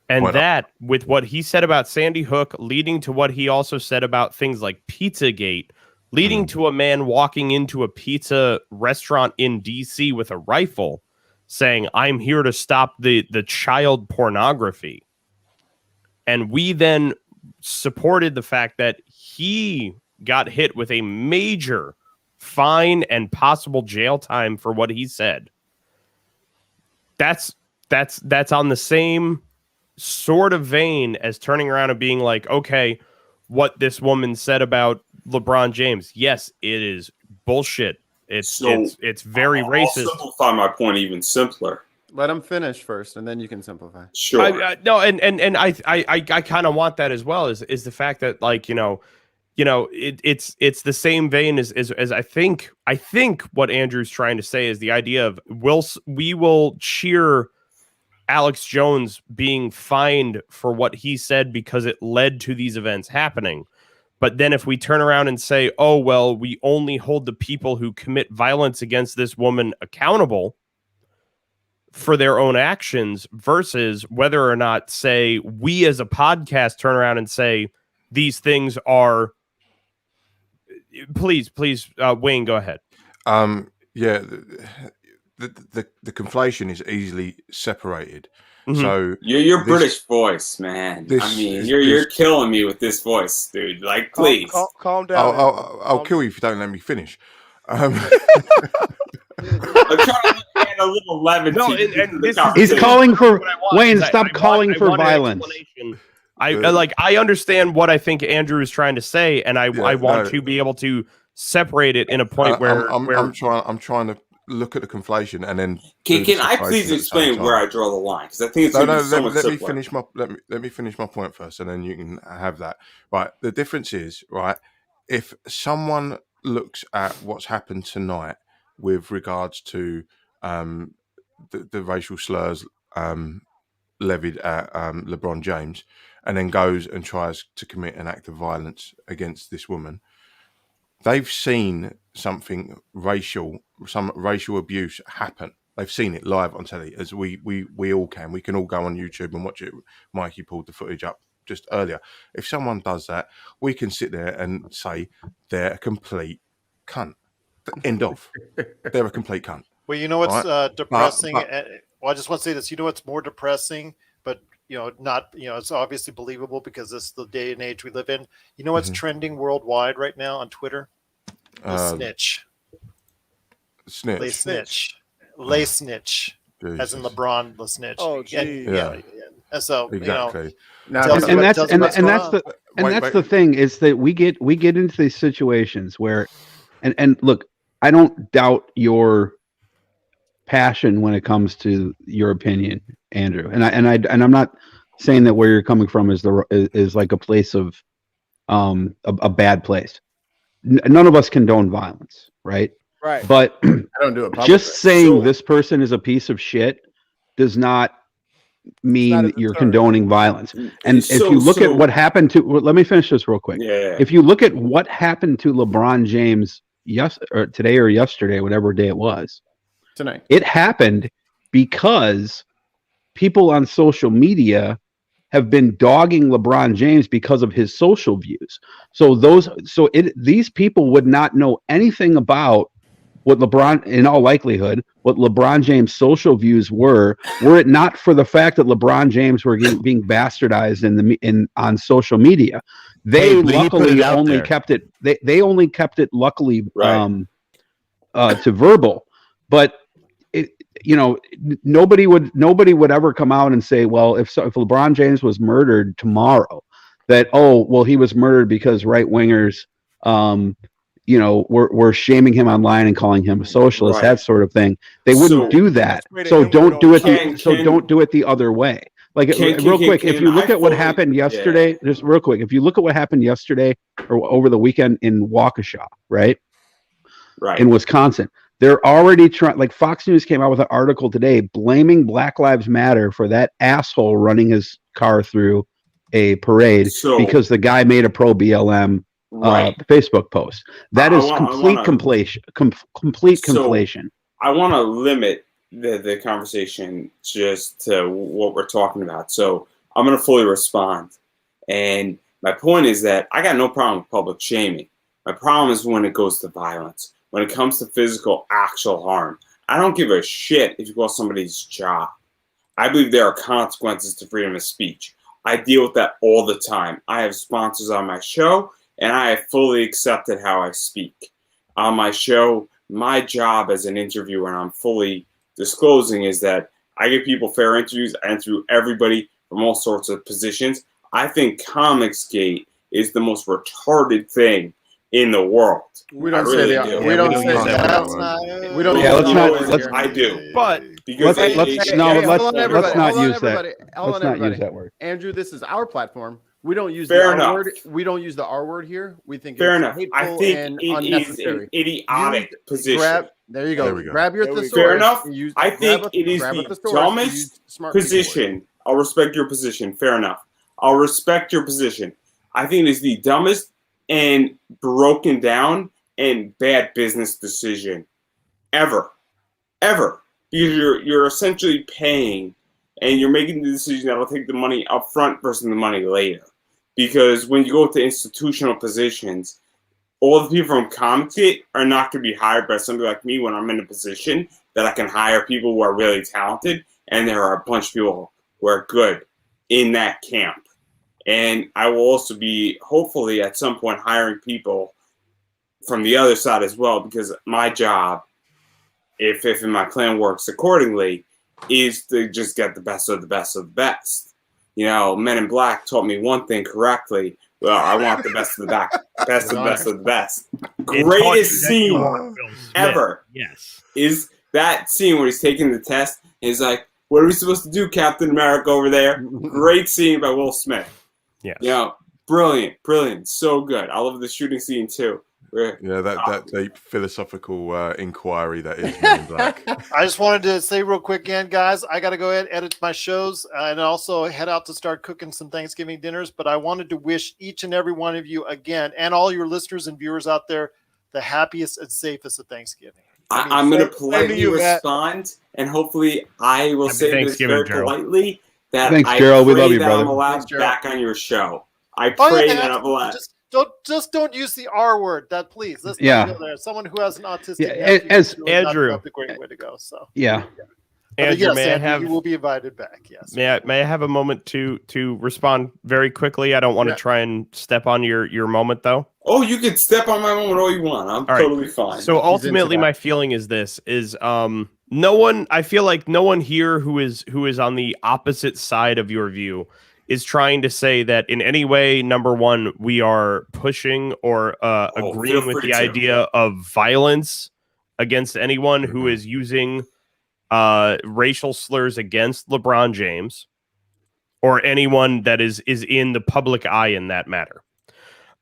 And that, with what he said about Sandy Hook, leading to what he also said about things like Pizzagate, leading to a man walking into a pizza restaurant in DC with a rifle saying, I'm here to stop the child pornography. And we then supported the fact that he got hit with a major fine and possible jail time for what he said. That's on the same sort of vein as turning around and being like, okay, what this woman said about LeBron James, yes, it is bullshit. It's very racist. I'll simplify my point even simpler. Let him finish first, and then you can simplify. Sure. No, and I kind of want that as well. Is the fact that, like, it's the same vein as I think what Andrew's trying to say is the idea of we will cheer Alex Jones being fined for what he said because it led to these events happening. But then if we turn around and say, oh, well, we only hold the people who commit violence against this woman accountable for their own actions, versus whether or not, say, we as a podcast turn around and say these things are, please, Wayne, go ahead. The conflation is easly separated. Mm-hmm. So your British voice, man. You're killing me with this voice, dude. Like, please calm down. I'll kill you if you don't let me finish. I'm trying to add a little levity. No, he's calling for Wayne. Stop calling for violence. I understand what I think Andrew is trying to say, and I want to be able to separate it in a point where I'm trying to look at the conflation and then. Can I please explain where I draw the line? Because I think it's let me finish my point first, and then you can have that. Right. The difference is, right, if someone looks at what's happened tonight with regards to the racial slurs levied at LeBron James, and then goes and tries to commit an act of violence against this woman, they've seen some racial abuse happen. They've seen it live on telly, as we all can. We can all go on YouTube and watch it. Mikey pulled the footage up just earlier. If someone does that, we can sit there and say they're a complete cunt. End of. They're a complete cunt. Well, you know what's depressing? I just want to say this. You know what's more depressing, but it's obviously believable because this is the day and age we live in. You know what's trending worldwide right now on Twitter? Snitch. Snitch. Lay snitch. Jesus. As in LeBron the snitch. Oh, geez. Yeah. And so exactly. That's the thing is that we get into these situations where, and look, I don't doubt your passion when it comes to your opinion, Andrew, and I'm not saying that where you're coming from is like a place of a bad place. None of us condone violence, right? Right. But I don't do it publicly. Just saying this person is a piece of shit does not mean you're condoning violence. And if you look at what happened to, let me finish this real quick. Yeah. If you look at what happened to LeBron James today or yesterday, whatever day it was, tonight, it happened because people on social media have been dogging LeBron James because of his social views. So these people would not know anything about what LeBron, in all likelihood, what LeBron James' social views were it not for the fact that LeBron James were being bastardized on social media. They luckily only kept it. They only kept it luckily to verbal, but nobody would ever come out and say, well, if LeBron James was murdered tomorrow, that he was murdered because right wingers we're shaming him online and calling him a socialist, that sort of thing. They wouldn't do that. So don't do it. Don't do it the other way. Like real quick, if you look at what happened yesterday, just real quick, if you look at what happened yesterday or over the weekend in Waukesha, right, in Wisconsin, they're already trying. Like Fox News came out with an article today blaming Black Lives Matter for that asshole running his car through a parade because the guy made a pro BLM. Facebook post. That is complete conflation. I want to limit the conversation just to what we're talking about. So I'm going to fully respond. And my point is that I got no problem with public shaming. My problem is when it goes to violence, when it comes to physical, actual harm. I don't give a shit if you lost somebody's job. I believe there are consequences to freedom of speech. I deal with that all the time. I have sponsors on my show, and I have fully accepted how I speak. On my show, my job as an interviewer, and I'm fully disclosing, is that I give people fair interviews. I interview everybody from all sorts of positions. I think Comicsgate is the most retarded thing in the world. We don't say that. We don't say that. We don't. Yeah, let's. I do, but because let's not use that word. Andrew, this is our platform. We don't use Fair the enough. R word. We don't use the R word here. We think Fair it's enough. hateful I think and it unnecessary. is an idiotic position. There you go. There we go. Grab your Fair thesaurus. enough. and I think it is the dumbest position. I'll respect your position. Fair enough. I'll respect your position. I think it is the dumbest and broken down and bad business decision ever. Because you're essentially paying and you're making the decision that will take the money up front versus the money later. Because when you go to institutional positions, all the people from Comicsgate are not going to be hired by somebody like me when I'm in a position that I can hire people who are really talented, and there are a bunch of people who are good in that camp. And I will also be, hopefully, at some point hiring people from the other side as well, because my job, if my plan works accordingly, is to just get the best of the best of the best. You know, Men in Black taught me one thing correctly. Well, I want the best of the best of the best of the best. Greatest scene ever. Yes. Is that scene where he's taking the test and he's like, what are we supposed to do, Captain America over there? Great scene by Will Smith. Yeah. You know, brilliant. So good. I love the shooting scene too. That deep philosophical inquiry that is Men in Black. I just wanted to say real quick again, guys, I got to go ahead and edit my shows and also head out to start cooking some Thanksgiving dinners. But I wanted to wish each and every one of you again, and all your listeners and viewers out there, the happiest and safest of Thanksgiving. I'm going to politely respond, and hopefully I will say this very politely, that Thanks, I Gerald. We pray love you, that brother. I'm allowed back on your show. I pray that I'm allowed. Don't use the R word. That please. Let's Yeah. not go there. Someone who has an autistic Yeah, nephew as is really Andrew. not the great way to go. So Yeah. But Andrew, yes, may I Andrew, have you will be invited back. Yes. May I have a moment to respond very quickly? I don't want to try and step on your moment though. Oh, you can step on my moment all you want. I'm All right. totally fine. So ultimately, my feeling is this: no one. I feel like no one here who is on the opposite side of your view is trying to say that in any way, number one, we are pushing or agreeing with the idea of violence against anyone who is using racial slurs against LeBron James or anyone that is in the public eye in that matter.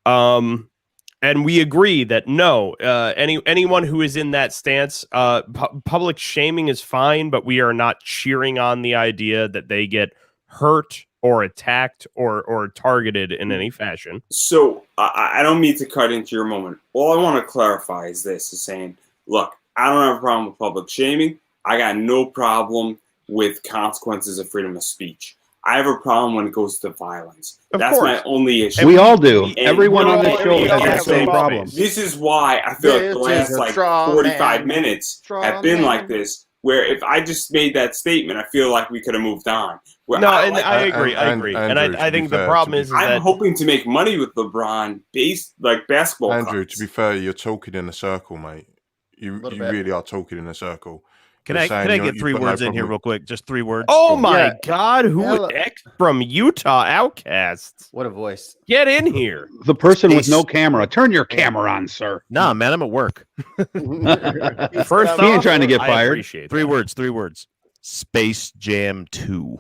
And we agree that no, anyone who is in that stance, public shaming is fine, but we are not cheering on the idea that they get hurt or attacked or targeted in any fashion. So I don't mean to cut into your moment. All I want to clarify is this: is saying, look, I don't have a problem with public shaming. I got no problem with consequences of freedom of speech. I have a problem when it goes to violence. Of That's course. my only issue. We all do. And Everyone on this show has that same problem. This is why I feel like the last like 45 minutes have been like this. Where if I just made that statement, I feel like we could have moved on. Where I agree. Andrew, I think the problem is I'm that hoping to make money with LeBron based like basketball. Andrew, cards. to be fair, you're talking in a circle, mate. You bit. really are talking in a circle. Can I get 3 words in here real quick? Just 3 words. Oh my God! Who X from Utah Outcasts? What a voice! Get in here. The person with no camera. Turn your camera on, sir. Nah, man, I'm at work. First, he ain't trying to get fired. 3 words. 3 words. Space Jam 2.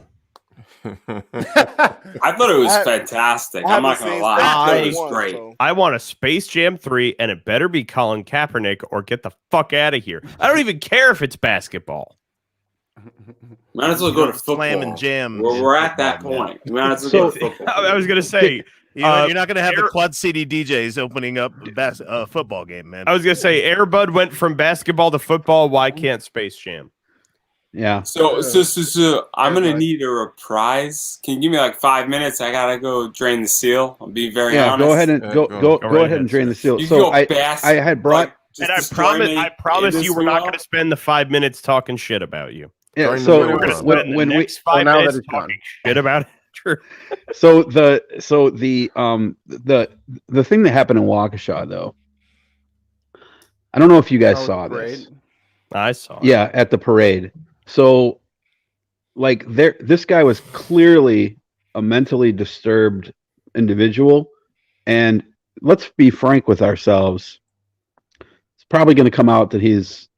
I thought it was fantastic. I'm not gonna lie. I thought it was great. I want a Space Jam 3, and it better be Colin Kaepernick or get the fuck out of here. I don't even care if it's basketball. Might as well go to football. Slam and jam. We're at that point. Might as well go to football. I was gonna say. You're not going to have the Quad City DJs opening up a football game, man. I was gonna say Airbud went from basketball to football. Why can't Space Jam? Yeah. So I'm gonna need a reprise. Can you give me like 5 minutes? I gotta go drain the seal. I'll be very honest. Go ahead and go ahead and drain the seal. You So go I had brought. And I promise you, we're not going to spend the 5 minutes talking shit about you. Yeah. So we're going to spend the next 5 minutes talking shit about Andrew. So the thing that happened in Waukesha, though, I don't know if you guys saw this. I saw it. Yeah, at the parade. So, like, this guy was clearly a mentally disturbed individual, and let's be frank with ourselves. It's probably going to come out that he's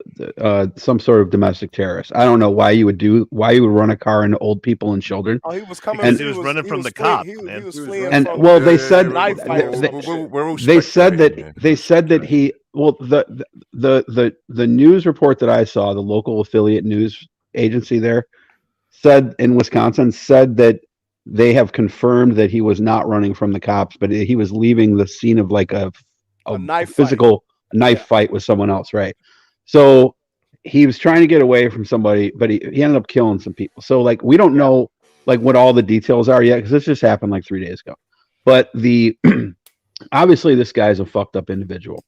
some sort of domestic terrorist. I don't know why you would run a car into old people and children. Oh, he was coming. Because he was running from the cop, man. He was fleeing And from well, they the said knife fight. they said that he. Well, the news report that I saw, the local affiliate news agency there, said in Wisconsin that they have confirmed that he was not running from the cops, but he was leaving the scene of like a physical knife fight with someone else, right? So he was trying to get away from somebody, but he ended up killing some people. So like we don't know like what all the details are yet because this just happened like 3 days ago. But the obviously this guy's a fucked up individual.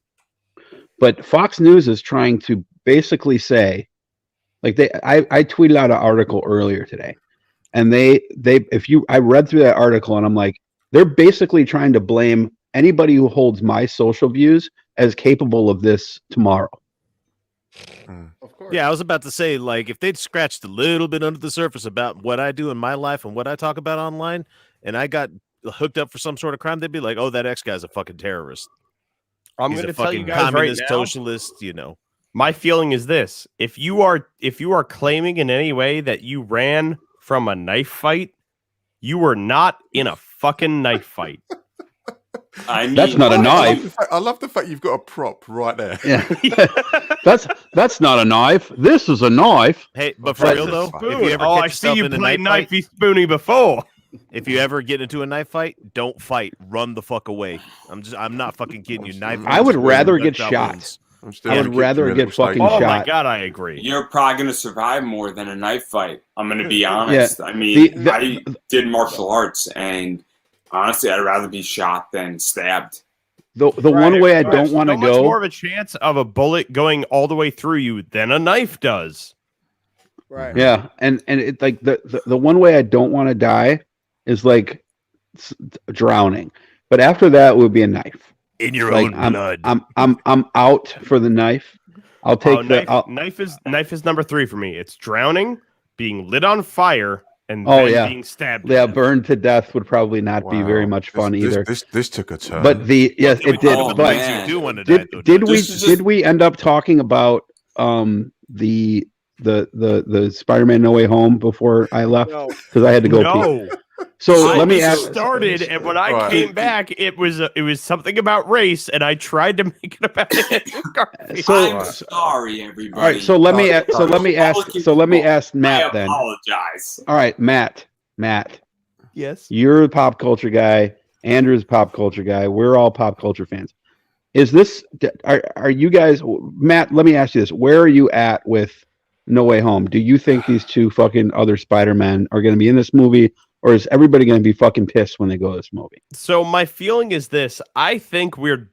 But Fox News is trying to basically say, like I tweeted out an article earlier today, and I read through that article and I'm like, they're basically trying to blame anybody who holds my social views as capable of this tomorrow. Of course. Yeah, I was about to say, like, if they'd scratched a little bit under the surface about what I do in my life and what I talk about online, and I got hooked up for some sort of crime, they'd be like, "Oh, that X guy's a fucking terrorist. I'm He's going a to tell you fucking guys communist, right now, socialist." You know, my feeling is this: if you are claiming in any way that you ran from a knife fight, you were not in a fucking knife fight. That's not a knife. I love the fact you've got a prop right there. Yeah. That's not a knife. This is a knife. Hey, but for real though, if you ever I catch see yourself you in a play knife fight, knifey spoony before. if you ever get into a knife fight, don't fight. Run the fuck away. I'm not fucking kidding you. Knife. I would rather get gunshot shot. wounds. I would rather get fucking Oh shot. my god, I agree. You're probably going to survive more than a knife fight. I'm going to be honest. Yeah. I mean, I did martial arts, and honestly, I'd rather be shot than stabbed. The one way I don't want to so much go. more of a chance of a bullet going all the way through you than a knife does. Right. Yeah, and it like the one way I don't want to die is like drowning, but after that would be a knife in your like, own blood. I'm out for the knife. I'll take knife is number 3 for me. It's drowning, being lit on fire, and Oh then yeah, being stabbed. yeah. Burned to death would probably not be very much fun either. This took a turn. But yes, it did. Oh, but man. You do want to die, though, did we end up talking about the Spider-Man No Way Home before I left because I had to go No. pee. So let me ask. Started, and when I came back, it was something about race, and I tried to make it about it. I'm sorry, everybody. All right, so let me ask Matt then. I apologize. All right, Matt. Yes. You're a pop culture guy. Andrew's a pop culture guy. We're all pop culture fans. Are you guys, Matt, let me ask you this. Where are you at with No Way Home? Do you think these two fucking other Spider-Men are going to be in this movie? or is everybody going to be fucking pissed when they go to this movie? So my feeling is this: I think we're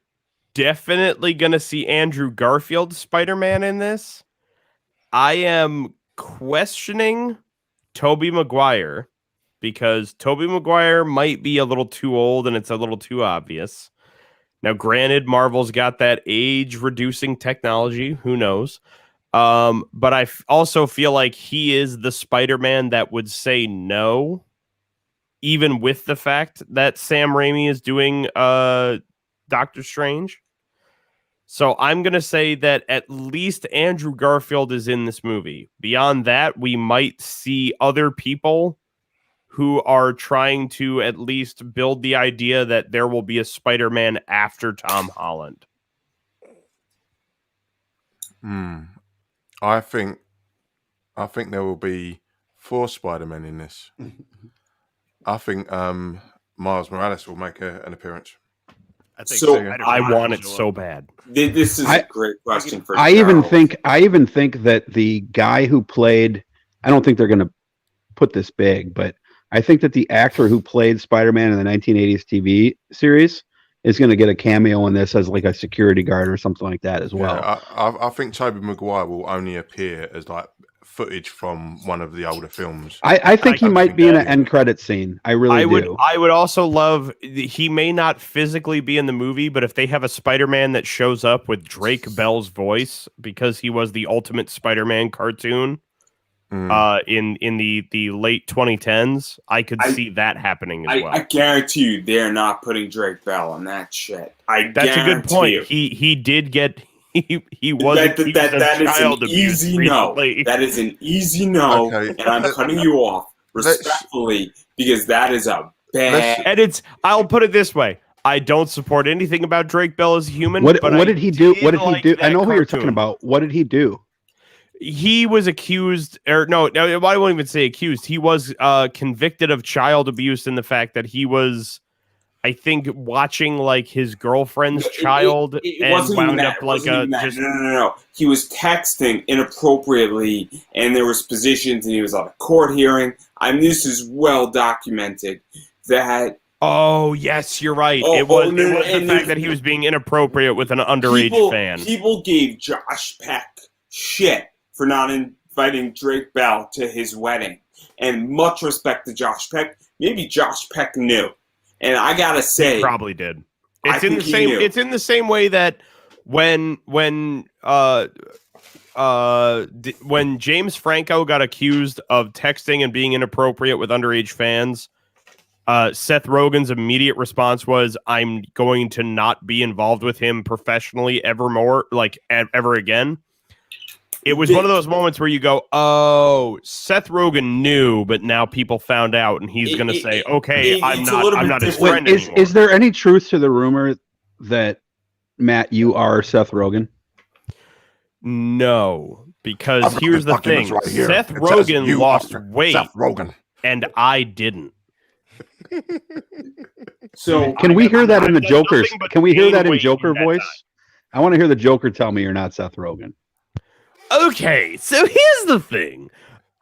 definitely going to see Andrew Garfield's Spider-Man in this. I am questioning Tobey Maguire because Tobey Maguire might be a little too old and it's a little too obvious. Now, granted, Marvel's got that age-reducing technology. Who knows? But I also feel like he is the Spider-Man that would say no, even with the fact that Sam Raimi is doing Doctor Strange. So I'm going to say that at least Andrew Garfield is in this movie. Beyond that, we might see other people who are trying to at least build the idea that there will be a Spider-Man after Tom Holland. I think there will be 4 Spider-Men in this. I think Miles Morales will make an appearance. I think so. I want it so bad. This is a great question for I even think that the guy who played, I don't think they're going to put this big, but I think that the actor who played Spider-Man in the 1980s TV series is going to get a cameo in this as like a security guard or something like that as well. Yeah, I think Tobey Maguire will only appear as like footage from one of the older films. I think he might be in an end credit scene. I really do. I would also love, he may not physically be in the movie, but if they have a Spider-Man that shows up with Drake Bell's voice, because he was the Ultimate Spider-Man cartoon in the late 2010s, I could see that happening as well. I guarantee you they're not putting Drake Bell on that shit. That's a good point. He did get... He was that is an easy no. That is an easy no, okay. And I'm cutting you off respectfully because that is a bad. And I'll put it this way: I don't support anything about Drake Bell as a human. What did he do? What did he do? I know who you're talking about. What did he do? He was accused, or no, I won't even say accused. He was convicted of child abuse in the fact that he was, I think, watching like his girlfriend's child and wound up like a just... No. He was texting inappropriately, and there was positions, and he was on a court hearing. I mean, this is well documented. That oh yes, you're right. It was the fact that he was being inappropriate with an underage fan. People gave Josh Peck shit for not inviting Drake Bell to his wedding, and much respect to Josh Peck. Maybe Josh Peck knew. And I gotta say, he probably did. It's in the same. It's in the same way that when James Franco got accused of texting and being inappropriate with underage fans, Seth Rogen's immediate response was, "I'm going to not be involved with him professionally ever again." It was one of those moments where you go, "Oh, Seth Rogen knew, but now people found out, and he's going to say, okay, I'm not his friend anymore." Is there any truth to the rumor that, Matt, you are Seth Rogen? No, because here's the thing: right here. Seth Rogen lost weight, Seth Rogen, and I didn't. So can we hear that in the Joker's? Can we hear that in Joker voice? I want to hear the Joker tell me you're not Seth Rogen. Okay, so here's the thing.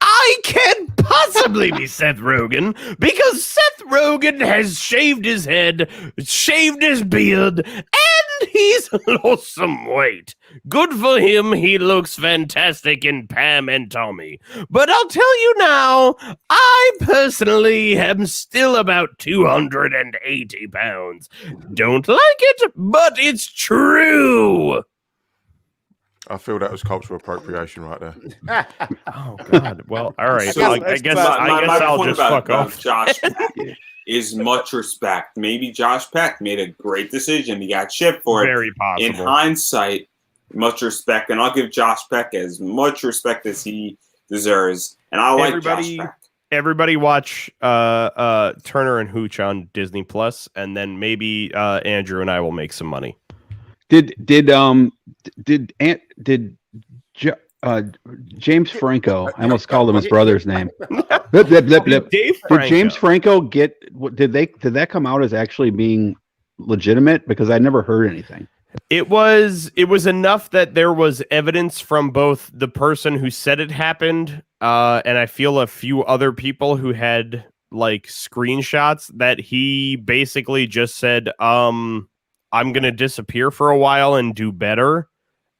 I can't possibly be Seth Rogen because Seth Rogen has shaved his head, shaved his beard, and he's lost some weight. Good for him. He looks fantastic in Pam and Tommy. But I'll tell you now, I personally am still about 280 pounds. Don't like it, but it's true. I feel that was cultural appropriation right there. Oh God! Well, all right. So I guess I'll just fuck off. Josh Peck is much respect. Maybe Josh Peck made a great decision. He got shit for it. Very possible. In hindsight, much respect, and I'll give Josh Peck as much respect as he deserves. And I like Josh Peck. Everybody watch Turner and Hooch on Disney Plus, and then maybe Andrew and I will make some money. Did James Franco? I almost called him his brother's name. Did James Franco get? Did that come out as actually being legitimate? Because I never heard anything. It was enough that there was evidence from both the person who said it happened, and I feel a few other people who had like screenshots that he basically just said, I'm gonna disappear for a while and do better.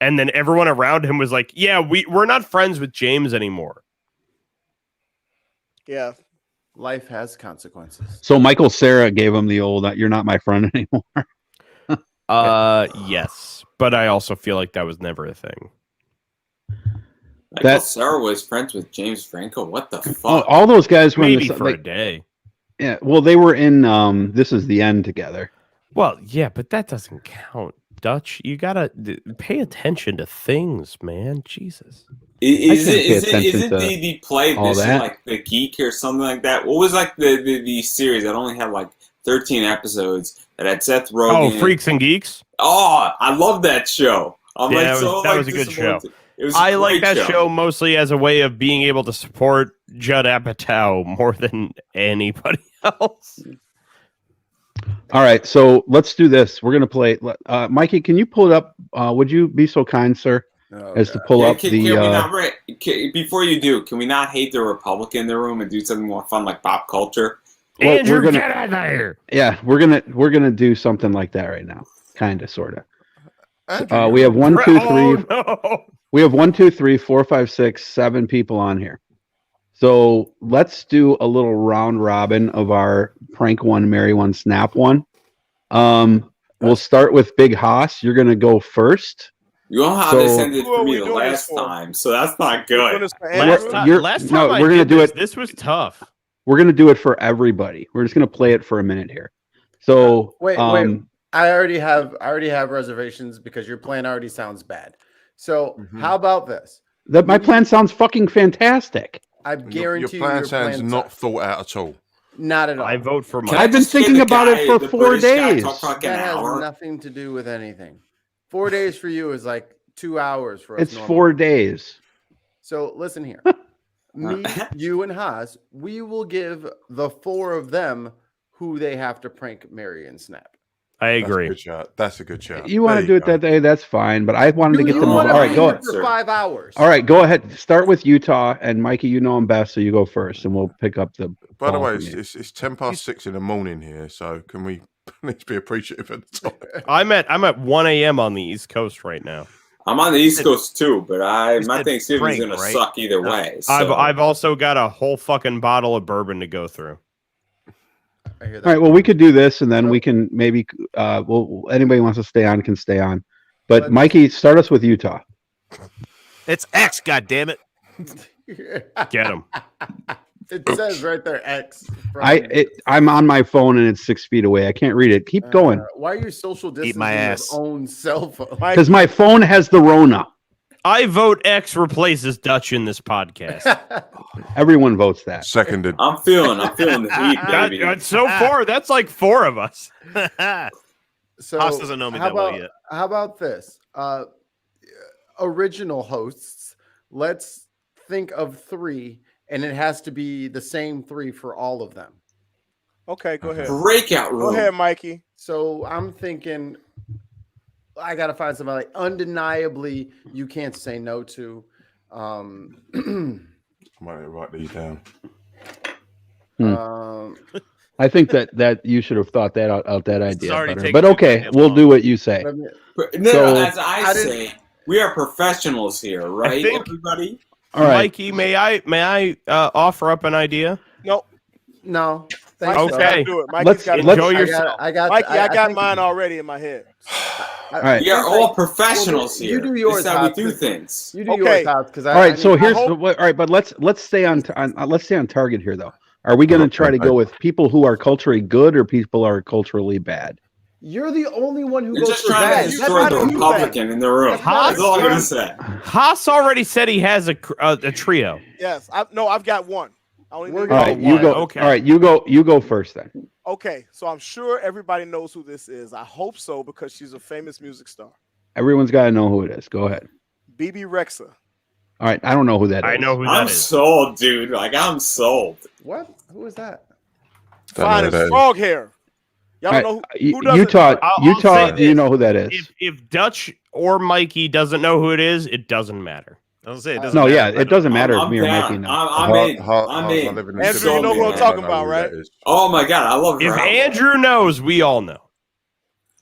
And then everyone around him was like, yeah, we're not friends with James anymore. Yeah. Life has consequences. So Michael Cera gave him the old "You're not my friend anymore." Yes, but I also feel like that was never a thing. Michael Cera was friends with James Franco. What the fuck? All those guys were maybe in for a day. Yeah, well, they were in This Is the End together. Well, yeah, but that doesn't count, Dutch. You gotta pay attention to things, man. Jesus. Is it the play this is like The Geek or something like that? What was like the series that only had like 13 episodes that had Seth Rogen? Oh, Freaks and Geeks. Oh, I love that show. That was a good show. I like that show mostly as a way of being able to support Judd Apatow more than anybody else. All right, so let's do this. We're gonna play. Mikey, can you pull it up? Would you be so kind, sir, as to pull up the? Before you do, can we not hate the Republican in the room and do something more fun like pop culture? Well, Andrew, get out of there! Yeah, we're gonna do something like that right now, kind of, sort of. We have 1, 2, 3. No. We have 1, 2, 3, 4, 5, 6, 7 people on here. So let's do a little round robin of our prank one, marry one, snap one. We'll start with Big Haas. You're gonna go first. You know how this ended for me the last time, so that's not good. Last time we're gonna do it. This was tough. We're gonna do it for everybody. We're just gonna play it for a minute here. So wait. I already have reservations because your plan already sounds bad. So how about this? My plan sounds fucking fantastic. I guarantee your plan sounds not thought out at all. Not at all. I vote for Mike. I've been thinking about it for 4 days. That has nothing to do with anything. 4 days for you is like 2 hours for us. It's 4 days. So listen here. Me, you, and Haas, we will give the 4 of them who they have to prank, marry, and snap. I agree. That's a good shot. You want to do it that day? That's fine. But I wanted to get them all. All right, go ahead. For 5 hours. All right, go ahead. Start with Utah, and Mikey, you know him best, so you go first, and we'll pick up the. By the way, it's 10 past 6 in the morning here, so can we please be appreciative of the time? I'm at 1 a.m. on the East Coast right now. I'm on the East Coast too, but my Thanksgiving's gonna suck either way. So. I've also got a whole fucking bottle of bourbon to go through. All right. Well, we could do this, and then we can maybe. Anybody wants to stay on can stay on, but Mikey, start us with Utah. It's X. God damn it! Get him. It says right there X. I'm on my phone and it's 6 feet away. I can't read it. Keep going. Why are you social distancing my your ass. own cell phone? Because my phone has the Rona. I vote X replaces Dutch in this podcast. Everyone votes that. Seconded. I'm feeling the heat, baby. So far, that's like 4 of us. So Haas doesn't know me that well yet. How about this? Original hosts, let's think of 3, and it has to be the same 3 for all of them. Okay, go ahead. Breakout room. Go ahead, Mikey. So I'm thinking I gotta find somebody undeniably you can't say no to. I might write these down. I think that you should have thought that out that idea better. But too okay, damn we'll long. do what you say. No, as I say, we are professionals here, right? Everybody. All right, Mikey, may I offer up an idea? Nope. No. Okay. Let's enjoy yourself. I got Mikey, I got mine already in my head. All right. We are all professionals here. You do yours. This is how we do things. You do yours, because all right. So here's all right, but let's stay on target here, though. Are we going to try to go with people who are culturally good or people who are culturally bad? You're the only one who You're goes just for trying bad. to destroy the Republican in the room. That's all I'm going to say. Haas already said he has a trio. Yes. I've got one. All right, you go. Okay. All right, you go first then. Okay, so I'm sure everybody knows who this is. I hope so because she's a famous music star. Everyone's got to know who it is. Go ahead. BB Rexa. All right, I don't know who that is. I know who that I'm is. sold, dude. Like, I'm sold. What? Who is that? Fine as frog hair. Y'all don't know who does Utah. it? Utah. Do you know who that is? If Dutch or Mikey doesn't know who it is, it doesn't matter. I was gonna say it doesn't No, matter. yeah, it doesn't matter if I'm me or down. Mikey know. I'm in. I'm in. Andrew, you know who I'm talking about, right? Oh my god, I love her. If Andrew knows, we all know.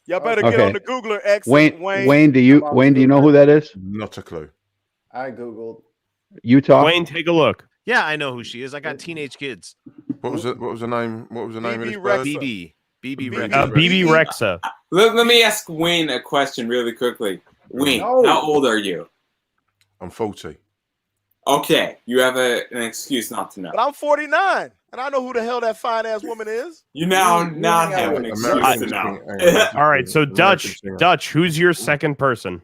Y'all better get on the Googler. X Wayne, Wayne. Wayne, do you know who that is? Not a clue. I googled. Utah. Wayne, take a look. Yeah, I know who she is. I got teenage kids. What was it? What was the name? What was the name of this BB bird? BB Rexa. BB Rexa. Let me ask Wayne a question really quickly. Wayne, how old are you? I'm 40. Okay, you have an excuse not to know. But I'm 49, and I know who the hell that fine ass woman is. You now not have an excuse to know. All right, so Dutch, who's your second person?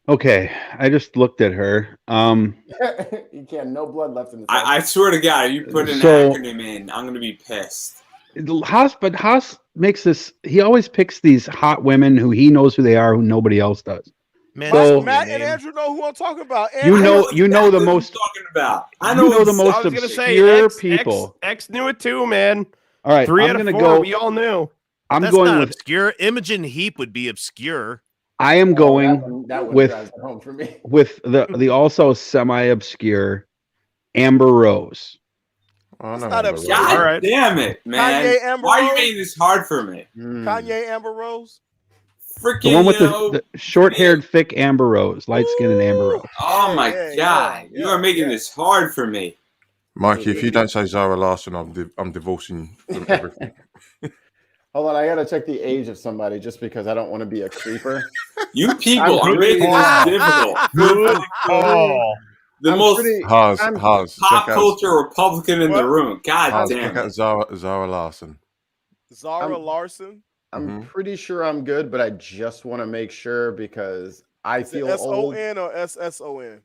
Okay, I just looked at her. You can't. No blood left in the. I swear to God, if you put an So- acronym in, I'm gonna be pissed. Haas makes this. He always picks these hot women who he knows who they are, who nobody else does. Man, So Matt and Andrew know who I'm talking about. you know the What most. I'm talking about. I You know, know the most I was gonna say obscure people. X knew it too, man. All right, 3 I'm out of gonna 4. go. We all knew. I'm That's going not with. obscure. Imogen Heap would be obscure. I am going that one with drives it home for me. with the also semi-obscure Amber Rose. Oh, It's no, not Amber obscure. Rose. God All right. damn it, man! Kanye, Amber Why are you Rose? making this hard for me? Kanye Amber Rose. Freaking, The one with you know, the short-haired, thick Amber Rose, light skin and Amber Rose. oh my Yeah, God, you are making this hard for me. Mikey, if you don't say Zara Larson, I'm divorcing you from everything. Hold on, I gotta check the age of somebody just because I don't want to be a creeper. You people are making this difficult. The most pop culture Republican in the room. God damn Check out it. Zara Larson. Zara Larson. I'm pretty sure I'm good, but I just want to make sure because I Is it feel old. S-O-N or S-S-O-N?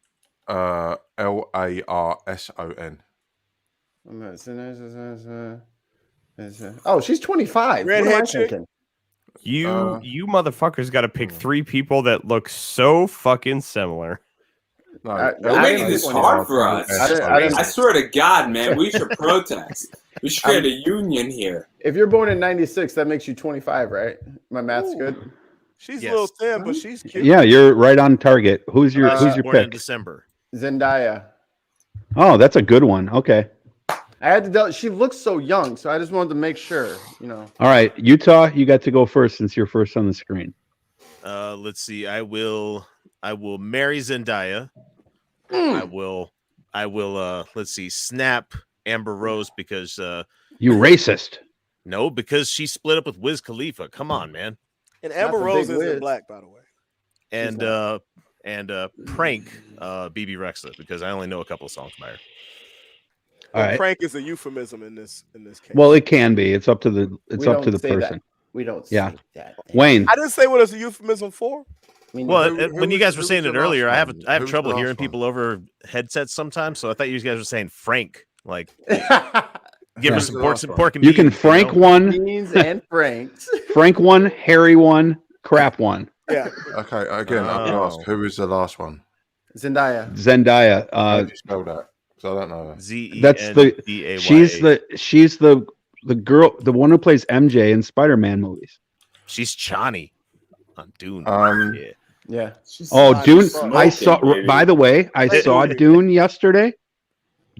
Larson. Oh, she's 25. Redhead What am I chick? thinking? You motherfuckers got to pick 3 people that look so fucking similar. You're making this hard for us. I swear to God, man, we should protest. We should create a union here. If you're born in 96, that makes you 25, right? My math's good. She's a little thin, but she's cute. Yeah, you're right on target. Who's your Born in pick? December. Zendaya. Oh, that's a good one. Okay. I had to tell. She looks so young, so I just wanted to make sure. You know. All right, Utah, you got to go first since you're first on the screen. Let's see. I will marry Zendaya. I will let's see, snap Amber Rose because You racist. no, because she split up with Wiz Khalifa. Come on, man. And Amber the Rose big isn't Wiz. black, by the way. And prank BB Rexa because I only know a couple of songs by her. All right. Prank is a euphemism in this case. Well, it can be. It's up to the We up to don't the say that. person. We don't. Yeah. Say that. Wayne. I didn't say what it's a euphemism for. I mean, Well, who when you was- guys were who saying was it the earlier, last I have one? I have Who was trouble the hearing last one? people over headsets sometimes. So I thought you guys were saying Frank, like give her Who's some the pork, last some one? pork and You beans, can Frank know? one, beans and Franks. Frank one, Harry one, crap one. Yeah. Okay, again, I'm going to ask, who is the last one? Zendaya. Zendaya. How do you spell that? Because I don't know that. That's the she's the girl, the one who plays MJ in Spider-Man movies. She's Chani on Dune. Yeah. Yeah. Oh, Dune! smoking, I saw. baby. By the way, I saw Dune yesterday.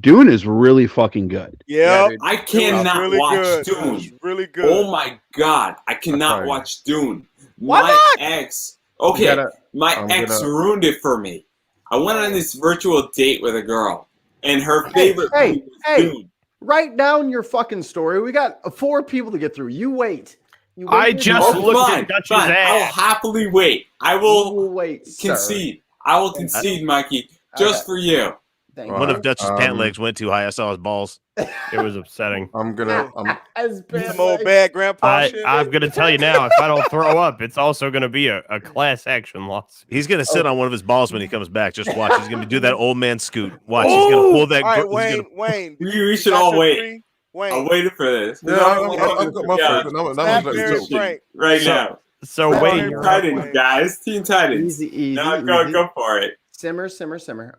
Dune is really fucking good. Yeah. I cannot really watch good. Dune. It's really good. Oh my God, I cannot Okay. watch Dune. Why my not? ex, okay, my I'm ex gonna- ruined it for me. I went on this virtual date with a girl, and her favorite movie was Hey, Dune. write down your fucking story. We got 4 people to get through. You wait. You wait I your just turn. looked Fine, at Dutch's fine. I will ass. happily wait. I You will will wait. Sir. concede. I will concede, Mikey, just Okay. for you. Thank One you. of Dutch's pant legs went too high. I saw his balls. It was upsetting. I'm gonna. As bad Some old like- bad grandpa shit. I'm gonna tell you now. If I don't throw up, it's also gonna be a class action loss. He's gonna sit on one of his balls when he comes back. Just watch. He's gonna do that old man scoot. Watch. He's gonna pull that. All right, he's Wayne. gonna- Wayne. We you should got all your wait. 3? Wayne. I'm waiting for this. Yeah, I've got my Yeah. favorite. No one's Snap, letting me Barry, talk. Frank. Right So- now. So Wait, wait, Teen Titans, guys. Teen Titans. Easy. Now easy. go for it. Simmer.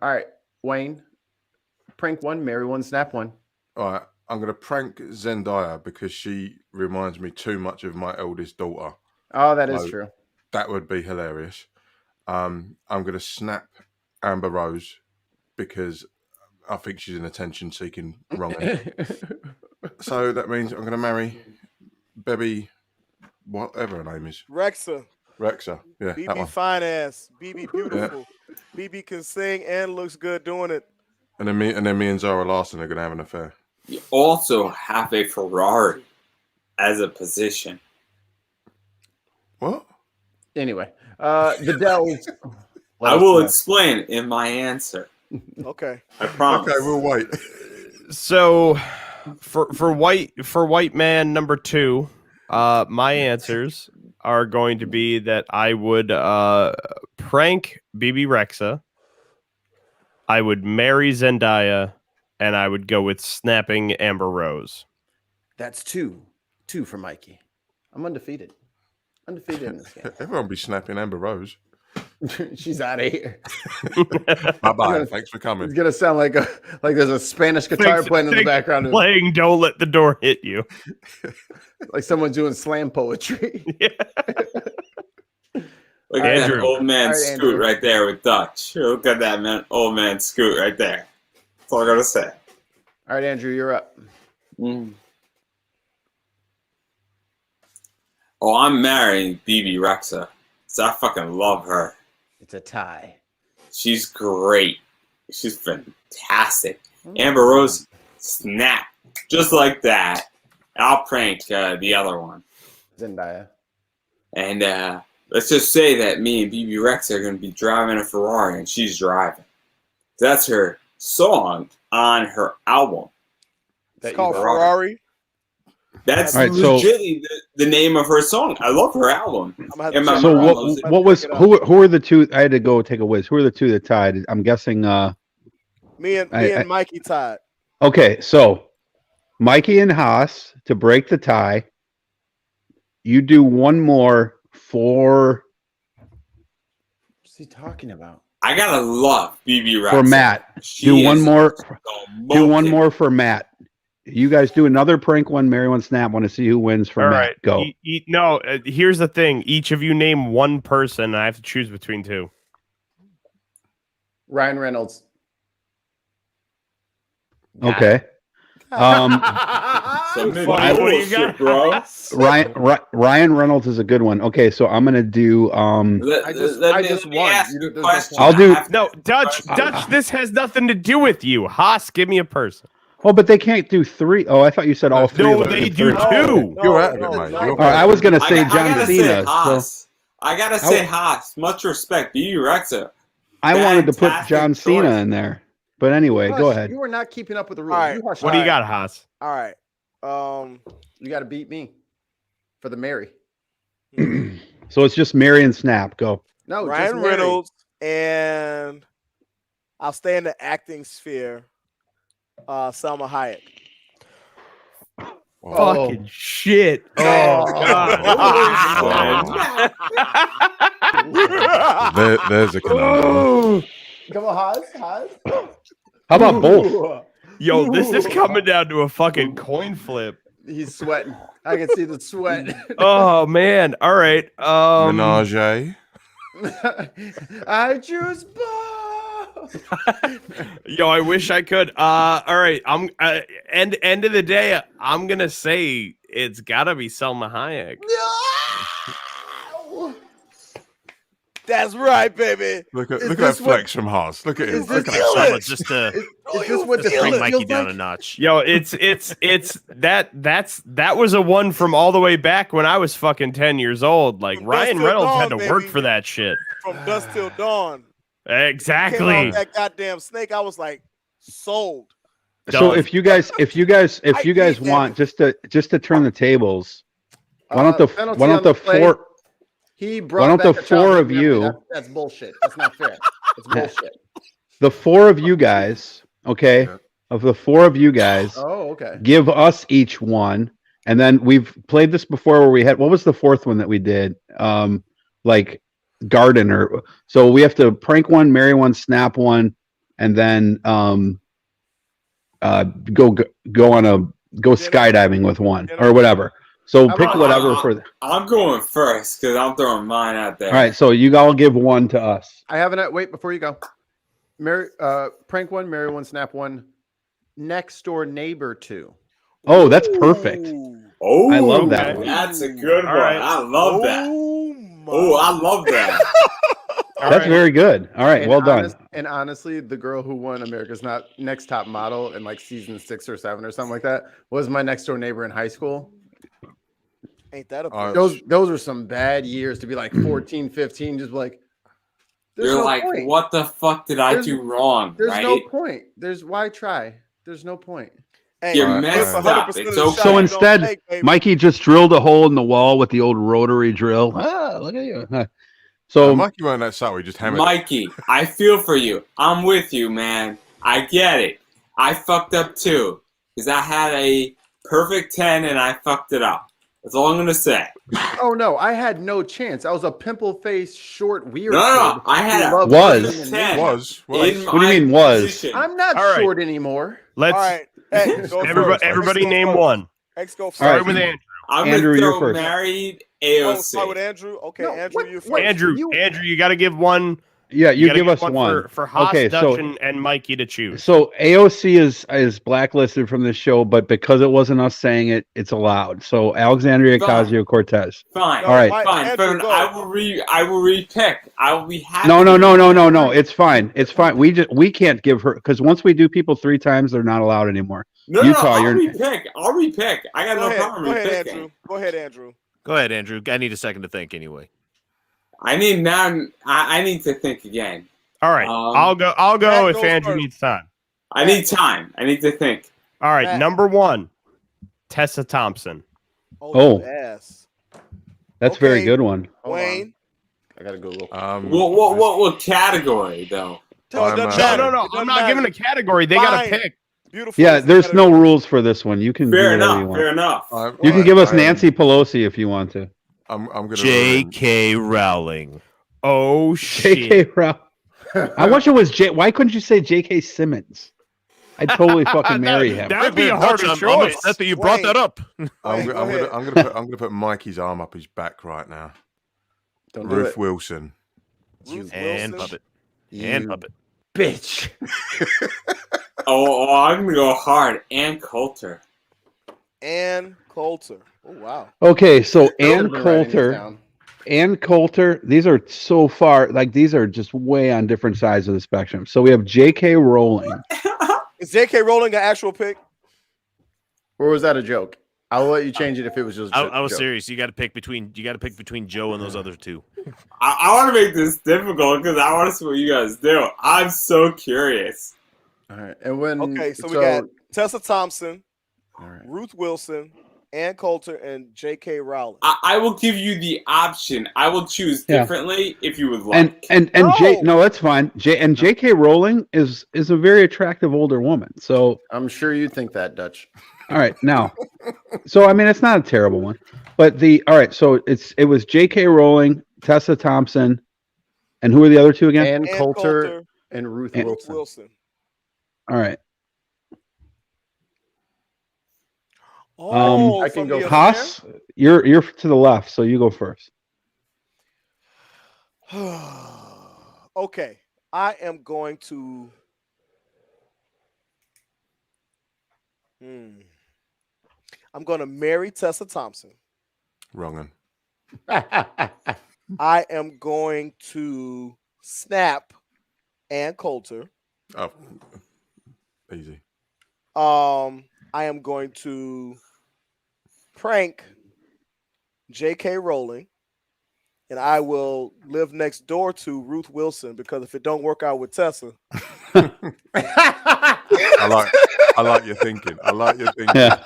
All right, Wayne. Prank one, marry one, snap one. All right, I'm gonna prank Zendaya because she reminds me too much of my eldest daughter. Oh, that is So true. That would be hilarious. I'm going to snap Amber Rose because I think she's an attention-seeking wrong. So that means I'm going to marry Bebby, whatever her name is. Rexa. Yeah, that BB one. fine ass. BB beautiful. BB can sing and looks good doing it. And then me and Zara Larson are going to have an affair. You also have a Ferrari as a position. What? Anyway, the Dells. I will explain in my answer. Okay. I promise. Okay, we'll wait. So for white man number 2, my answers are going to be that I would prank BB Rexa, I would marry Zendaya, and I would go with snapping Amber Rose. That's 2 for Mikey. I'm undefeated in this game. Everyone be snapping Amber Rose. She's out of here. Bye-bye. Thanks for coming. It's gonna sound like there's a Spanish guitar playing in the background. Playing "Don't Let the Door Hit You," like someone doing slam poetry. Yeah. Look at that old man Scoot right there with Dutch. Look at that old man Scoot right there. That's all I gotta say. All right, Andrew, you're up. Oh, I'm marrying BB Rexa. So I fucking love her. It's a tie. She's great. She's fantastic. Amber Rose, snap. Just like that. I'll prank the other one. Zendaya. And let's just say that me and BB Rex are going to be driving a Ferrari and she's driving. That's her song on her album. It's called Ferrari. That's All right, legitimately the name of her song. I love her album. So what was who are the two? I had to go take a whiz. Who are the two that tied? I'm guessing. Me and Mikey tied. Okay, so Mikey and Haas to break the tie. You do one more for. What's he talking about? I gotta love BB Rex. For Matt. Do one more. Do one more for Matt. You guys do another prank one, marry one, snap one to see who wins for All Matt. right. Go. No, here's the thing. Each of you name one person, and I have to choose between 2. Ryan Reynolds. Okay. What do you got, bro? Ryan Reynolds is a good one. Okay, so I'm gonna do. I just won. I'll do. No, Dutch. This has nothing to do with you. Haas, give me a person. Oh, but they can't do 3. Oh, I thought you said all 3. No, they do 2. You're out of it, mate. All right, I was gonna say John Cena. I gotta say Haas. Much respect, BB Rexa. I wanted to put John Cena in there, but anyway, go ahead. You were not keeping up with the rules. All right. What do you got, Haas? All right. You got to beat me for the Mary. So it's just Mary and Snap. Go. No, Ryan Reynolds, and I'll stay in the acting sphere. Salma Hayek. Fucking shit. Oh, God. There's a conundrum. Come on, Haas. How about both? Yo, this is coming down to a fucking coin flip. He's sweating. I can see the sweat. Oh, man. All right. Menage. I choose both. Yo, I wish I could. All right. I'm end of the day, I'm gonna say it's gotta be Salma Hayek. No! That's right, baby. Look at that flex from Haas. Look at him. Look at Salma, just to bring Mikey down a notch. Yo, it's that was a one from all the way back when I was fucking 10 years old. Like From Ryan dusk till Reynolds dawn, had to work baby. for that shit. From dusk till dawn. Exactly. Came out that goddamn snake. I was like, sold. So if you guys want just to turn the tables, why don't the four? He Why brought don't the back a four child of memory. you? That's bullshit. That's not fair. It's bullshit. The 4 of you guys, okay? Of the 4 of you guys, Oh, okay. give us each one, and then we've played this before where we had what was the 4th one that we did? Like garden or so we have to prank one, marry one, snap one, and then go skydiving with one or whatever. So pick whatever for. I'm going first because I'm throwing mine out there. All right, so you all give one to us. I have it. Wait, before you go. Prank one, marry one, snap one. Next door neighbor two. Oh, that's perfect. Oh, I love that one. That's a good one. right. I love that. Oh, I love that. That's very good. All right, well done. And honestly, the girl who won America's Next Top Model in like season 6 or 7 or something like that was my next door neighbor in high school. Ain't that a those are some bad years to be like 14, 15, just like You're like, point. what the fuck did I do wrong? There's right? no point. Why try? There's no point. You're messed up. It's okay. So instead, Mikey just drilled a hole in the wall with the old rotary drill. Ah, look at you. So Mikey weren't that subtle. He just hammered. Mikey, I feel for you. I'm with you, man. I get it. I fucked up too because I had a perfect 10 and I fucked it up. That's all I'm gonna say. Oh no, I had no chance. I was a pimple-faced, short, weird. No, I had a was. What do you mean was? I'm not All right. short anymore. Let's All right. Hey, go everybody first. name one. X go first. Start with Andrew. I'm Andrew, gonna you're throw first. married Oh, AOC. start with Andrew. Okay, No, Andrew, you first. Andrew, you got to give one. Yeah, you gotta give us one. for Haas, Okay, Dutch, so and Mikey to choose. so AOC is blacklisted from this show, but because it wasn't us saying it, it's allowed. So Alexandria Fine. Ocasio-Cortez. Fine. All right. Fine. Andrew, go. I will repick. I will be happy. No. It's fine. It's fine. We can't give her because once we do people 3 times, they're not allowed anymore. No, Utah, I'll you're repick. I'll repick. I got no problem Go ahead, repicking. Andrew. Go ahead, Andrew. Go ahead, Andrew. I need a second to think anyway. I need to think again. All right, I'll go Matt if goes Andrew first. needs time. I need time. I need to think. All right, Matt. number 1, Tessa Thompson. Oh. Yes. That's a very good one. Wayne. I gotta Google. What category though? No. I'm not giving a category. They got to Fine. pick. Beautiful. Yeah, there's no rules for this one. You can Fair do whatever you enough. want. Fair enough. You can give us Nancy Pelosi if you want to. I'm gonna. J.K. Rowling. Oh shit. J.K. Rowling. I wish it was J. Why couldn't you say J.K. Simmons? I'd totally fucking marry him. That would be a Dutch, harder I'm choice. upset that you brought that up. I'm gonna put Mikey's arm up his back right now. Don't do Ruth it. Wilson. Ruth And Wilson. puppet. And puppet. Bitch. Oh, I'm gonna go hard. Ann Coulter. Ann Coulter. Oh wow. Okay, so I've Ann been writing these Coulter. down. Ann Coulter, these are so far, like these are just way on different sides of the spectrum. So we have J.K. Rowling. Is J.K. Rowling an actual pick? Or was that a joke? I'll let you change it if it was just. I was joke. serious. You got to pick between Joe and those other two. I want to make this difficult because I want to see what you guys do. I'm so curious. All right, and when Okay, so we got Tessa Thompson, Ruth Wilson, Ann Coulter, and J.K. Rowling. I will give you the option. I will choose differently if you would like. And no, that's fine. J.K. Rowling is a very attractive older woman. So I'm sure you think that, Dutch. all right, now, so I mean, it's not a terrible one, but so it was J.K. Rowling, Tessa Thompson, and who are the other two again? Ann Coulter and Ruth Wilson. All right. I can go. Haas, you're to the left, so you go first. Okay, I am going to. I'm going to marry Tessa Thompson. Wrong. I am going to snap Ann Coulter. Oh, easy. I am going to prank J.K. Rowling, and I will live next door to Ruth Wilson because if it don't work out with Tessa, I like your thinking. I like your thinking. Yeah.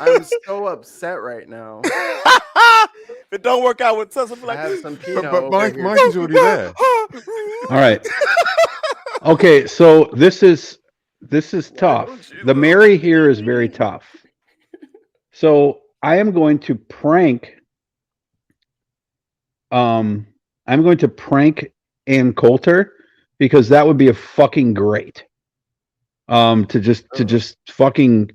I'm so upset right now. if it don't work out with Tessa, I'm like, I have some Pinot But over here. Mike is already there. All right. Okay, so this is tough. The Mary here is very tough. So I am going to prank. I'm going to prank Ann Coulter because that would be a fucking great. To just fucking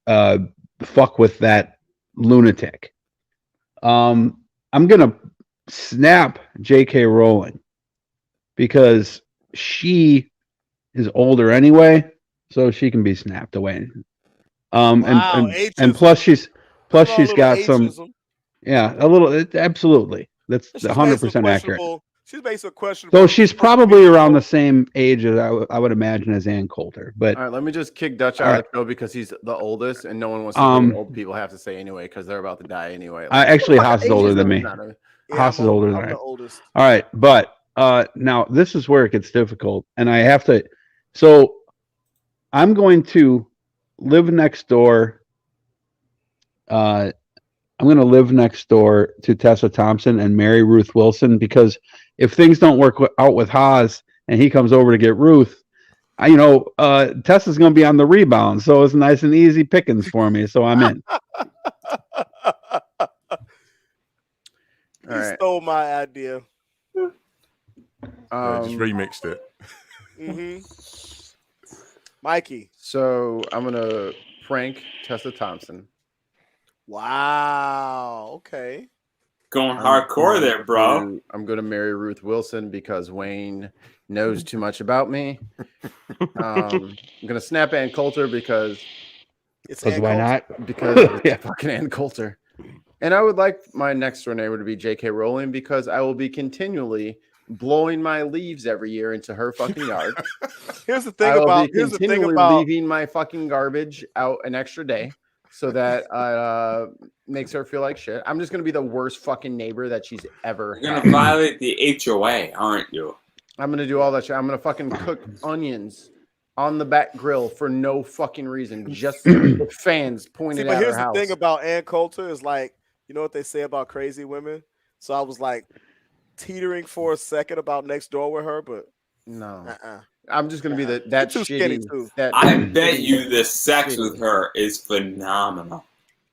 fuck with that lunatic. I'm gonna snap J.K. Rowling because she is older anyway, so she can be snapped away. And plus she's got some, yeah, a little. Absolutely, that's 100% accurate. She's based on questionable. So she's probably around the same age as I would imagine as Ann Coulter. But all right, let me just kick Dutch out of the show because he's the oldest, and no one wants to hear what old people have to say anyway because they're about to die anyway. Actually, Haas is older than me. Haas is older than I. All right, but now this is where it gets difficult, and I have to. So I'm going to live next door. I'm going to live next door to Tessa Thompson and marry Ruth Wilson because if things don't work out with Haas and he comes over to get Ruth, Tessa's going to be on the rebound, so it's nice and easy pickings for me. So I'm in. You stole my idea. Just remixed it. Mikey. So I'm gonna prank Tessa Thompson. Wow. Okay. Going hardcore there, bro. I'm gonna marry Ruth Wilson because Wayne knows too much about me. I'm gonna snap Ann Coulter because why not? Because it's fucking Ann Coulter. And I would like my next door neighbor to be J.K. Rowling because I will be continually blowing my leaves every year into her fucking yard. Here's the thing about leaving my fucking garbage out an extra day so that makes her feel like shit. I'm just gonna be the worst fucking neighbor that she's ever You're gonna violate the HOA, aren't you? I'm gonna do all that shit. I'm gonna fucking cook onions on the back grill for no fucking reason, just with fans pointed at her house. But here's the thing about Ann Coulter is like, you know what they say about crazy women? So I was like teetering for a second about next door with her, but no. I'm just gonna be that shitty. I bet you the sex with her is phenomenal.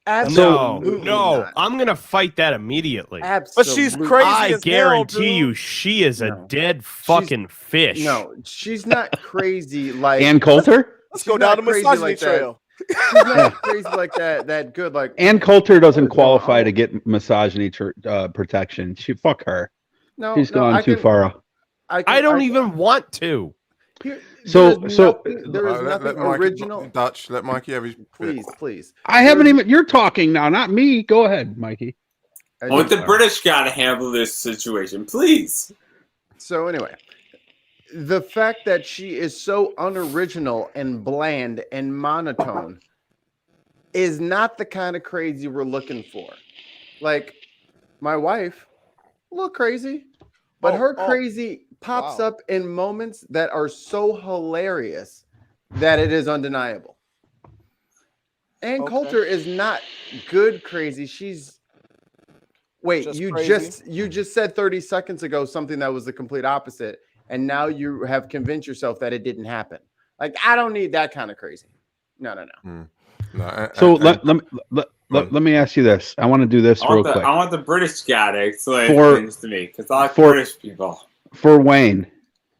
Absolutely No, not. I'm gonna fight that immediately. Absolutely. But she's crazy. I as guarantee hell, you, she is a dead fucking fish. No, she's not crazy like Ann Coulter. Let's go down the misogyny trail. She's not crazy like that. That good like Ann Coulter doesn't qualify to get misogyny protection. Fuck her. No, she's gone too far. I don't even want to. There is let nothing Mikey, original. Dutch, let Mikey have his Please. I haven't even. You're talking now, not me. Go ahead, Mikey. I want the British guy to handle this situation, please. So anyway, the fact that she is so unoriginal and bland and monotone is not the kind of crazy we're looking for. Like my wife, a little crazy, but her crazy pops up in moments that are so hilarious that it is undeniable. Ann Coulter is not good crazy. She's you just said 30 seconds ago something that was the complete opposite, and now you have convinced yourself that it didn't happen. Like I don't need that kind of crazy. No. So let me ask you this. I want to do this real quick. I want the British guy to explain things to me because I like British people. For Wayne,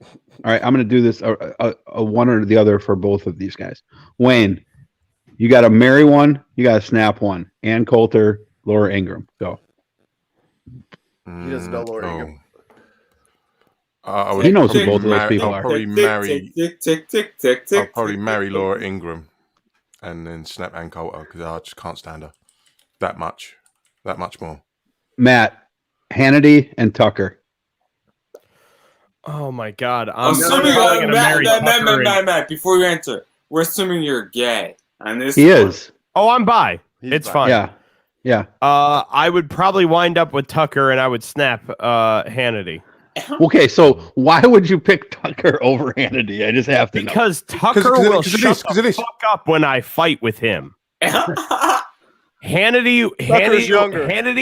all right, I'm going to do this a one or the other for both of these guys. Wayne, you got to marry one, you got to snap one. Ann Coulter, Laura Ingraham, go. He doesn't know Laura Ingraham. He knows who both of those people are. I'll probably marry Laura Ingraham and then snap Ann Coulter because I just can't stand her that much more. Matt, Hannity, and Tucker. Oh my God! I'm assuming probably gonna marry Matt, before you answer, we're assuming you're gay. And this he is. Oh, I'm bi. It's fine. Yeah. I would probably wind up with Tucker, and I would snap Hannity. Okay, so why would you pick Tucker over Hannity? I just have to know. Because Tucker will shut the fuck up when I fight with him. Hannity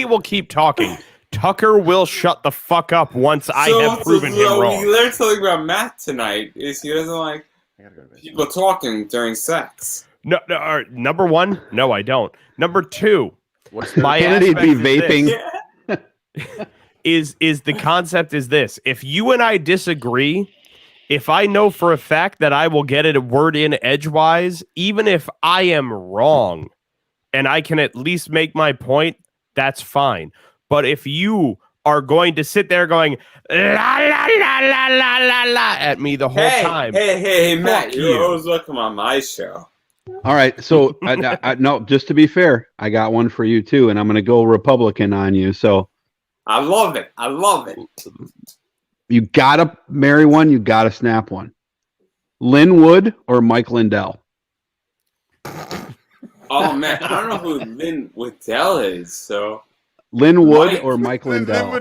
will keep talking. Tucker will shut the fuck up once I have proven him wrong. We learned something about Matt tonight. Is he doesn't like people talking during sex. No. Number one, no, I don't. Number two, my Hannity be vaping. Is the concept is this: if you and I disagree, if I know for a fact that I will get it a word in edgewise, even if I am wrong, and I can at least make my point, that's fine. But if you are going to sit there going la la la la la la la at me the whole time, Hey, Matt, you. you're always welcome on my show. All right, so no, just to be fair, I got one for you too, and I'm going to go Republican on you. So I love it. you got to marry one, you got to snap one. Lynn Wood or Mike Lindell? Oh man, I don't know who Lynn Waddell is. So Lynn Wood or Mike Lindell?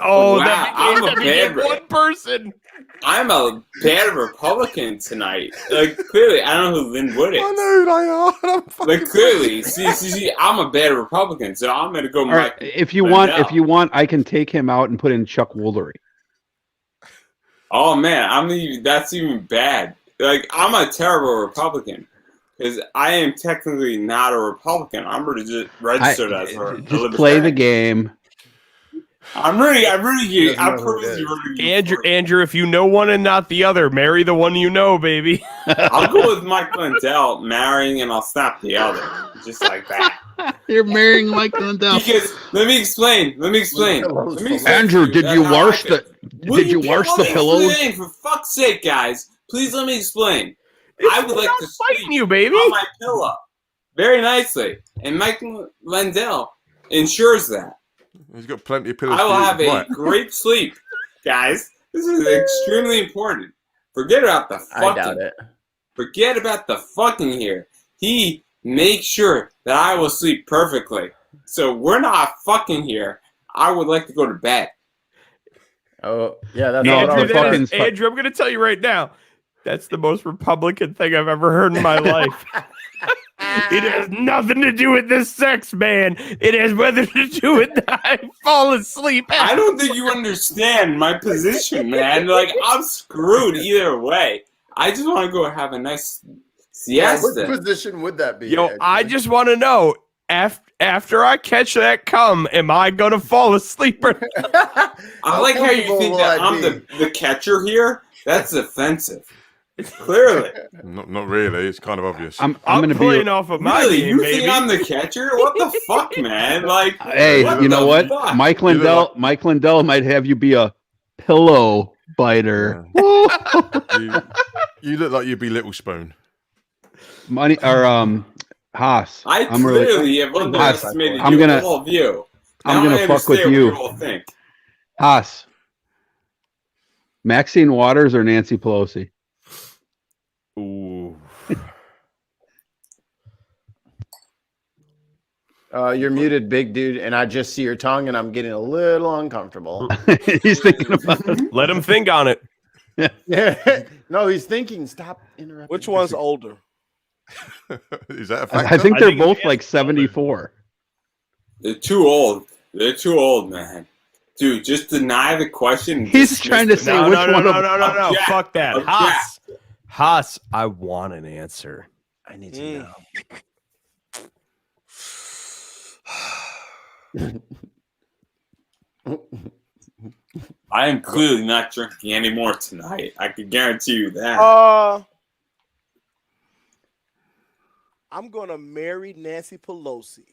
Oh, wow, I'm a bad one person. I'm a bad Republican tonight. Like clearly, I don't know who Lynn Wood is. I know who they are. Like clearly, see, I'm a bad Republican, so I'm gonna go. All right, Mike if you Lindell. want, I can take him out and put in Chuck Woolery. Oh man, that's even bad. Like I'm a terrible Republican because I am technically not a Republican. I'm registered as a Just play the game. I'm purposely rooting. Andrew, if you know one and not the other, marry the one you know, baby. I'll go with Mike Lindell marrying, and I'll snap the other, just like that. You're marrying Mike Lindell. Because let me explain. Andrew, did you wash the pillows? For fuck's sake, guys, please let me explain. I would like to fighting you, baby, on my pillow very nicely, and Mike Lindell ensures that. He's got plenty of pillows. I will have a Right. great sleep, guys. This is extremely important. Forget about the fucking. I doubt it. Forget about the fucking here. He makes sure that I will sleep perfectly. So we're not fucking here. I would like to go to bed. Oh, yeah, that's Andrew, I'm going to tell you right now, that's the most Republican thing I've ever heard in my life. It has nothing to do with this sex, man. It has whether to do with I fall asleep. I don't think you understand my position, man. Like, I'm screwed either way. I just want to go have a nice siesta. What position would that be? Yo, actually? I just want to know, after I catch that cum, am I going to fall asleep? I like how you think that I'm the catcher here. That's offensive. Clearly. Not really. It's kind of obvious. I'm going to be playing off of my Really? game, You baby. think I'm the catcher? What the fuck, man? Like, Hey, you know what? fuck? Mike Lindell might have you be a pillow biter. You look like you'd be Little Spoon. Money or Haas. I I'm clearly have underestimated all of you. I'm Now gonna I fuck with understand you. what you all think. Haas. Maxine Waters or Nancy Pelosi? Ooh. You're muted, big dude, and I just see your tongue, and I'm getting a little uncomfortable. He's thinking about it. Let him think on it. Yeah. No, he's thinking. Stop interrupting. Which one's older? Is that a fact? I think they're both like 74. They're too old. They're too old, man. Dude, just deny the question. He's trying to say which one. No. Jack. Fuck that. Oh, Jack. Haas, I want an answer. I need to know. I am clearly not drinking anymore tonight. I can guarantee you that. I'm gonna marry Nancy Pelosi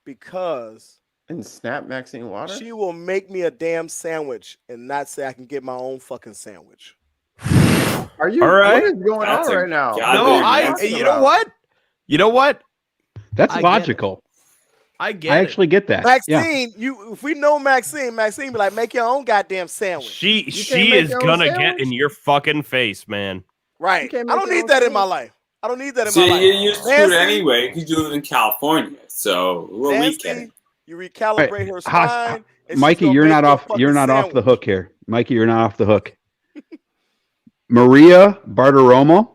because and snap Maxine Waters. She will make me a damn sandwich and not say I can get my own fucking sandwich. Are you? All right. What is going on right now? No, you know what? You know what? That's I logical. I get I actually get that. Maxine, if we know Maxine be like, make your own goddamn sandwich. She is gonna get in your fucking face, man. Right. I don't need that in my life. I don't need that in See, my life. you're used to it anyway because you live in California. So we're Nancy, weekend. you recalibrate her spine. and Mikey, she's you're gonna not make off. you a You're fucking not off the sandwich. hook here, Mikey. You're not off the hook. Maria Bartiromo.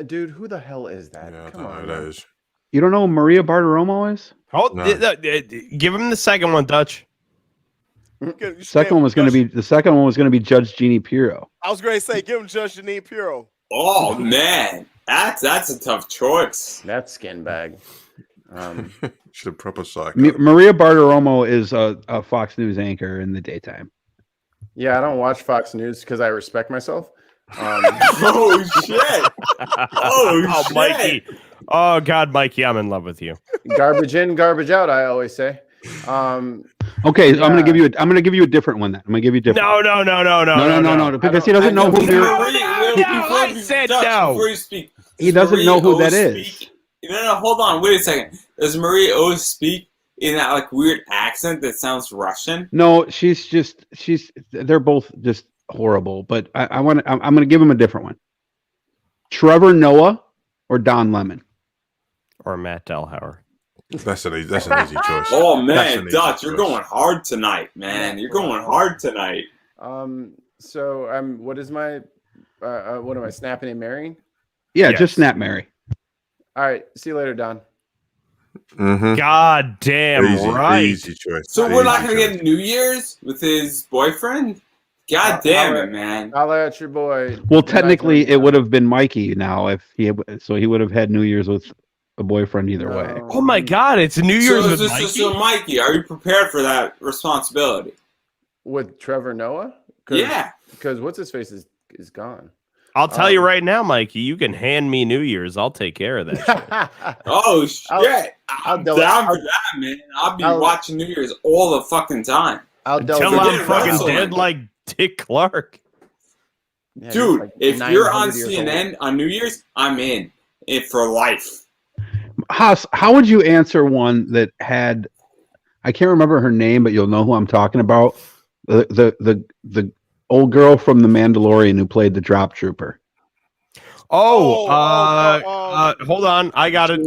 Dude, who the hell is that? Come on. That is. You don't know who Maria Bartiromo is? Give him the second one, Dutch. Second one was going to be Judge Jeannie Pirro. I was going to say, give him Judge Janine Pirro. Oh man, that's a tough choice. That's skin bag. She's a proper psycho. Maria Bartiromo is a Fox News anchor in the daytime. Yeah, I don't watch Fox News because I respect myself. Oh shit! Oh shit! Mikey. Oh God, Mikey, I'm in love with you. Garbage in, garbage out. I always say. Okay, I'm gonna give you a different one. Then I'm gonna give you a different. No, because he doesn't know who they're. I said no. Before you speak, He doesn't know who that is. No, hold on. Wait a second. Does Marie always speak in that like weird accent that sounds Russian? No, they're both just horrible. But I'm gonna give him a different one. Trevor Noah or Don Lemon or Matt Dellhauer. That's an easy choice. Oh man, Dutch, you're going hard tonight, man. You're going hard tonight. So what is my what am I snapping and marrying? Yeah, just snap Mary. All right, see you later, Don. Mm-hmm. God damn easy choice. So we're not gonna get New Year's with his boyfriend? God damn it, man. Holla at your boy. Well, technically, it would have been Mikey now if he would have had New Year's with a boyfriend either way. Oh my God, it's New Year's with Mikey. So Mikey, are you prepared for that responsibility? With Trevor Noah? Yeah. Because what's his face is gone. I'll tell you right now, Mikey, you can hand me New Year's. I'll take care of that shit. Oh, shit. I'm down for that, man. I'll be watching New Year's all the fucking time. Until I'm fucking dead like Dick Clark. Yeah, dude, like if you're on 900 years CNN old. on New Year's, I'm in it for life. Haas, how would you answer one that had? I can't remember her name, but you'll know who I'm talking about. The old girl from The Mandalorian who played the Drop Trooper. Hold on, I got it.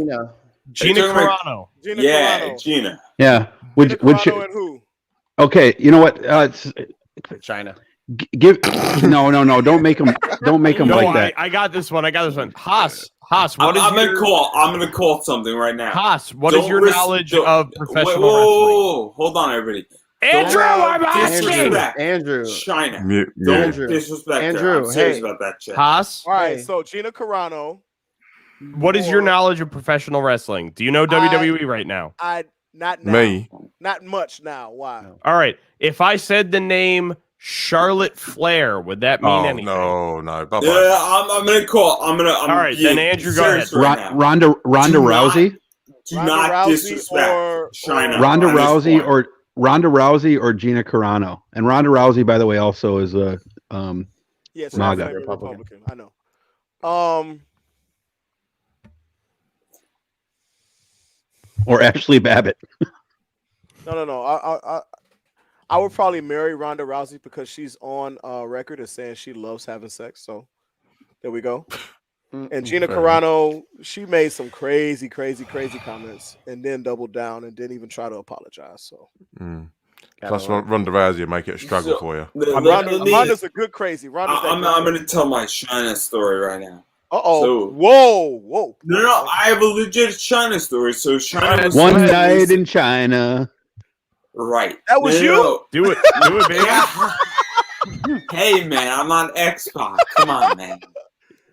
Gina Carano. Gina. Yeah, would you? And who? Okay, you know what? China. No, don't make them like that. I got this one. Haas, what is I'm gonna call something right now. Haas, what is your knowledge of professional wrestling? Whoa, hold on, everybody. Andrew, I'm asking. Andrew. China. Don't disrespect Andrew, her. I'm serious hey. about that shit. Haas, All right, so Gina Carano. what is your knowledge of professional wrestling? Do you know WWE right now? Not now. Me. Not much now. Why? All right. If I said the name Charlotte Flair, would that mean anything? No. Bye-bye. Yeah, I'm gonna call. All right, then Andrew, go ahead. Ronda Rousey. Do not disrespect China. Ronda Rousey or Gina Carano. And Ronda Rousey, by the way, also is a yes, MAGA Republican. I know. Or Ashley Babbitt. No. I would probably marry Ronda Rousey because she's on record as saying she loves having sex. So there we go. And Gina Carano, she made some crazy comments and then doubled down and didn't even try to apologize. So plus Ronda Rousey will make it a struggle for you. Ronda's a good crazy. I'm gonna tell my China story right now. So, whoa. No, I have a legit China story. So China was One night in China. Right. That was you? No. Do it, baby. Hey, man, I'm on X-Pac. Come on, man.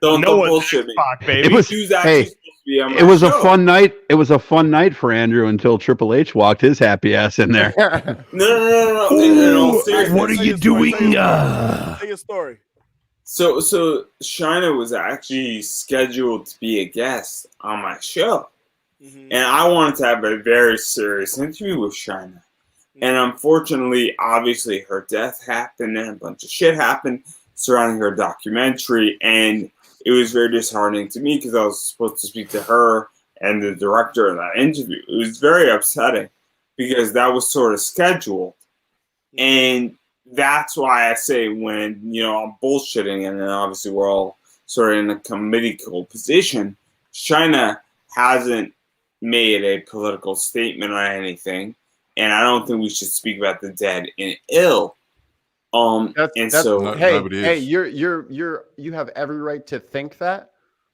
Don't bullshit me. Baby. It was a fun night. It was a fun night for Andrew until Triple H walked his happy ass in there. No. What are you doing? Tell your story. So China was actually scheduled to be a guest on my show. And I wanted to have a very serious interview with China. And unfortunately, obviously, her death happened and a bunch of shit happened surrounding her documentary. And it was very disheartening to me because I was supposed to speak to her and the director of that interview. It was very upsetting because that was sort of scheduled. And that's why I say when, I'm bullshitting and then obviously we're all sort of in a comedical position, China hasn't made a political statement on anything. And I don't think we should speak about the dead and ill. Hey, you have every right to think that,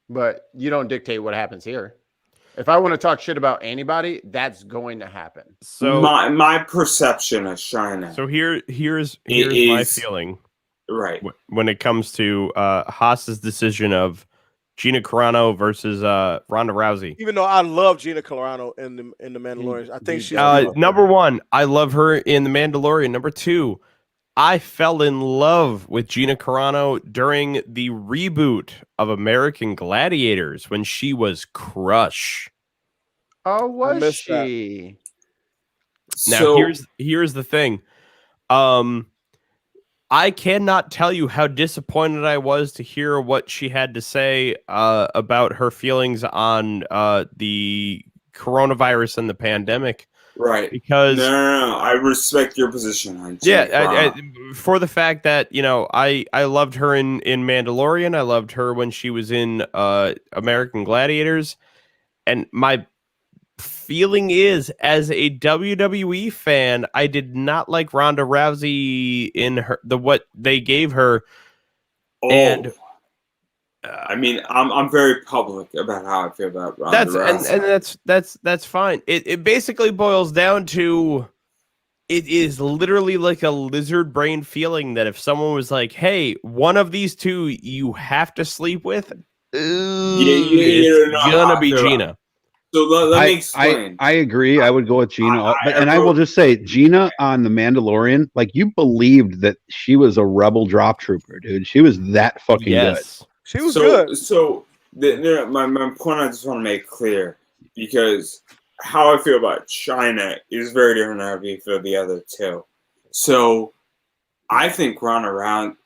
but you don't dictate what happens here. If I want to talk shit about anybody, that's going to happen. So my perception of China. So here's my feeling. Right. When it comes to Haas's decision of Gina Carano versus Ronda Rousey. Even though I love Gina Carano in the Mandalorian, I think she's number one. I love her in the Mandalorian. Number two, I fell in love with Gina Carano during the reboot of American Gladiators when she was Crush. Oh, was she? Now here's the thing. I cannot tell you how disappointed I was to hear what she had to say about her feelings on the coronavirus and the pandemic. Right. Because no. I respect your position on for the fact that, I loved her in Mandalorian. I loved her when she was in American Gladiators. And my feeling is, as a WWE fan, I did not like Ronda Rousey in what they gave her. And I mean, I'm very public about how I feel about Ronda Rousey. And that's fine. It basically boils down to, it is literally like a lizard brain feeling that if someone was like, "Hey, one of these two you have to sleep with," it's gonna be Gina. So let me explain. I agree. I would go with Gina. I will just say, Gina on The Mandalorian, like, you believed that she was a rebel drop trooper, dude. She was that fucking good. She was good. So my point I just want to make clear, because how I feel about China is very different than how I feel the other two. So I think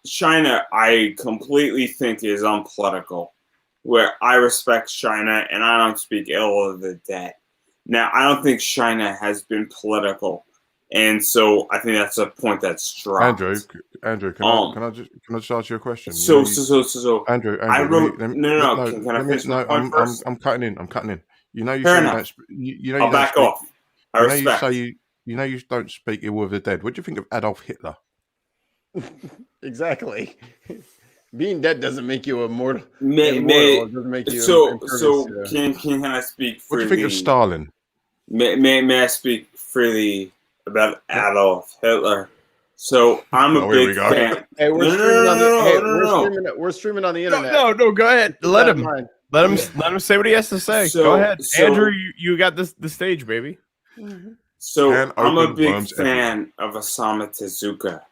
China, I completely think is unpolitical. Where I respect China and I don't speak ill of the dead. Now, I don't think China has been political, and so I think that's a point that's dropped. Andrew, can I just ask you a question? So, Andrew, I wrote. can I finish my point first? I'm cutting in. You know, Fair enough. I'll back off. I respect. You don't speak ill of the dead. What do you think of Adolf Hitler? Exactly. Being dead doesn't make you immortal. It doesn't make you can I speak freely? What do you think of Stalin? May I speak freely about Adolf Hitler? So I'm a big fan. Hey, we're streaming on the internet. No, go ahead. Let him say what he has to say. Go ahead, Andrew. You got the stage, baby. So I'm a big fan of Osamu Tezuka.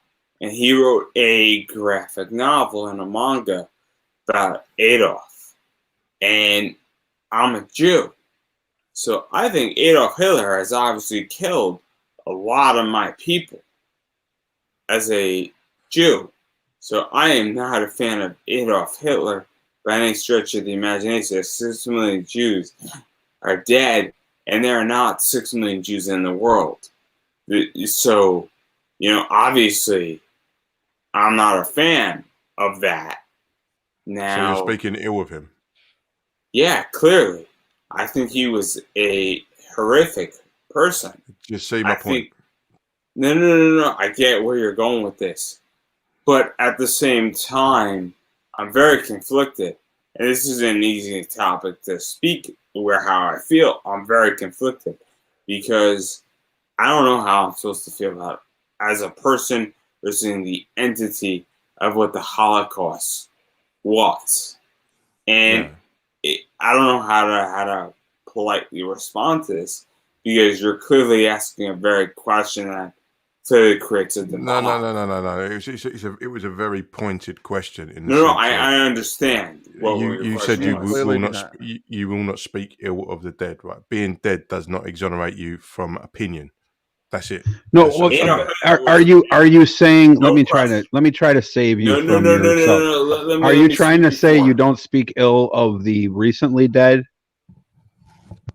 And he wrote a graphic novel and a manga about Adolf. And I'm a Jew. So I think Adolf Hitler has obviously killed a lot of my people as a Jew. So I am not a fan of Adolf Hitler by any stretch of the imagination. 6 million Jews are dead, and there are not 6 million Jews in the world. So, obviously, I'm not a fan of that. Now, so you're speaking ill of him? Yeah, clearly. I think he was a horrific person. Just say my point. No. I get where you're going with this. But at the same time, I'm very conflicted. And this is an easy topic to speak how I feel. I'm very conflicted because I don't know how I'm supposed to feel about it as a person versus the entity of what the Holocaust was. And I don't know how to politely respond to this because you're clearly asking a very question that clearly creates a debate. No. It was a very pointed question. I understand. You said you will not speak ill of the dead, right? Being dead does not exonerate you from opinion. That's it. No, are you saying? Let me try to save you from yourself. Are you trying to say you don't speak ill of the recently dead?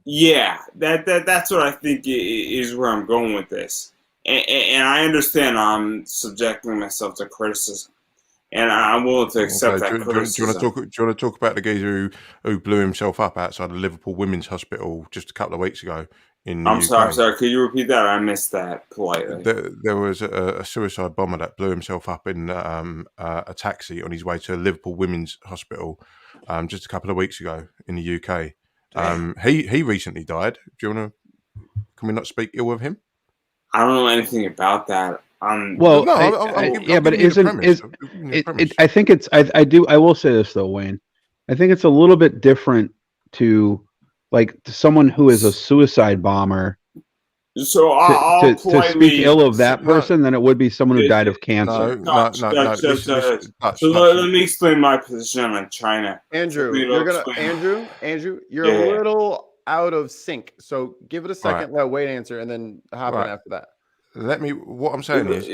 Yeah, that's what I think is where I'm going with this, and I understand I'm subjecting myself to criticism, and I'm willing to accept that criticism. Do you want to talk about the geezer who blew himself up outside the Liverpool Women's Hospital just a couple of weeks ago? I'm sorry. Could you repeat that? I missed that politely. There was a suicide bomber that blew himself up in a taxi on his way to Liverpool Women's Hospital just a couple of weeks ago in the UK. He recently died. Do you want to? Can we not speak ill of him? I don't know anything about that. I think it's. I will say this though, Wayne. I think it's a little bit different to. Like someone who is a suicide bomber So I'll to speak ill of that person than it would be someone who died of cancer. No. So let me explain my position on China. Andrew, Andrew, you're a little out of sync. So give it a second, let Wade answer, and then hop in after that. What I'm saying is,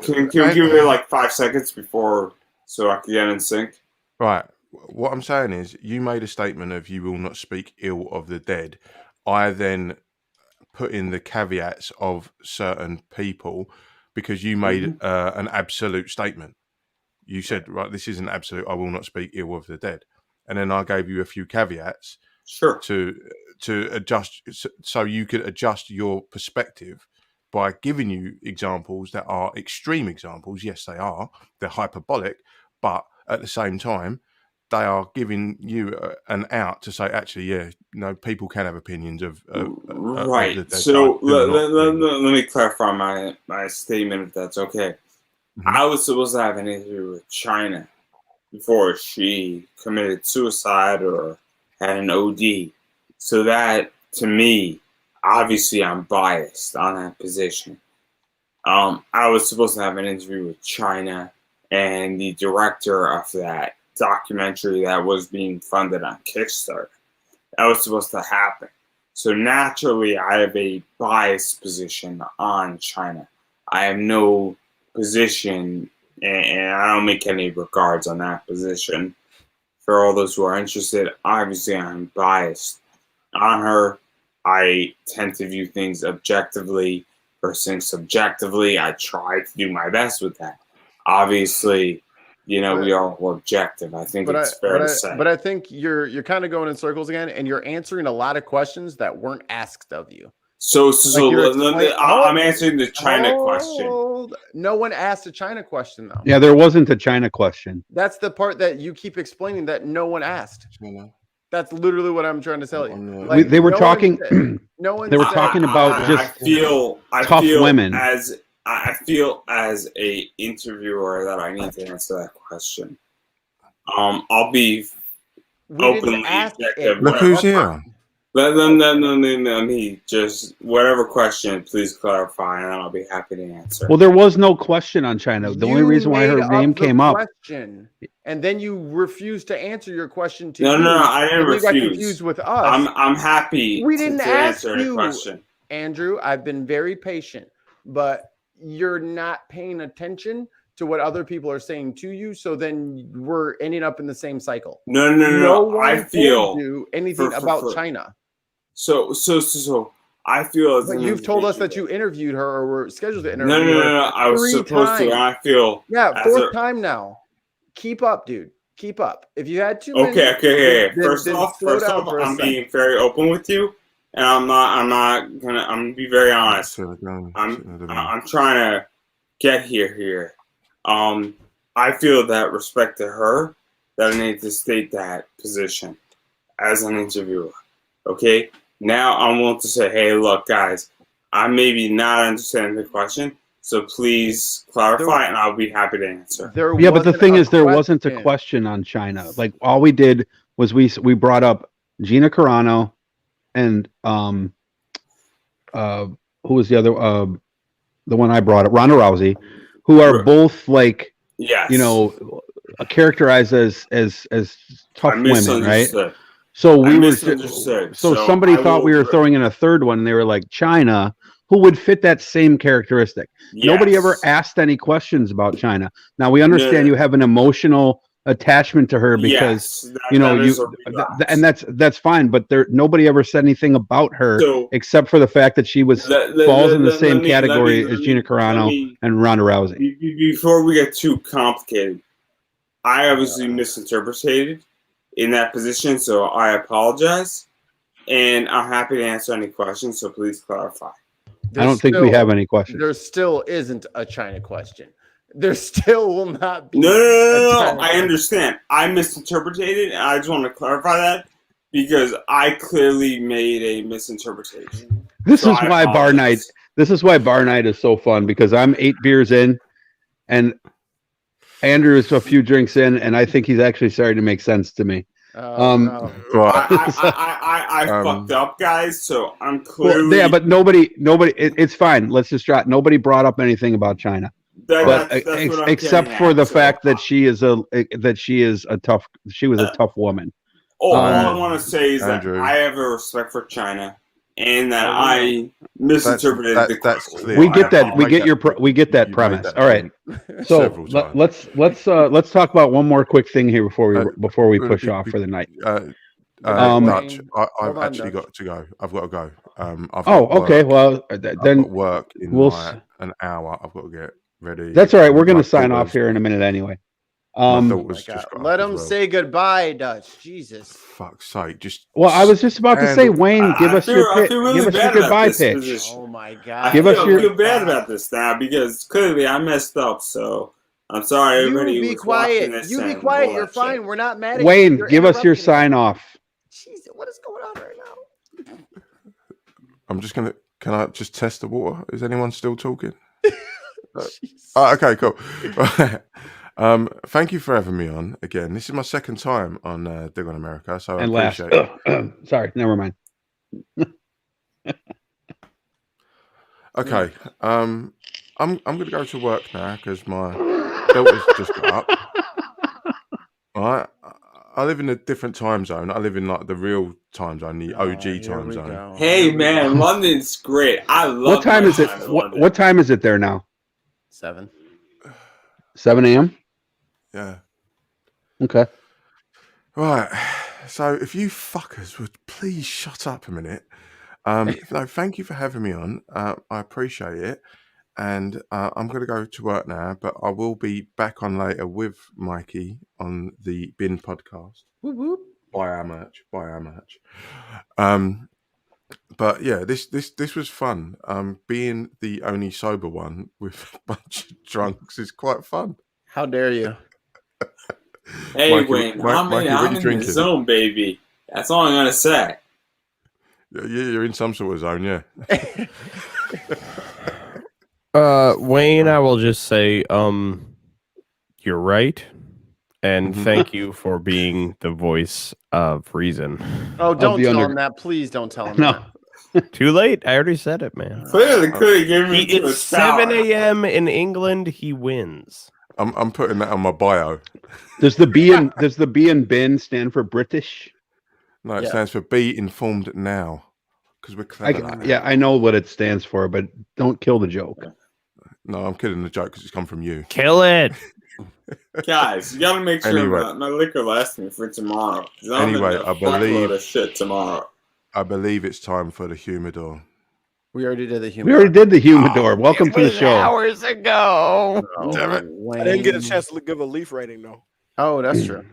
can you give me like 5 seconds before so I can get in sync? Right. What I'm saying is, you made a statement of you will not speak ill of the dead. I then put in the caveats of certain people because you made an absolute statement. You said, right, this is an absolute, I will not speak ill of the dead. And then I gave you a few caveats to adjust, so you could adjust your perspective by giving you examples that are extreme examples. Yes, they are. They're hyperbolic, but at the same time, they are giving you an out to say, actually, people can have opinions of right. Of so let me clarify my statement, if that's okay. I was supposed to have an interview with China before she committed suicide or had an OD. So that, to me, obviously I'm biased on that position. I was supposed to have an interview with China and the director of that documentary that was being funded on Kickstarter. That was supposed to happen. So naturally, I have a biased position on China. I have no position, and I don't make any regards on that position. For all those who are interested, obviously I'm biased on her. I tend to view things objectively versus subjectively. I try to do my best with that. Obviously, we are all objective. I think it's fair to say. But I think you're kind of going in circles again, and you're answering a lot of questions that weren't asked of you. I'm answering the China question. No one asked a China question, though. Yeah, there wasn't a China question. That's the part that you keep explaining that no one asked. That's literally what I'm trying to tell you. They were talking. No one. They were talking about just tough women. I feel as a interviewer that I need to answer that question. I'll be openly objective. Look who's here. Let me just, whatever question, please clarify, and I'll be happy to answer. Well, there was no question on China. The only reason why her name came up. And then you refused to answer your question. No, I didn't refuse. You got confused with us. I'm happy. We didn't to ask answer you, any question. Andrew. I've been very patient, but you're not paying attention to what other people are saying to you. So then we're ending up in the same cycle. No. I feel do anything about China. So I feel. But you've told us that you interviewed her or were scheduled to interview her. No. I was supposed to. And I feel. Yeah, fourth time now. Keep up, dude. Keep up. If you had 2 minutes. Okay. First off, I'm being very open with you, and I'm gonna be very honest. I'm trying to get here. I feel that respect to her, that I need to state that position as an interviewer. Okay. Now I'm willing to say, hey, look, guys, I maybe not understanding the question, so please clarify, and I'll be happy to answer. But the thing is, there wasn't a question on China. Like, all we did was we brought up Gina Carano and who was the other the one I brought up, Ronda Rousey, who are both like characterized as tough women, right? So we were somebody thought we were throwing in a third one, and they were like China, who would fit that same characteristic. Nobody ever asked any questions about China. Now we understand you have an emotional attachment to her because and that's fine, but nobody ever said anything about her except for the fact that she falls in the same category as Gina Carano and Ronda Rousey. Before we get too complicated, I obviously misinterpreted in that position, so I apologize, and I'm happy to answer any questions, so please clarify. I don't think we have any questions. There still isn't a China question. There still will not be. No. I understand. I misinterpreted it, and I just want to clarify that because I clearly made a misinterpretation. This is why bar night is so fun, because I'm 8 beers in, and Andrew is a few drinks in, and I think he's actually starting to make sense to me. No. I fucked up, guys. So I'm clearly. Well, yeah, but nobody. It's fine. Let's just drop. Nobody brought up anything about China, That's what I'm except getting for at, the so- fact that she was a tough woman. All I want to say is Andrew. that I have a respect for China, and that I misinterpreted that's the clear. We get that. We get that premise. All right. So several times. let's talk about one more quick thing here before we push off for the night. Dutch, I've on, actually Dutch. got to go. I've got to go. I've Oh, got okay. work. Well, I've then got work in we'll like an hour. I've got to get ready. That's all right. We're going My to sign off daughter's- here in a minute anyway. My daughter's God. just got Let up him as well. say goodbye, Dutch. Jesus. Fuck's sake! Just Well, I was just about to say, Wayne, give us your I feel really give us your bad about goodbye this pitch. position. Oh my I God. Give us your- feel bad about this now because clearly I messed up. So I'm sorry, everybody. You who be was watching quiet. this You be and quiet. all You're that fine. shit. We're not mad at you. Wayne, You're give us your interrupting us. sign off. Jesus, what is going on right now? I'm just gonna. Can I just test the water? Is anyone still talking? Okay, cool. Thank you for having me on again. This is my second time on Dig on America, so I And last, appreciate it. sorry, never mind. Okay, I'm gonna go to work now because my daughter's just got up. All right, I live in a different time zone. I live in like the real time zone, the OG time zone. Hey man, London's great. I love. What time my is it? time in London. What time is it there now? 7. 7 a.m. Yeah. Okay. Right. So if you fuckers would please shut up a minute. No, thank you for having me on. I appreciate it. And I'm going to go to work now, but I will be back on later with Mikey on the Bin podcast. Whoop, whoop. Buy our merch. But yeah, this was fun. Being the only sober one with a bunch of drunks is quite fun. How dare you? Hey Mikey, Wayne, I'm Mikey, in, what are I'm you in drinking? the zone, baby. That's all I'm gonna say. Yeah, you're in some sort of zone, yeah. Wayne, I will just say, you're right, and thank you for being the voice of reason. Oh, don't tell him that. Please don't tell him that. Too late. I already said it, man. Clearly give me to a It's 7 shower. a.m. in England. He wins. I'm putting that on my bio. Does the B in bin stand for British? No, it Yeah. stands for Be Informed Now, because we're clever like that. Yeah, I know what it stands for, but don't kill the joke. No, I'm kidding the joke because it's come from you. Kill it. Guys, you gotta make sure Anyway. my liquor lasts me for tomorrow. 'Cause I'm Anyway, gonna I fuckload believe of shit tomorrow. I believe it's time for the humidor. We already did the We humor. already did the humidor. Welcome to the show. Hours ago. Damn it. I didn't get a chance to give a leaf rating though. Oh, that's true.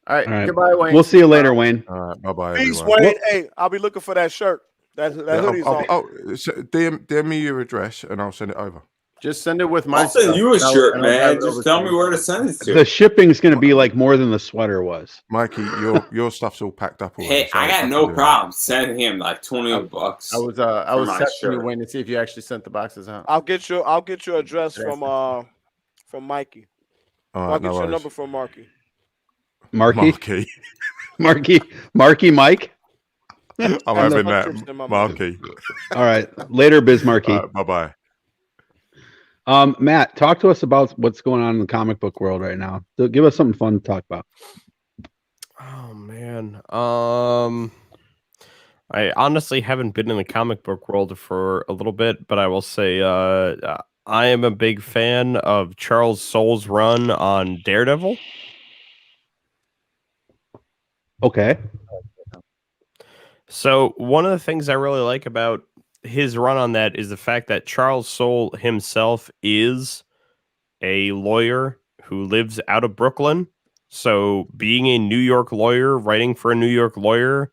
All right. All right. Goodbye, Wayne. We'll see you later, Wayne. All right, bye-bye, Peace, everyone. Wayne. Hey, I'll be looking for that shirt. That hoodie's on. DM me your address and I'll send it over. Just send it with my I'll send stuff, you a and I'll- shirt, and I'll drive man. it over Just to tell you. me where to send it to. The shipping's going to be like more than the sweater was. Mikey, your stuff's all packed up already. Hey, so I got can no do it. problem sending him like $20. I was for my texting you, shirt. Wayne, to see if you actually sent the boxes out. I'll get your address from Mikey. All I'll right, get no your worries. number from Marky. Marky? Marky. Marky Mike? I'm having that, Marky. All right. Later, Bismarcky. Bye-bye. Matt, talk to us about what's going on in the comic book world right now. So give us something fun to talk about. Oh man. I honestly haven't been in the comic book world for a little bit, but I will say I am a big fan of Charles Soule's run on Daredevil. Okay. So one of the things I really like about his run on that is the fact that Charles Soule himself is a lawyer who lives out of Brooklyn. So being a New York lawyer, writing for a New York lawyer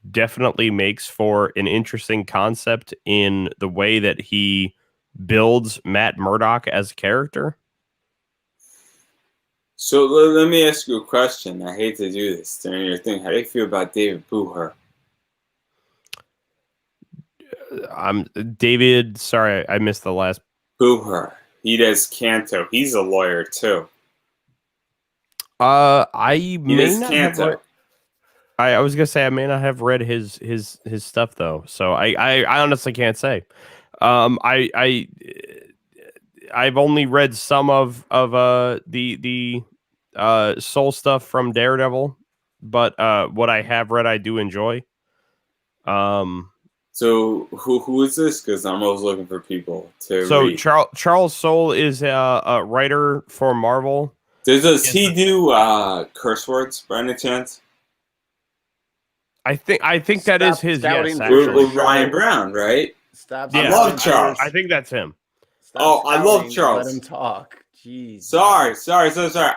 definitely makes for an interesting concept in the way that he builds Matt Murdock as a character. So let me ask you a question. I hate to do this during your thing. How do you feel about David Booher? I'm David. Sorry, I missed the last. Booher. He does Canto. He's a lawyer too. I He may does not have Canto. read, I was gonna say I may not have read his stuff though, so I honestly can't say. I've only read some of the Soul stuff from Daredevil, but what I have read I do enjoy. So who is this? Because I'm always looking for people to read. Charles Soule is a writer for Marvel. Does he do curse words by any chance? I think that is his. Yes, with Ryan Brown, right? I love Charles. I think that's him. I love Charles. Let him talk. Jeez. Sorry.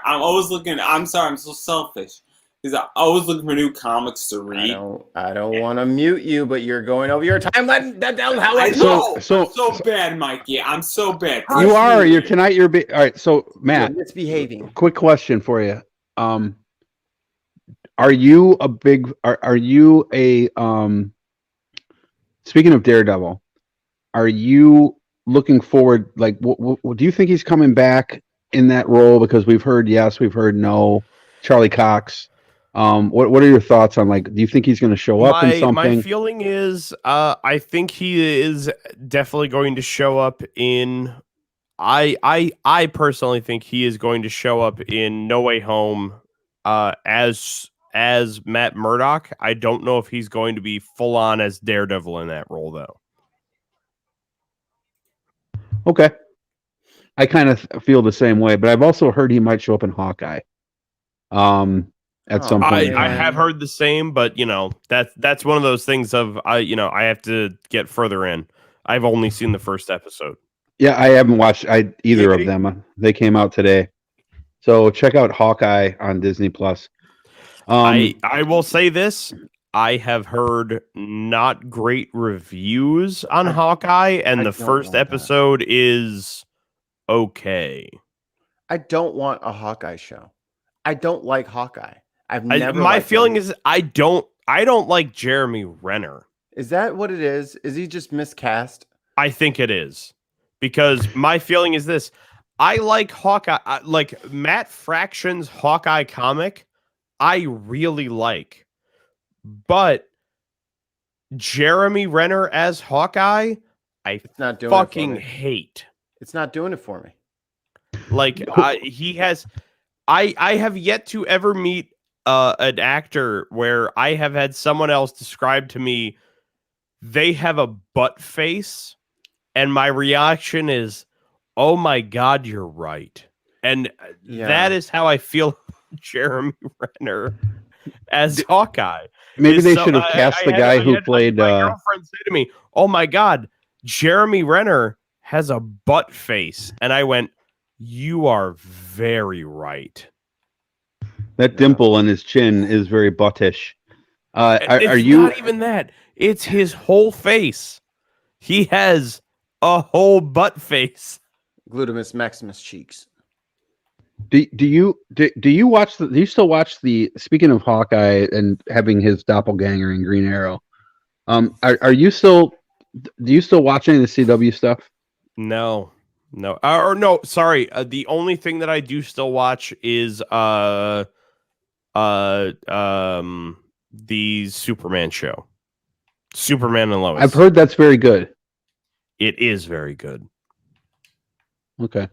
I'm always looking. I'm sorry. I'm so selfish. Because I always looking for new comics to read. I don't want to mute you, but you're going over your time. Let that down. How I know. I'm so bad, Mikey. I'm so bad. You are. You're tonight. You're all right. So Matt, you're misbehaving. Quick question for you. Are you a big? Are you a? Speaking of Daredevil, are you looking forward? Like, what do you think he's coming back in that role? Because we've heard yes, we've heard no. Charlie Cox. What are your thoughts on, like, do you think he's going to show up in something? My feeling is I think he is definitely going to show up in I personally think he is going to show up in No Way Home as Matt Murdock. I don't know if he's going to be full on as Daredevil in that role though. Okay. I kind of feel the same way, but I've also heard he might show up in Hawkeye. At some point, I have heard the same, but that's one of those things of I have to get further in. I've only seen the first episode. Yeah, I haven't watched either of them. They came out today, so check out Hawkeye on Disney Plus. I will say this: I have heard not great reviews on Hawkeye, and the first episode is okay. I don't want a Hawkeye show. I don't like Hawkeye. My feeling is I don't like Jeremy Renner. Is that what it is? Is he just miscast? I think it is, because my feeling is this: I like Hawkeye, like Matt Fraction's Hawkeye comic. I really like, but Jeremy Renner as Hawkeye, it's not doing fucking it for me. hate. It's not doing it for me. Like he has. I have yet to ever meet an actor where I have had someone else describe to me they have a butt face, and my reaction is, "Oh my God, you're right." And that is how I feel Jeremy Renner as Hawkeye. Maybe they should have cast the guy who played. My girlfriend said to me, "Oh my God, Jeremy Renner has a butt face," and I went, "You are very right." That dimple in his chin is very buttish. Are you not even that? It's his whole face. He has a whole butt face. Glutamus maximus cheeks. Do you watch do you still watch the, speaking of Hawkeye and having his doppelganger in Green Arrow? Do you still watch any of the CW stuff? No. Sorry. The only thing that I do still watch is the Superman show, Superman and Lois. I've heard that's very good. It is very good. Okay, I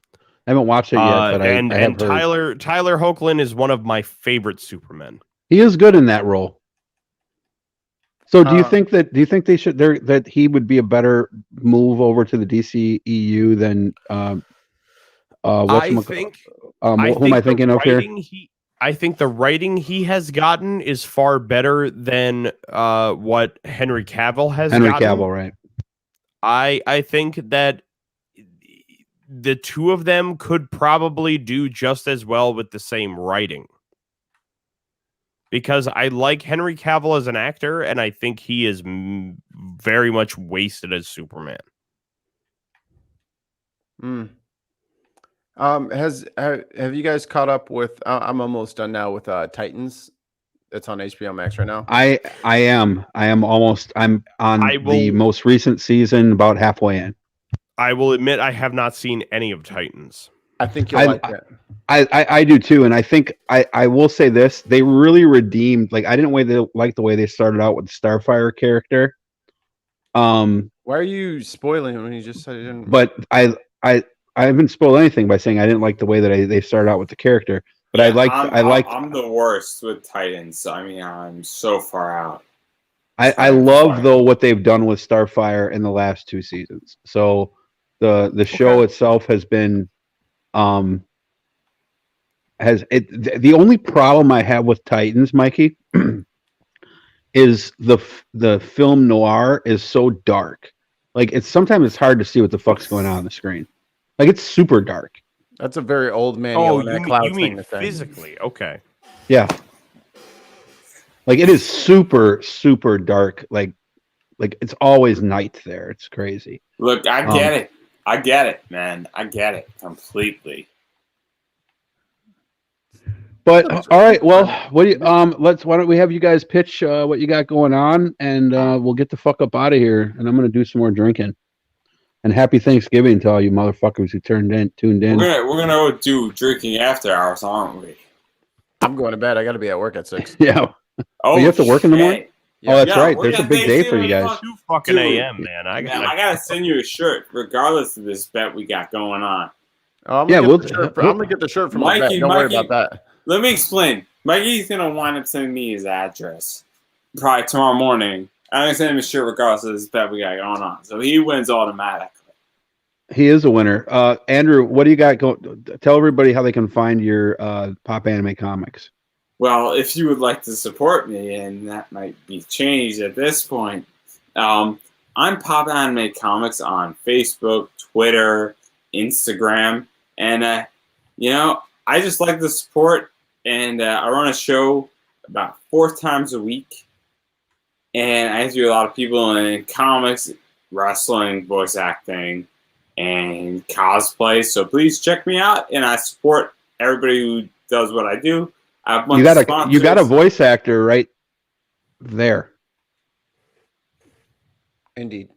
haven't watched it yet, but I have heard. Tyler Hoechlin is one of my favorite Supermen. He is good in that role. So do you think they should that he would be a better move over to the DCEU than who am I thinking of here? I think the writing he has gotten is far better than what Henry Cavill has gotten. Henry Cavill, right. I think that the two of them could probably do just as well with the same writing. Because I like Henry Cavill as an actor, and I think he is very much wasted as Superman. Have you guys caught up with? I'm almost done now with Titans. It's on HBO Max right now. I am almost. I'm on the most recent season, about halfway in. I will admit I have not seen any of Titans. I think you'll like it. I do too, and I think I will say this: they really redeemed. Like, I didn't like the way they started out with the Starfire character. Why are you spoiling him when you just said you didn't? But I haven't spoiled anything by saying I didn't like the way that they started out with the character. But I'm the worst with Titans. I mean, I'm so far out. I love though what they've done with Starfire in the last 2 seasons. So the show itself has been the only problem I have with Titans, Mikey, is the film noir is so dark. Like, sometimes it's hard to see what the fuck's going on the screen. Like, it's super dark. That's a very old man. Oh, you mean physically? Okay. Yeah. Like, it is super, super dark. Like it's always night there. It's crazy. Look, I get it. I get it, man. I get it completely. But all right, well, what do you, why don't we have you guys pitch what you got going on, and we'll get the fuck up out of here, and I'm gonna do some more drinking. And happy Thanksgiving to all you motherfuckers who tuned in. We're gonna do drinking after hours, aren't we? I'm going to bed. I got to be at work at 6. Yeah. Oh, you have to work in the morning? Yeah. Oh, that's right. There's a big day for you guys. 2 fucking a.m., man. I gotta send you a shirt, regardless of this bet we got going on. Oh, I'm gonna get the shirt from Mikey. Don't worry about that. Let me explain. Mikey's gonna wind up sending me his address probably tomorrow morning. I'm gonna send him a shirt regardless of this bet we got going on. So he wins automatically. He is a winner. Andrew, what do you got going? Tell everybody how they can find your Pop Anime Comics. Well, if you would like to support me, and that might be changed at this point, I'm Pop Anime Comics on Facebook, Twitter, Instagram, and I just like the support. And I run a show about 4 times a week, and I interview a lot of people in comics, wrestling, voice acting, and cosplay. So please check me out, and I support everybody who does what I do. You got a voice actor right there. Indeed.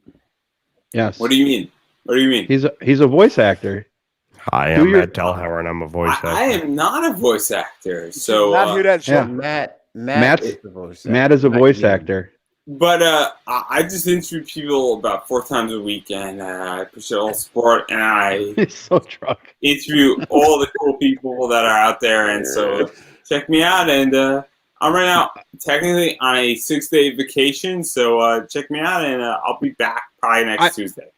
Yes. What do you mean? He's a voice actor. Hi, I'm Matt Dellhauer, and I'm a voice actor. I am not a voice actor, so not hear that shit. Yeah. Matt is the voice actor. Matt is a voice actor. But I just interview people about 4 times a week, and I appreciate all the support, and I He's so drunk. interview all the cool people that are out there, and so check me out. And I'm right now technically on a 6-day vacation, so check me out, and I'll be back probably next Tuesday.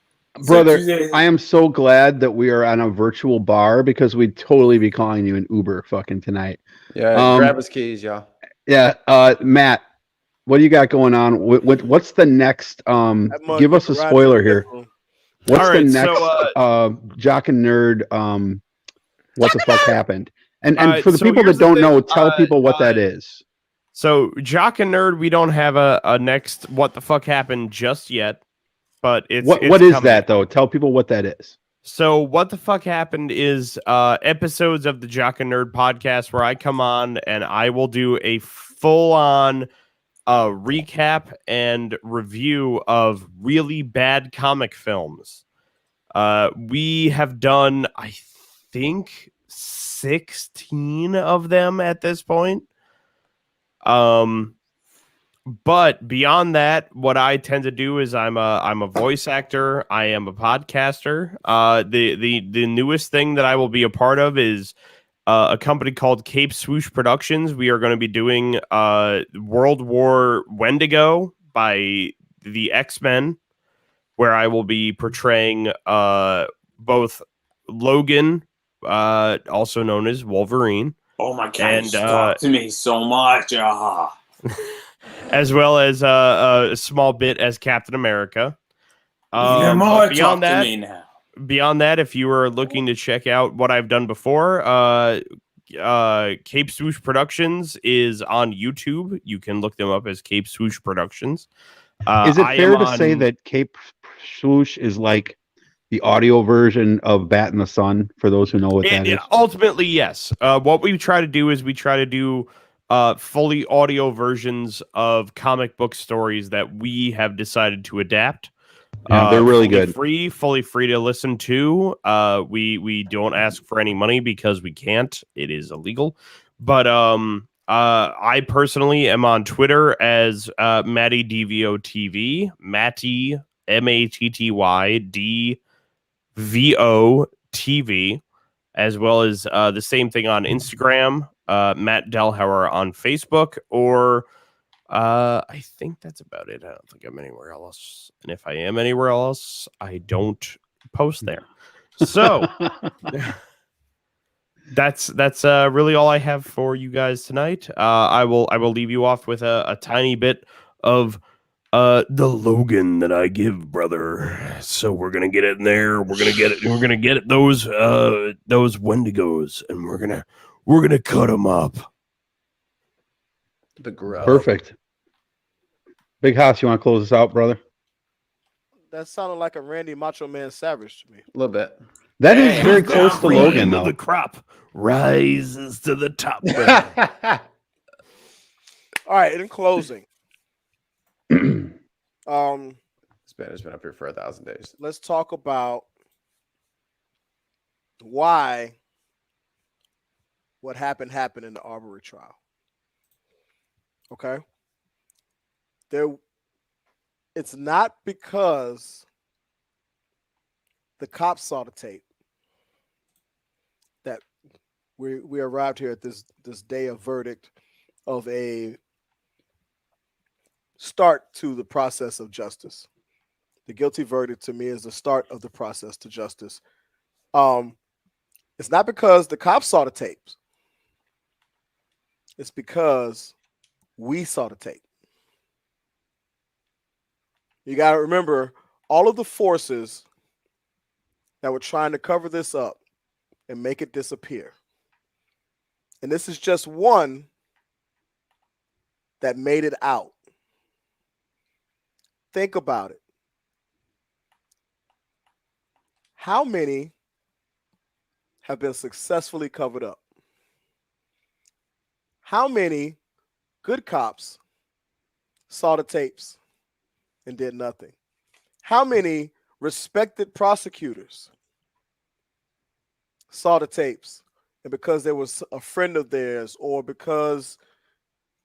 Brother, I am so glad that we are on a virtual bar, because we'd totally be calling you an Uber fucking tonight. Yeah, grab his keys, y'all. Yeah, Matt, what do you got going on? What's the next? Give us a spoiler here. What's the next Jock and Nerd? What the fuck happened? And for the people that don't know, tell people what that is. So Jock and Nerd, we don't have a next what the fuck happened just yet, but it's what is that though? Tell people what that is. So what the fuck happened is episodes of the Jock and Nerd podcast where I come on and I will do a full-on recap and review of really bad comic films. We have done, I think, 16 of them at this point. But beyond that, what I tend to do is I'm a voice actor. I am a podcaster. The newest thing that I will be a part of is a company called Cape Swoosh Productions. We are going to be doing World War Wendigo by the X-Men, where I will be portraying both Logan, also known as Wolverine. Oh my god! And talk to me so much. As well as a small bit as Captain America. Beyond that, if you are looking to check out what I've done before, Cape Swoosh Productions is on YouTube. You can look them up as Cape Swoosh Productions. Is it fair to say that Cape Swoosh is like the audio version of Bat in the Sun, for those who know what that is? Ultimately, yes. What we try to do is fully audio versions of comic book stories that we have decided to adapt. Yeah, they're really fully free to listen to. We don't ask for any money because we can't. It is illegal. But I personally am on Twitter as Matty DVO TV, Matty MATTY DVO as well as the same thing on Instagram, Matt Dellhauer on Facebook, or I think that's about it. I don't think I'm anywhere else. And if I am anywhere else, I don't post there. So that's really all I have for you guys tonight. I will leave you off with a tiny bit of the Logan that I give, brother. So we're gonna get it in there. We're gonna get it. We're gonna get it those Wendigos, and we're gonna cut them up. The grow. Perfect. Big Haas, you want to close this out, brother? That sounded like a Randy Macho Man Savage to me. A little bit. That is very close to Logan, though. The crop rises to the top. All right, in closing. It's been up here for 1,000 days. Let's talk about why what happened in the Arbery trial. Okay? It's not because the cops saw the tape that we arrived here at this day of verdict of a start to the process of justice. The guilty verdict to me is the start of the process to justice. It's not because the cops saw the tapes. It's because we saw the tape. You got to remember all of the forces that were trying to cover this up and make it disappear. And this is just one that made it out. Think about it. How many have been successfully covered up? How many good cops saw the tapes and did nothing? How many respected prosecutors saw the tapes and because there was a friend of theirs or because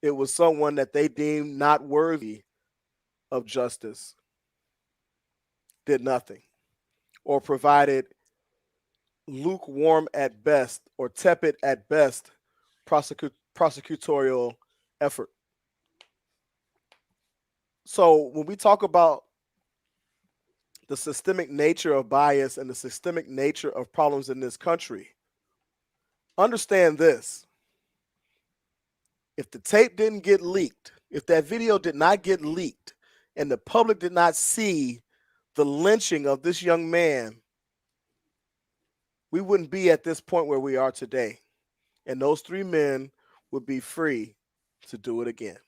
it was someone that they deemed not worthy of justice did nothing or provided lukewarm at best or tepid at best prosecutorial effort? So when we talk about the systemic nature of bias and the systemic nature of problems in this country, understand this. If the tape didn't get leaked, if that video did not get leaked, and the public did not see the lynching of this young man, we wouldn't be at this point where we are today. And those three men would be free to do it again.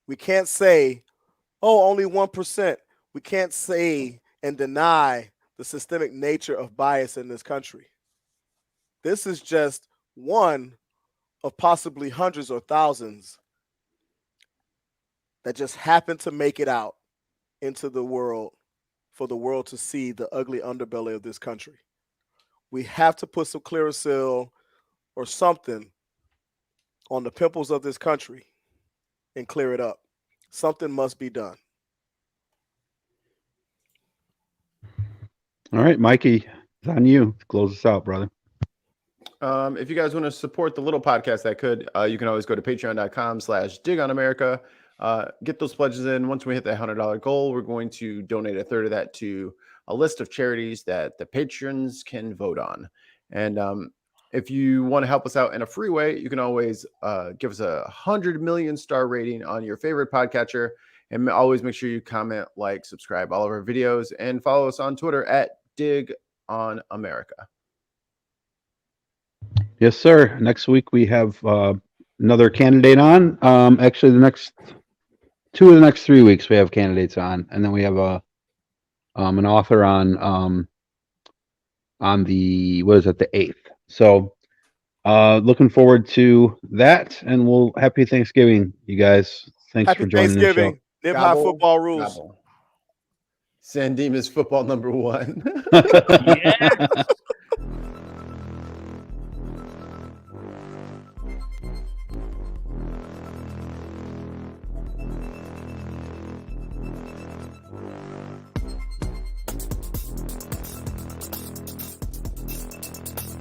We can't say, oh, only 1%. We can't say and deny the systemic nature of bias in this country. This is just one of possibly hundreds or thousands that just happened to make it out into the world for the world to see the ugly underbelly of this country. We have to put some Clearasil or something on the pimples of this country and clear it up. Something must be done. All right, Mikey, it's on you. Close us out, brother. If you guys want to support the little podcast that could, you can always go to patreon.com/digonamerica. Get those pledges in. Once we hit that $100 goal, we're going to donate a third of that to a list of charities that the patrons can vote on. And if you want to help us out in a free way, you can always give us a 100 million star rating on your favorite podcatcher. And always make sure you comment, like, subscribe all of our videos, and follow us on Twitter at @DigOnAmerica. Yes, sir. Next week we have another candidate on. Actually, two of the next 3 weeks we have candidates on, and then we have an author on the the 8th. So looking forward to that, and happy Thanksgiving, you guys. Thanks for joining the show. Nip High football rules. Gobble. San Dimas football number 1. Yes.